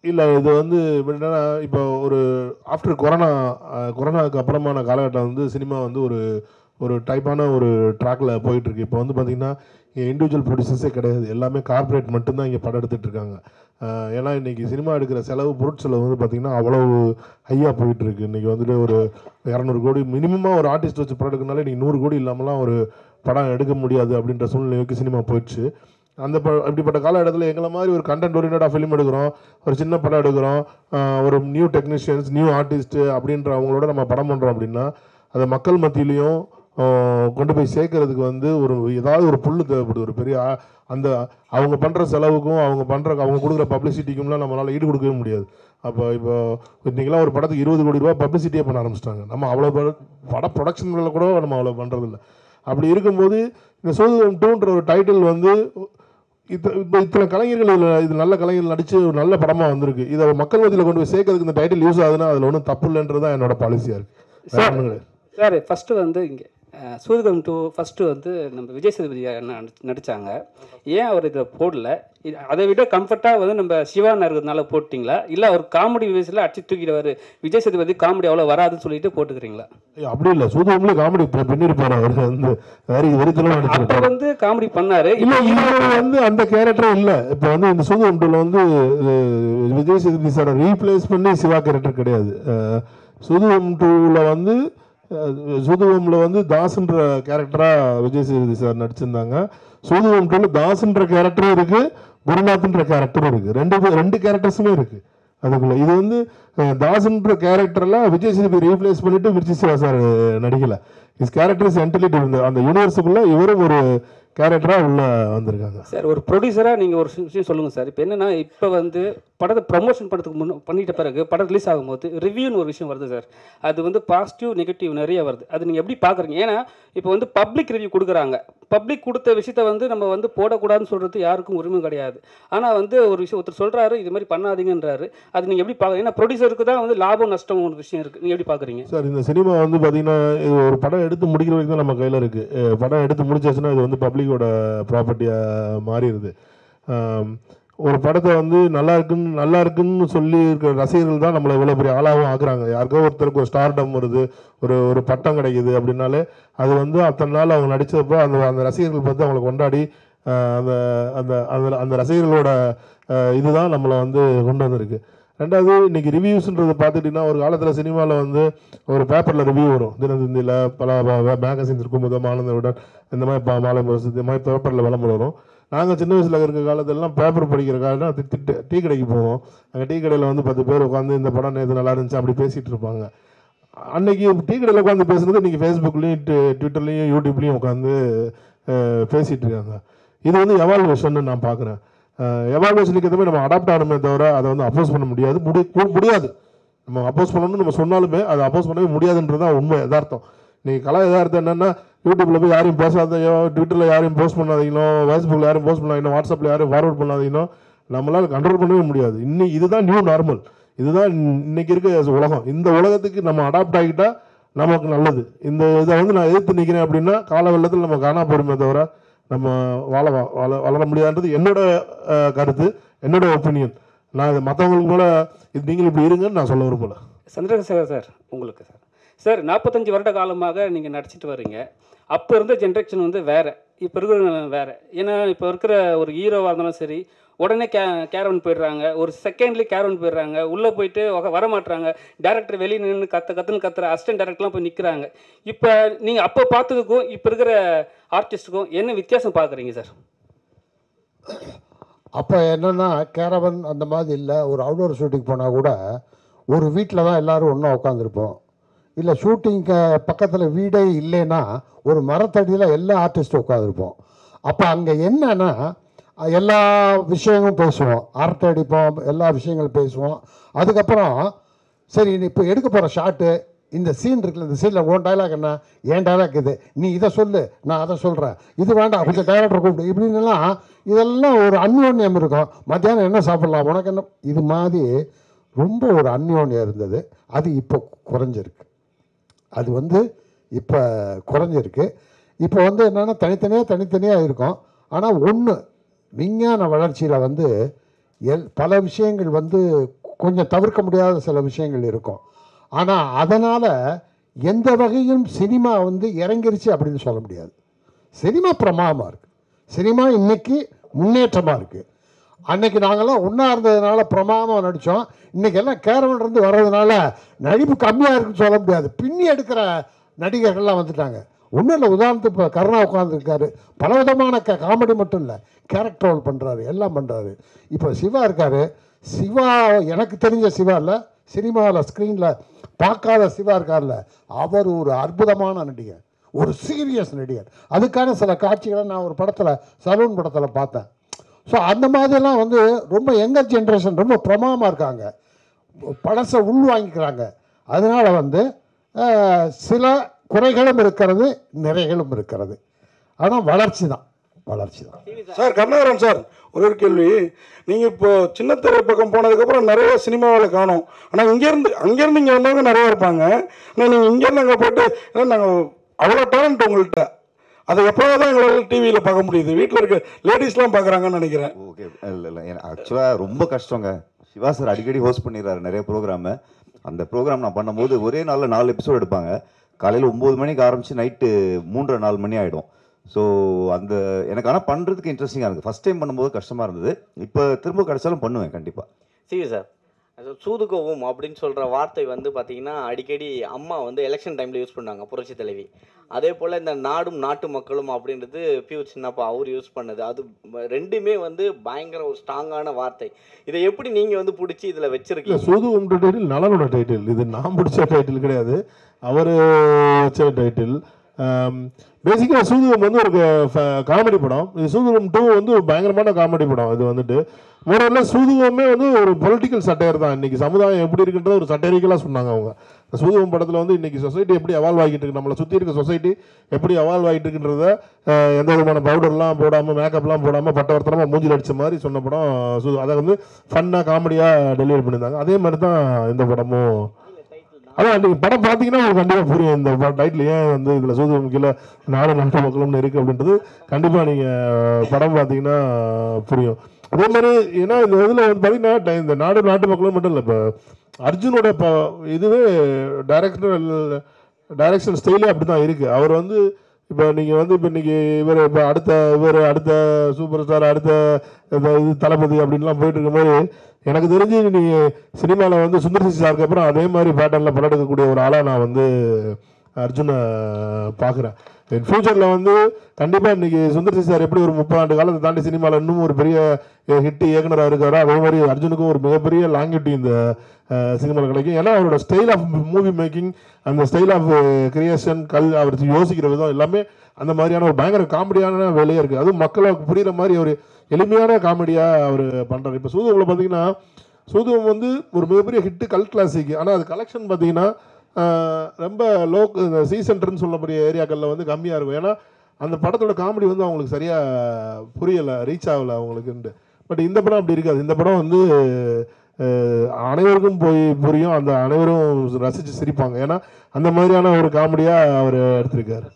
இல்லை இது வந்து என்னன்னா, இப்போ ஒரு ஆஃப்டர் கொரோனாவுக்கு அப்புறமான காலகட்டம் வந்து சினிமா வந்து ஒரு டைப்பான ஒரு ட்ராக்கில் போயிட்டுருக்கு. இப்போ வந்து பார்த்திங்கன்னா இங்கே இண்டிவிஜுவல் ப்ரொடியூசர்ஸே கிடையாது, எல்லாமே கார்ப்பரேட் மட்டும்தான் இங்கே படம் எடுத்துகிட்டு இருக்காங்க. ஏன்னா இன்றைக்கி சினிமா எடுக்கிற பொருட்செலவு வந்து பார்த்திங்கன்னா அவ்வளவு ஹையாக போயிட்டுருக்கு. இன்றைக்கி வந்துட்டு ஒரு 200 கோடி மினிமமாக ஒரு ஆர்டிஸ்ட் வச்சு படம் எடுக்கனாலே இன்றைக்கி 100 கோடி இல்லாமலாம் ஒரு படம் எடுக்க முடியாது அப்படின்ற சூழ்நிலைக்கு சினிமா போயிடுச்சு. அப்படிப்பட்ட காலகட்டத்தில் எங்களை மாதிரி ஒரு கண்டென்ட் ஓரியன்டாக ஃபிலிம் எடுக்கிறோம், ஒரு சின்ன படம் எடுக்கிறோம், ஒரு நியூ டெக்னீஷியன்ஸ் நியூ ஆர்டிஸ்ட்டு அப்படின்ற அவங்களோட நம்ம படம் பண்ணுறோம் அப்படின்னா அதை மக்கள் மத்தியிலையும் கொண்டு போய் சேர்க்கறதுக்கு வந்து ஏதாவது ஒரு புல் தேவைப்படுது. ஒரு பெரிய அந்த அவங்க பண்ணுற செலவுக்கும் அவங்க கொடுக்குற பப்ளிசிட்டிக்கும்லாம் நம்மளால் ஈடு கொடுக்கவே முடியாது. இப்போ இன்றைக்கெல்லாம் ஒரு படத்துக்கு 20 கோடி ரூபா பப்ளிசிட்டியே பண்ண ஆரம்பிச்சிட்டாங்க. நம்ம அவ்வளோ பட ப்ரொடக்ஷன்களில் கூட நம்ம அவ்வளோ பண்ணுறதில்ல. அப்படி இருக்கும்போது இந்த சோதுகம் 2ன்ற ஒரு டைட்டில் வந்து இப்போ இத்தனை கலைஞர்கள் இது நல்ல கலைஞர்கள் நடித்து ஒரு நல்ல படமாக வந்திருக்கு. இதை மக்கள் மத்தியில் கொண்டு போய் சேர்க்கறதுக்கு இந்த டைட்டில் யூஸ் ஆகுதுன்னா அதில் ஒன்றும் தப்பு இல்லைன்றது தான் என்னோட பாலிசியாக இருக்குது. சார் ஃபஸ்ட்டு வந்து இங்கே சூதுகம் 2 ஃபஸ்ட்டு வந்து நம்ம விஜய் சேதுபதி நடித்தாங்க. ஏன் அவர் இதை போடல? அதை விட கம்ஃபர்ட்டாக வந்து நம்ம சிவானா இருக்கிறதுனால போட்டிங்களா, இல்லை அவர் காமெடி பேஸில் அடிச்சு தூக்கிடுவார், விஜய் சேதுபதி காமெடி அவ்வளோ வராதுன்னு சொல்லிட்டு போட்டுக்கிறீங்களா? அப்படி இல்லை, சூதுகம்ல காமெடி பண்ணியிருப்பார். அவர் வந்து அப்போ வந்து காமெடி பண்ணார். இல்லை இவர் வந்து அந்த கேரக்டரும் இல்லை. இப்போ வந்து இந்த சூதுகம் 2ல வந்து விஜய் சேதுபதி சாரை ரீப்ளேஸ் பண்ணி சிவா கேரக்டர் கிடையாது. சூதுகம் 2ல வந்து சூதுகம்ல வந்து தாஸ்ன்ற கேரக்டராக விஜய் சேதுபதி சார் நடிச்சிருந்தாங்க. சூதுகம் 2ல தாஸ்ன்ற கேரக்டரும் இருக்குது, குருநாத்ன்ற கேரக்டரும் இருக்குது. ரெண்டு கேரக்டர்ஸுமே இருக்குது அதுக்குள்ள. இது வந்து தாஸ்ன்ற கேரக்டரில் விஜய் சேதுபதி ரீப்ளேஸ் பண்ணிட்டு விஜய் சிவா சார் நடிக்கலை. Is character is entirely different. அந்த யூனிவர்ஸுக்குள்ளே இவரும் ஒரு கேரக்டராக உள்ளே வந்திருக்காங்க. சார் ஒரு ப்ரொடியூசராக நீங்கள் ஒரு விஷயம் சொல்லுங்கள் சார். இப்போ என்னென்னா, இப்போ வந்து படத்தை ப்ரமோஷன் படத்துக்கு பண்ணிட்ட பிறகு படம் ரிலீஸ் ஆகும்போது ரிவ்யூன்னு ஒரு விஷயம் வருது சார். அது வந்து பாசிட்டிவ் நெகட்டிவ் நிறைய வருது. அது நீங்கள் எப்படி பார்க்குறீங்க? ஏன்னா இப்போ வந்து பப்ளிக் ரிவ்யூ கொடுக்குறாங்க. பப்ளிக் கொடுத்த விஷயத்த வந்து நம்ம வந்து போடக்கூடாதுன்னு சொல்கிறது யாருக்கும் உரிமை கிடையாது. ஆனால் வந்து ஒரு விஷயம் ஒருத்தர் சொல்கிறாரு இது மாதிரி பண்ணாதீங்கன்றாரு. அது நீங்கள் எப்படி பார்க்குறீங்க? ஏன்னா ப்ரொடியூசருக்கு தான் வந்து லாபம் நஷ்டம் ஒரு விஷயம் இருக்குது. நீங்கள் எப்படி பார்க்குறீங்க சார்? இந்த சினிமா வந்து பார்த்தீங்கன்னா இது ஒரு படம் எடுத்து முடிக்கிற வரைக்கும் தான் நம்ம கையில் இருக்குது. படம் எடுத்து முடிச்சாச்சுன்னா இது வந்து பப்ளிக்கோட ப்ராப்பர்ட்டியாக மாறிடுது. ஒரு படத்தை வந்து நல்லா இருக்குன்னு சொல்லி இருக்கிற ரசிகர்கள் தான் நம்மளை இவ்வளோ பெரிய ஆளாகவும் ஆக்குறாங்க. யாருக்கோ ஒருத்தருக்கு ஒரு ஸ்டார்டம் வருது, ஒரு பட்டம் கிடைக்குது அப்படின்னாலே அது வந்து அத்தனை நாள் அவங்க நடித்தப்போ அந்த ரசிகர்கள் பார்த்து அவங்களை கொண்டாடி அந்த அந்த அந்த அந்த ரசிகர்களோட இதுதான் நம்மளை வந்து கொண்டு வந்திருக்கு. ரெண்டாவது, இன்றைக்கி ரிவ்யூஸ்ன்றதை பார்த்துட்டிங்கன்னா ஒரு காலத்தில் சினிமாவில் வந்து ஒரு பேப்பரில் ரிவ்யூ வரும். தினத்தந்தியில் பல மேகசின்ஸ் இருக்கும், முதல் ஆனந்தவுடன் இந்த மாதிரி மாலை முரசு இந்த மாதிரி பேப்பரில் விளம்பரம் வரும். நாங்கள் சின்ன வயசில் இருக்கிற காலத்திலலாம் பேப்பர் படிக்கிற காலம் டீ கடைக்கு போவோம். அங்கே டீ கடையில் வந்து 10 பேர் உட்காந்து இந்த படம் நேற்று நல்லா இருந்துச்சு அப்படி பேசிகிட்டு இருப்பாங்க. அன்றைக்கி டீ கடையில் உட்காந்து பேசுகிறது இன்றைக்கி ஃபேஸ்புக்லேயும் ட்விட்டர்லேயும் யூடியூப்லேயும் உட்காந்து பேசிகிட்டு இருக்காங்க. இது வந்து எவால்வேஷன் நான் பார்க்குறேன். எவால்வேஷனுக்கு எதுவுமே நம்ம அடாப்ட் ஆகணுமே தவிர அதை வந்து அப்போஸ் பண்ண முடியாது. முடியாது. நம்ம அப்போஸ் பண்ணணும்னு நம்ம சொன்னாலுமே அதை அப்போஸ் பண்ணவே முடியாதுன்றது தான் உண்மை, யதார்த்தம். இன்றைக்கி யதார்த்தம் என்னென்னா, யூடியூப்பில் போய் யாரையும் பேசாதையோ, ட்விட்டரில் யாரையும் போஸ்ட் பண்ணாதீங்களோ, ஃபேஸ்புக்கில் யாரையும் போஸ்ட் பண்ணாதீங்களோ, வாட்ஸ்அப்பில் யாரையும் ஃபார்வர்ட் பண்ணாதீங்களோ நம்மளால் கண்ட்ரோல் பண்ணவே முடியாது. இதுதான் நியூ நார்மல். இதுதான் இன்றைக்கி இருக்க உலகம். இந்த உலகத்துக்கு நம்ம அடாப்ட் ஆகிட்டால் நமக்கு நல்லது. இதை வந்து நான் எதிர்த்து நிற்கிறேன் அப்படின்னா கால வெள்ளத்தில் நம்ம காணா போடுமே தவிர நம்ம வளர முடியாதுன்றது என்னோட கருத்து, என்னோட ஒப்பீனியன். நான் இது மற்றவங்களுக்கு போல இது நீங்கள் இப்படி இருங்கன்னு நான் சொல்ல விரும்பல. சந்திரசேகர் சார், உங்களுக்கு சார் 45 வருட காலமாக நீங்கள் நடிச்சிட்டு வர்றீங்க. அப்போ இருந்த ஜென்ரேஷன் வந்து வேறு, இப்போ இருக்கிற வேறு. ஏன்னா இப்போ இருக்கிற ஒரு ஹீரோவாக இருந்தாலும் சரி, உடனே கேரவன் போயிடுறாங்க, ஒரு செகண்ட்லேயே கேரவன் போயிடுறாங்க, உள்ளே போயிட்டு வரமாட்டுறாங்க. டேரக்டர் வெளியே நின்று கத்துன்னு கத்துற அசிஸ்டன்ட் டேரக்டர்லாம் போய் நிற்கிறாங்க. இப்போ நீங்கள் அப்போ பார்த்ததுக்கும் இப்போ இருக்கிற ஆர்டிஸ்ட்டுக்கும் என்ன வித்தியாசம் பார்க்குறீங்க சார்? அப்போ என்னென்னா கேரவன் அந்த மாதிரி இல்லை. ஒரு அவுடோர் ஷூட்டிங் போனால் கூட ஒரு வீட்டில் தான் எல்லோரும் ஒன்றா உட்காந்துருப்போம். இல்லை ஷூட்டிங்க்கு பக்கத்தில் வீடே இல்லைன்னா ஒரு மரத்தடியில் எல்லா ஆர்டிஸ்ட்டும் உட்காந்துருப்போம். அப்போ அங்கே என்னன்னா எல்லா விஷயங்களும் பேசுவோம், அரட்டை அடிப்போம், எல்லா விஷயங்களும் பேசுவோம். அதுக்கப்புறம் சரி இப்போ எடுக்க போகிற ஷாட்டு இந்த சீன் இருக்குல்ல, இந்த சீனில் உன் டைலாக் என்ன, என் டைலாக் இது, நீ இதை சொல்லு, நான் அதை சொல்கிறேன், இது வேண்டாம் கொஞ்சம் டைரக்டர் கூப்பிடு, இப்படின்னுலாம் இதெல்லாம் ஒரு அந்யோன்யம் இருக்கும். மத்தியானம் என்ன சாப்பிட்லாம், உனக்கு என்ன, இது மாதிரி ரொம்ப ஒரு அந்யோன்யம் இருந்தது. அது இப்போ குறைஞ்சிருக்கு. அது வந்து இப்போ குறைஞ்சிருக்கு. இப்போ வந்து என்னென்னா தனித்தனியாக இருக்கும். ஆனால் ஒன்று, விஞ்ஞான வளர்ச்சியில் வந்து பல விஷயங்கள் வந்து கொஞ்சம் தவிர்க்க முடியாத சில விஷயங்கள் இருக்கும். ஆனால் அதனால் எந்த வகையும் சினிமா வந்து இறங்கிருச்சு அப்படின்னு சொல்ல முடியாது. சினிமா பிரமாதமாக இருக்குது. சினிமா இன்றைக்கி முன்னேற்றமாக இருக்குது. அன்றைக்கி நாங்கள்லாம் ஒன்றா இருந்ததுனால பிரமாதமாக நடித்தோம். இன்றைக்கி எல்லாம் கேரவன்லேருந்து வர்றதுனால நடிப்பு கம்மியாக இருக்குன்னு சொல்ல முடியாது. பின்னி எடுக்கிற நடிகர்கள்லாம் வந்துட்டாங்க. ஒன்றும் இல்லை, உதாரணத்துக்கு இப்போ கருணா உட்காந்துருக்காரு, பல விதமான காமெடி மட்டும் இல்லை, கேரக்டர் ரோல் பண்ணுறாரு, எல்லாம் பண்ணுறாரு. இப்போ சிவா இருக்கார். சிவா எனக்கு தெரிஞ்ச சிவா இல்லை, சினிமாவில் ஸ்க்ரீனில் பார்க்காத சிவா இருக்கார்ல, அவர் ஒரு அற்புதமான நடிகர், ஒரு சீரியஸ் நடிகர். அதுக்கான சில காட்சிகளை நான் ஒரு படத்தில், சலூன் படத்தில் பார்த்தேன். ஸோ அந்த மாதிரிலாம் வந்து ரொம்ப யங்கர் ஜென்ரேஷன் ரொம்ப பிரமாதமாக இருக்காங்க, பழசை உள்வாங்கிக்கிறாங்க. அதனால் வந்து சில குறைகளும் இருக்கிறது, நிறைகளும் இருக்கிறது. ஆனால் வளர்ச்சி தான். சார் கருணாகரன் சார், ஒரு கேள்வி. நீங்கள் இப்போ சின்னத்திரை பக்கம் போனதுக்கப்புறம் நிறைய சினிமாவில் காணும். ஆனால் அங்கேருந்து இங்கே வந்தவங்க நிறையா இருப்பாங்க. ஆனால் நீங்கள் இங்கேருந்து அங்கே போய்ட்டு, ஏன்னா நாங்கள் அவ்வளோ டேலண்ட் உங்கள்கிட்ட, அதை எப்போதான் தான் எங்களால் டிவியில் பார்க்க முடியுது. வீட்டில் இருக்க லேடிஸ்லாம் பார்க்குறாங்கன்னு நினைக்கிறேன். ஓகே, இல்லை ஆக்சுவலாக ரொம்ப கஷ்டங்க. சிவா சார் அடிக்கடி ஹோஸ்ட் பண்ணிடுறாரு நிறைய ப்ரோக்ராமு. அந்த ப்ரோக்ராம் நான் பண்ணும்போது ஒரே நாளில் 4 எபிசோட் எடுப்பாங்க. காலையில் 9 மணிக்கு ஆரம்பித்து நைட்டு 3-4 மணி ஆகிடும். ஸோ அந்த எனக்கு ஆனால் பண்ணுறதுக்கு இன்ட்ரெஸ்டிங்காக இருக்குது. ஃபஸ்ட் டைம் பண்ணும்போது கஷ்டமாக இருந்தது. இப்போ திரும்ப கிடைச்சாலும் பண்ணுவேன் கண்டிப்பாக. சரி சார், சூதுகவும் அப்படின்னு சொல்கிற வார்த்தை வந்து பார்த்திங்கன்னா அடிக்கடி அம்மா வந்து எலெக்ஷன் டைமில் யூஸ் பண்ணாங்க, புரட்சி தலைவி. அதே போல் இந்த நாடும் நாட்டு மக்களும் அப்படின்றது பியூ சின்னப்பா அவர் யூஸ் பண்ணது. அது ரெண்டுமே வந்து பயங்கர ஒரு ஸ்ட்ராங்கான வார்த்தை. இதை எப்படி நீங்கள் வந்து பிடிச்சி இதில் வச்சுருக்கீங்க? சூதுவும் டைட்டில் நலனோட டைட்டில், இது நான் பிடிச்ச டைட்டில் கிடையாது, அவர் வச்ச டைட்டில். பேசிக்காக சூதுகம் வந்து ஒரு காமெடி படம். இது சூதுகம் 2 வந்து ஒரு பயங்கரமான காமெடி படம். இது வந்துட்டு மோரல்ல சூதுகமே வந்து ஒரு பொலிட்டிக்கல் சட்டையர் தான். இன்றைக்கி சமுதாயம் எப்படி இருக்குன்றத ஒரு சட்டைரிக்கலாக சொன்னாங்க அவங்க. சூதுகம் படத்தில் வந்து இன்றைக்கி சொசைட்டி எப்படி எவால்வ் ஆகிட்டு இருக்கு, நம்மளை சுற்றி இருக்க சொசைட்டி எப்படி எவால்வ் ஆகிட்டு இருக்குன்றத எந்த விதமான பவுடர்லாம் போடாமல் மேக்கப்லாம் போடாமல் பட்டவர்த்தனமாக மூஞ்சில் அடித்த மாதிரி சொன்ன படம் அதை வந்து ஃபன்னாக காமெடியாக டெலிவரி பண்ணியிருந்தாங்க. அதே மாதிரி தான் இந்த படமும். அதான் நீங்கள் படம் பார்த்தீங்கன்னா உங்களுக்கு கண்டிப்பாக புரியும் இந்த டைட்டில் ஏன் வந்து இதில் சூதுகம் கீழே நாடு நாட்டு மக்களும்னு இருக்குது அப்படின்றது கண்டிப்பாக நீங்கள் படம் பார்த்தீங்கன்னா புரியும். அதே மாதிரி ஏன்னா இந்த இதில் வந்து பார்த்தீங்கன்னா இந்த நாடு நாட்டு மக்களும் மட்டும் இல்லை, இப்போ அர்ஜுனோட இதுவே டைரக்ஷன் ஸ்டைலே அப்படி தான் இருக்குது. அவர் வந்து இப்போ நீங்கள் வந்து இப்போ இன்றைக்கி இப்போ அடுத்த சூப்பர் ஸ்டார் அடுத்த இது தளபதி அப்படின்லாம் போயிட்டு இருக்கும்போது எனக்கு தெரிஞ்சு நீங்கள் சினிமாவில் வந்து சுந்தர் சி சாருக்கு அப்புறம் அதே மாதிரி பேட்டர்னில் படம் எடுக்கக்கூடிய ஒரு ஆளாக நான் வந்து அர்ஜுனை பார்க்குறேன். என் ஃப்யூச்சரில் வந்து கண்டிப்பாக இன்றைக்கி சுந்தர் சி சார் எப்படி ஒரு 30 ஆண்டு காலத்தை தாண்டி சினிமாவில் இன்னும் ஒரு பெரிய ஹிட் இயக்குனராக இருக்காரோ அதே மாதிரி அர்ஜுனுக்கும் ஒரு மிகப்பெரிய லாங்கிட்டி இந்த சினிமாவில் கிடைக்கும். ஏன்னா அவரோட ஸ்டைல் ஆஃப் மூவி மேக்கிங், அந்த ஸ்டைல் ஆஃப் கிரியேஷன், அவர் யோசிக்கிற விதம் எல்லாமே அந்த மாதிரியான ஒரு பயங்கர காமெடியான வேலையாக இருக்குது. அதுவும் மக்களுக்கு புரிகிற மாதிரி ஒரு எளிமையான காமெடியாக அவர் பண்ணுறாரு. இப்போ சூதுகமில் பார்த்தீங்கன்னா சூதுகம் வந்து ஒரு மிகப்பெரிய ஹிட்டு கல் கிளாசிக். ஆனால் அது கலெக்ஷன் பார்த்தீங்கன்னா ரொம்ப இந்த சி சென்டர்னு சொல்லக்கூடிய ஏரியாக்களில் வந்து கம்மியாக இருக்கும். ஏன்னா அந்த படத்தோட காமெடி வந்து அவங்களுக்கு சரியாக புரியலை, ரீச் ஆகலை அவங்களுக்குன்ட்டு. பட் இந்த படம் அப்படி இருக்காது. இந்த படம் வந்து அனைவருக்கும் போய் புரியும், அந்த அனைவரும் ரசித்து சிரிப்பாங்க. ஏன்னா அந்த மாதிரியான ஒரு காமெடியாக அவர் எடுத்திருக்காரு.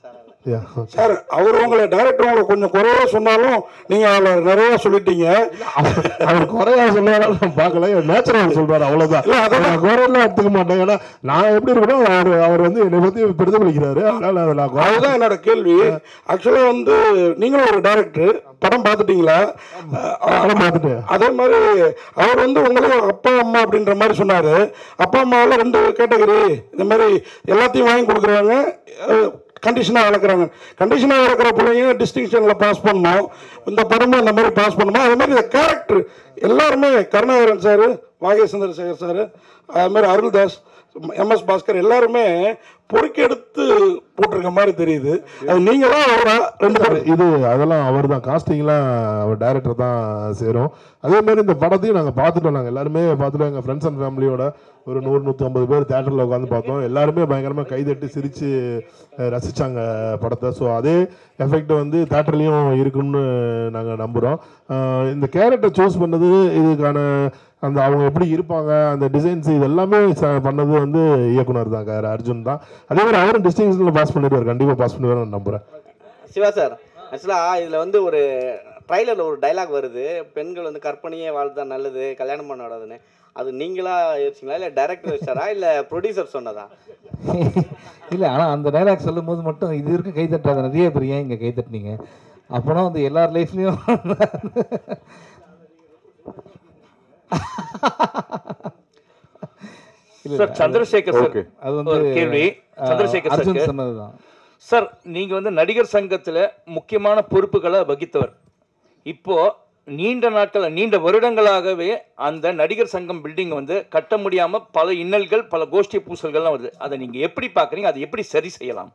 சார் அவர் உங்களை டைரக்டர் உங்களை கொஞ்சம் குறைவா சொன்னாலும் நீங்கள் அதில் நிறையா சொல்லிட்டீங்க. அவர் குறையா சொன்னாலும் நான் பார்க்கல, நேச்சுரல் சொல்கிறார் அவ்வளோதான். நான் குறையெல்லாம் எடுத்துக்க மாட்டேன். ஏன்னா நான் எப்படி இருக்கணும் அவர் வந்து என்னை பற்றி பிரதிபலிக்கிறாரு. அதனால் அதுதான் என்னோட கேள்வி. ஆக்சுவலாக வந்து நீங்களும் ஒரு டைரக்டர், படம் பார்த்துட்டீங்களா? படம் பார்த்துட்டேன். அதே மாதிரி அவர் வந்து உங்களையும் அப்பா அம்மா அப்படின்ற மாதிரி சொன்னார். அப்பா அம்மாவில் 2 கேட்டகரி, இந்த மாதிரி எல்லாத்தையும் வாங்கி கொடுக்குறாங்க, கண்டிஷனாக வளர்க்குறாங்க. கண்டிஷனாக வளர்க்குற பிள்ளைங்க டிஸ்டிங்ஷனில் பாஸ் பண்ணணும். இந்த படமும் அந்த மாதிரி பாஸ் பண்ணணும். அது மாதிரி இந்த கேரக்டர் எல்லாருமே கருணாகரன் சார், வாகேஷ் சந்திரசேகர் சார், அது மாதிரி அருள்தாஸ், MS பாஸ்கர் எல்லாருமே பொறுக்கி எடுத்து போட்டிருக்க மாதிரி தெரியுது. அது நீங்களாம் அவரா? 2 பேர் இது அதெல்லாம் அவர் தான், காஸ்டிங்லாம் அவர் டைரக்டர் தான் சேரும். அதே மாதிரி இந்த படத்தையும் நாங்கள் பார்த்துட்டோம். நாங்கள் எல்லாருமே பார்த்துட்டோம். எங்கள் ஃப்ரெண்ட்ஸ் அண்ட் ஃபேமிலியோட ஒரு 100-150 பேர் தேட்டரில் உட்காந்து பார்த்தோம். எல்லாருமே பயங்கரமாக கைதட்டி சிரித்து ரசித்தாங்க படத்தை. ஸோ அதே எஃபெக்ட் வந்து தேட்டர்லேயும் இருக்குன்னு நாங்கள் நம்புகிறோம். இந்த கேரக்டர் சூஸ் பண்ணது, இதுக்கான அந்த அவங்க எப்படி இருப்பாங்க, அந்த டிசைன்ஸ், இது எல்லாமே பண்ணது வந்து இயக்குனர் தான், அர்ஜுன் தான். அதே மாதிரி அவரும் டிஸ்டிங்ஷனில் பாஸ் பண்ணிடுவார், கண்டிப்பாக பாஸ் பண்ணிடுவார் நான் நம்புகிறேன். சிவா சார், ஆக்சுவலாக இதில் வந்து ஒரு ட்ரைலரில் ஒரு டைலாக் வருது, பெண்கள் வந்து கற்பனையே வாழ்தான் நல்லது, கல்யாணம் பண்ணாதுன்னு. அது நீங்களா யோசிச்சிங்களா, இல்லை டைரக்டர் வச்சாரா, இல்லை ப்ரொடியூசர் சொன்னதா? இல்லை, ஆனால் அந்த டைலாக் சொல்லும் போது மட்டும் இது வரைக்கும் கை தட்டாத நிறைய பேர் ஏன் இங்கே கை தட்டினீங்க? அப்போனா வந்து எல்லார் லைஃப்லேயும் சந்திரசேகர் சார், அது வந்து கேள்வி சந்திரசேகர் சார் சொன்னதுதான். சார், நீங்க வந்து நடிகர் சங்கத்தில் முக்கியமான பொறுப்புகளை வகித்தவர். இப்போ நீண்ட வருடங்களாகவே அந்த நடிகர் சங்கம் பில்டிங் வந்து கட்ட முடியாம பல இன்னல்கள், பல கோஷ்டி பூசல்கள்லாம் வருது. அதை நீங்க எப்படி பாக்குறீங்க? அதை எப்படி சரி செய்யலாம்?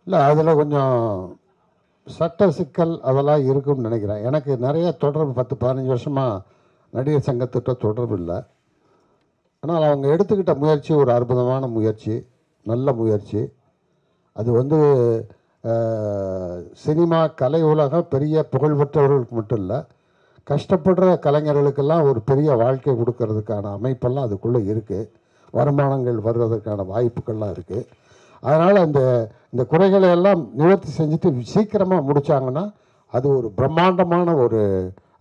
இல்லை, அதில் கொஞ்சம் சட்ட சிக்கல் அதெல்லாம் இருக்குன்னு நினைக்கிறேன். எனக்கு நிறைய தொடர்பு 10-15 வருஷமாக நடிகர் சங்கத்திட்ட தொடர்பு இல்லை. ஆனால் அவங்க எடுத்துக்கிட்ட முயற்சி ஒரு அற்புதமான முயற்சி, நல்ல முயற்சி. அது வந்து சினிமா கலை உலகம் பெரிய புகழ்பெற்றவர்களுக்கு மட்டும் இல்லை, கஷ்டப்படுற கலைஞர்களுக்கெல்லாம் ஒரு பெரிய வாழ்க்கை கொடுக்கறதுக்கான அமைப்பெல்லாம் அதுக்குள்ளே இருக்குது. வருமானங்கள் வருவதற்கான வாய்ப்புகள்லாம் இருக்குது. அதனால் இந்த குறைகளை எல்லாம் நிவர்த்தி செஞ்சுட்டு சீக்கிரமாக முடித்தாங்கன்னா அது ஒரு பிரம்மாண்டமான ஒரு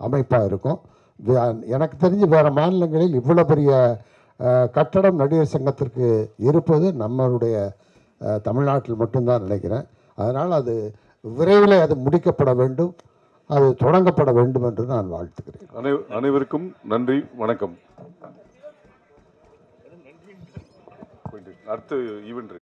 அமைப்பாக இருக்கும். எனக்கு தெரிஞ்சு வேறு மாநிலங்களில் இவ்வளோ பெரிய கட்டடம் நடிகர் சங்கத்திற்கு இருப்பது நம்மளுடைய தமிழ்நாட்டில் மட்டும்தான் நினைக்கிறேன். அதனால் அது விரைவில் அது முடிக்கப்பட வேண்டும், அது தொடங்கப்பட வேண்டும் என்று நான் வாழ்த்துக்கிறேன். அனைவருக்கும் நன்றி, வணக்கம். அடுத்த ஈவெண்ட்